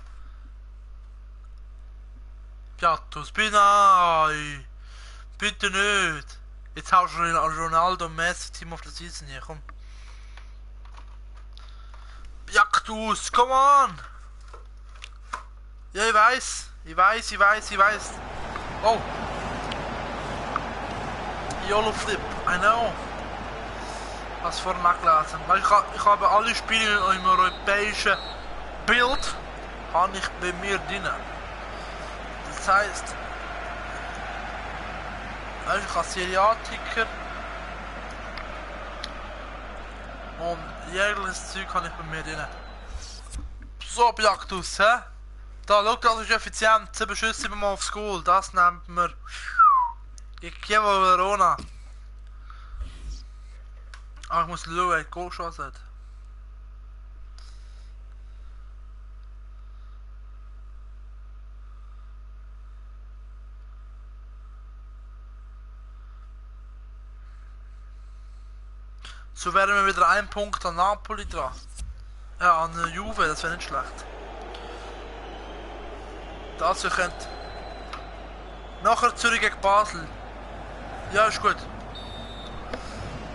Piattus, nein. Bitte nicht. Jetzt haust du Ronaldo und Messi Team of the Season hier, komm. Jagdus, come on! Ja, ich weiß. Oh! YOLO Flip, I know. Was vorhin nachgelesen. Weil ich habe alle Spiele im europäischen Bild habe ich bei mir drin. Das heisst, ich habe Seriatiker und jegliches Zeug habe ich bei mir drin. So, Jagdus, hä? Da, schau, das ist effizient. 7 Schüsse 7 Mal aufs Goal. Das nennt man Chievo Verona. Ah, ich muss schauen, ich Goal geschossen hat. So wären wir wieder ein Punkt an Napoli dran. Ja, an Juve, das wäre nicht schlecht. Das ihr könnt. Nachher Zürich gegen Basel. Ja, ist gut.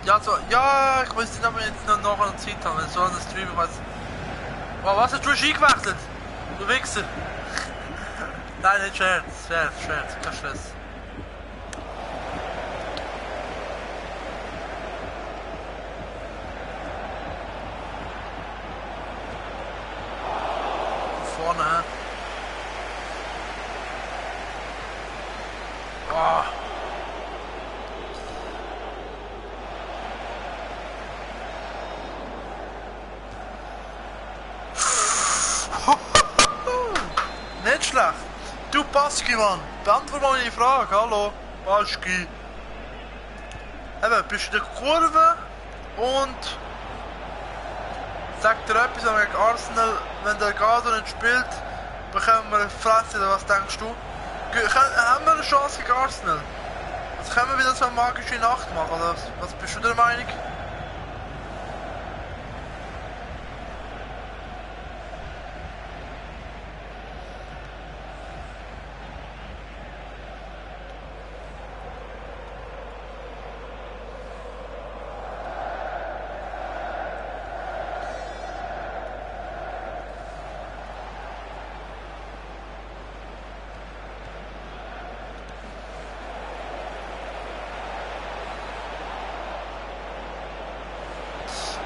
Ja, so, ja, ich weiß nicht, ob wir jetzt noch nachher eine Zeit haben, wenn so ein Stream weiß. Oh, was hast du eingewechselt? Du Wichser. Nein, nicht Scherz, kein Stress. Vorne, hä? Oh. Nicht schlecht. Du Baski, Mann. Beantwort mal meine Frage. Hallo, Baski. Eben, bist du in der Kurve und sagt dir etwas gegen Arsenal, wenn der Gado nicht spielt, bekommen wir eine Fresse, oder was denkst du? Haben wir eine Chance gegen Arsenal? Also können wir wieder so eine magische Nacht machen, oder was bist du der Meinung?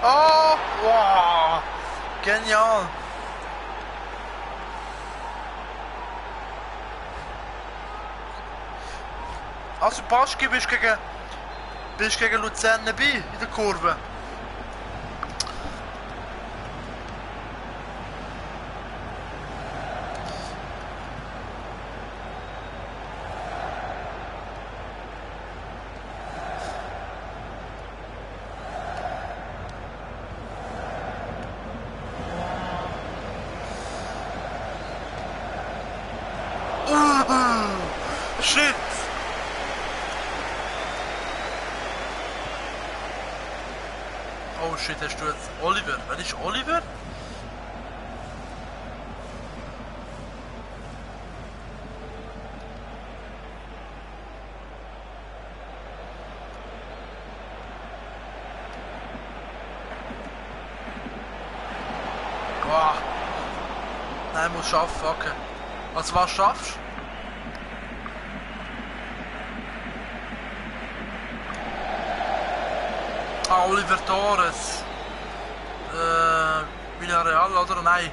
Oh, wow, genial. Also Baschki, bist gegen Luzern dabei in der Kurve. Shit! Oh shit, hast du jetzt Oliver? Wer ist Oliver? Boah. Nein, muss schaffen, okay. Also was schaffst du? Ah, Oliver Torres. Villarreal, oder? Nein.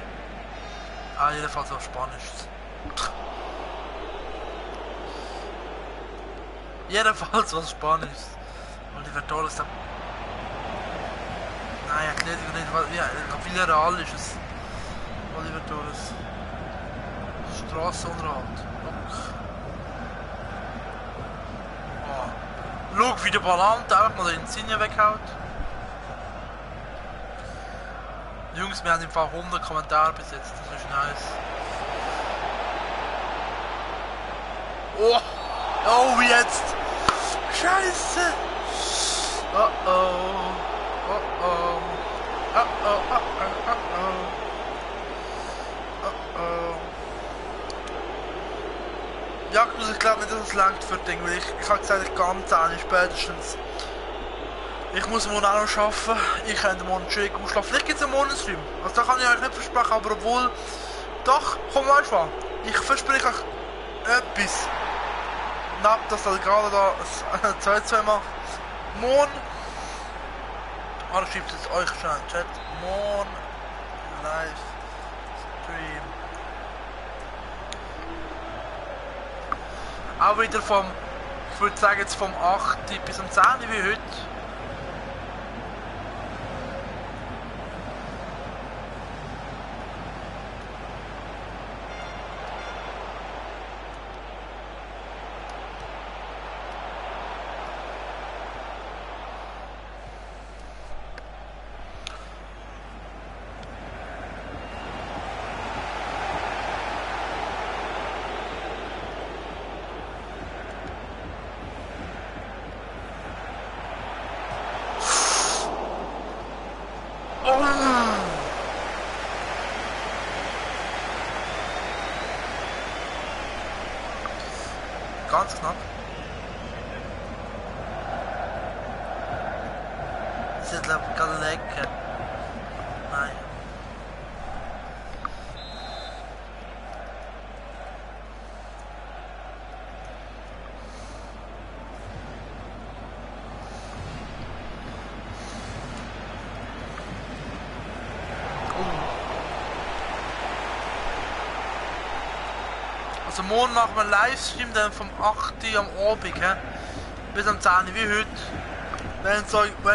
Ah, jedenfalls auf Spanisch. Jedenfalls was Spanisch. Oliver Torres. Nein, Atletico nicht. Ja, Villarreal ist es. Oliver Torres. Strassenunterhalt. Schau, wie der Ballant einfach mal den Insigne weghaut. Jungs, wir haben im Fall 100 Kommentare bis jetzt, das ist nice. Oh, oh, jetzt! Scheiße! Oh oh, oh oh, oh oh, oh oh, oh oh. Ja, ich glaube nicht, dass es langt für Ding, weil ich habe gesagt, ich gehe am 10 spätestens. Ich muss morgen auch noch arbeiten. Ich könnte morgen schön ausschlafen. Vielleicht gibt es einen Morgenstream. Also da kann ich euch nicht versprechen, aber obwohl... Doch, komm weißt du was? Ich verspreche euch etwas. Neben dass er gerade da 2-2 macht. Morgen... Ah, da schreibt es euch schon in den Chat. Morgen... Livestream. Auch wieder vom... Ich würde sagen jetzt vom 8 bis um 10 wie heute. Ganz knapp. Das ist glaube ich gerade lecker. Nein. Also morgen machen wir einen Livestream dann vom 8 am Abend he? Bis am 10 wie heute. Wenn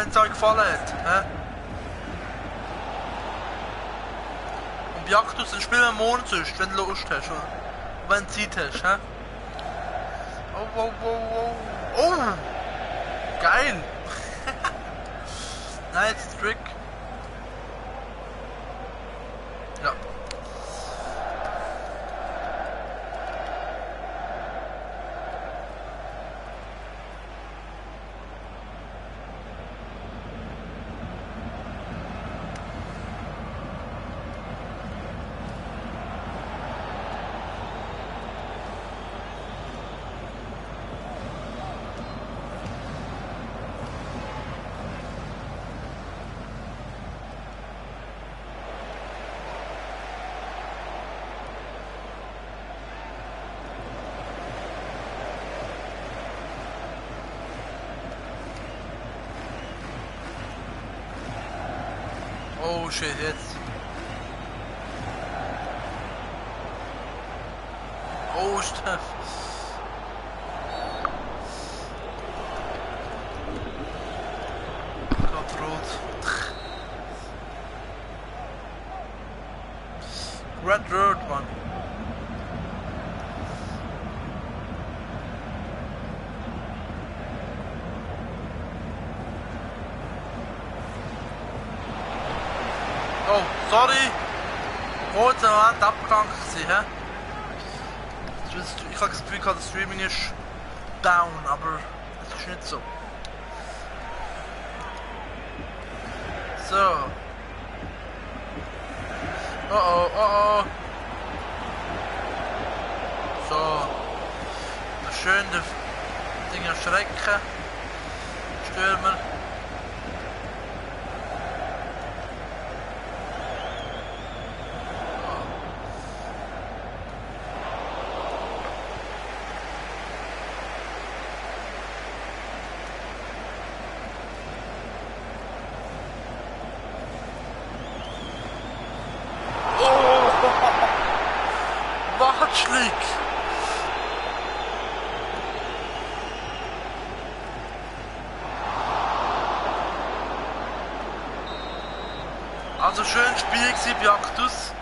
es euch gefallen hat. He? Und Jagdus, dann spielen wir morgen sonst, wenn du Lust hast. Oder? Wenn du Zeit hast. He? Oh, oh, oh, oh. Oh! Geil! Nice Trick. Ja. Oh shit, jetzt. Oh, Steff. Gott, rot. Red Road, Mann. Oh, sorry. Kurz einen Moment abgegangen gewesen, hä? Ich habe das Gefühl, das Streaming ist down, aber es ist nicht so. So. Oh oh, oh oh. So. Schön die Dinge erschrecken. Stürmer. Watschlik! Also schön Spiel gewesen bei Actus.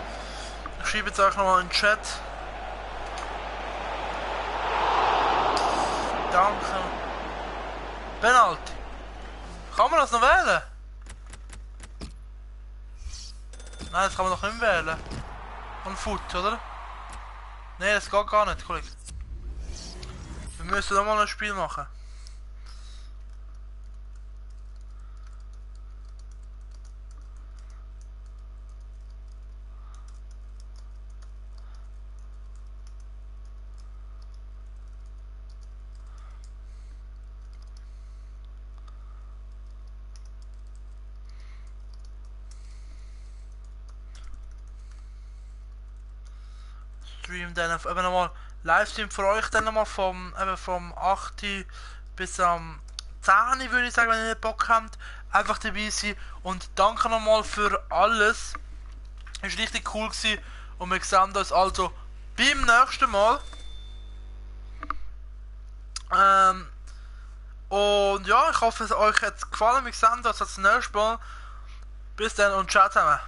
Ich schreibe jetzt euch nochmal in den Chat. Danke. Penalty. Kann man das noch wählen? Nein, das kann man doch nicht wählen. Und Foot, oder? Nein, das geht gar nicht, Kollege. Wir müssen nochmal ein Spiel machen. Stream, dann eben nochmal Livestream für euch, dann nochmal vom 8. bis am 10. würde ich sagen, wenn ihr Bock habt, einfach dabei sein. Und danke nochmal für alles. Ist richtig cool gewesen. Und wir sehen uns also beim nächsten Mal. Und ja, ich hoffe, es euch hat gefallen. Wir sehen uns das nächste Mal. Bis dann und ciao zusammen.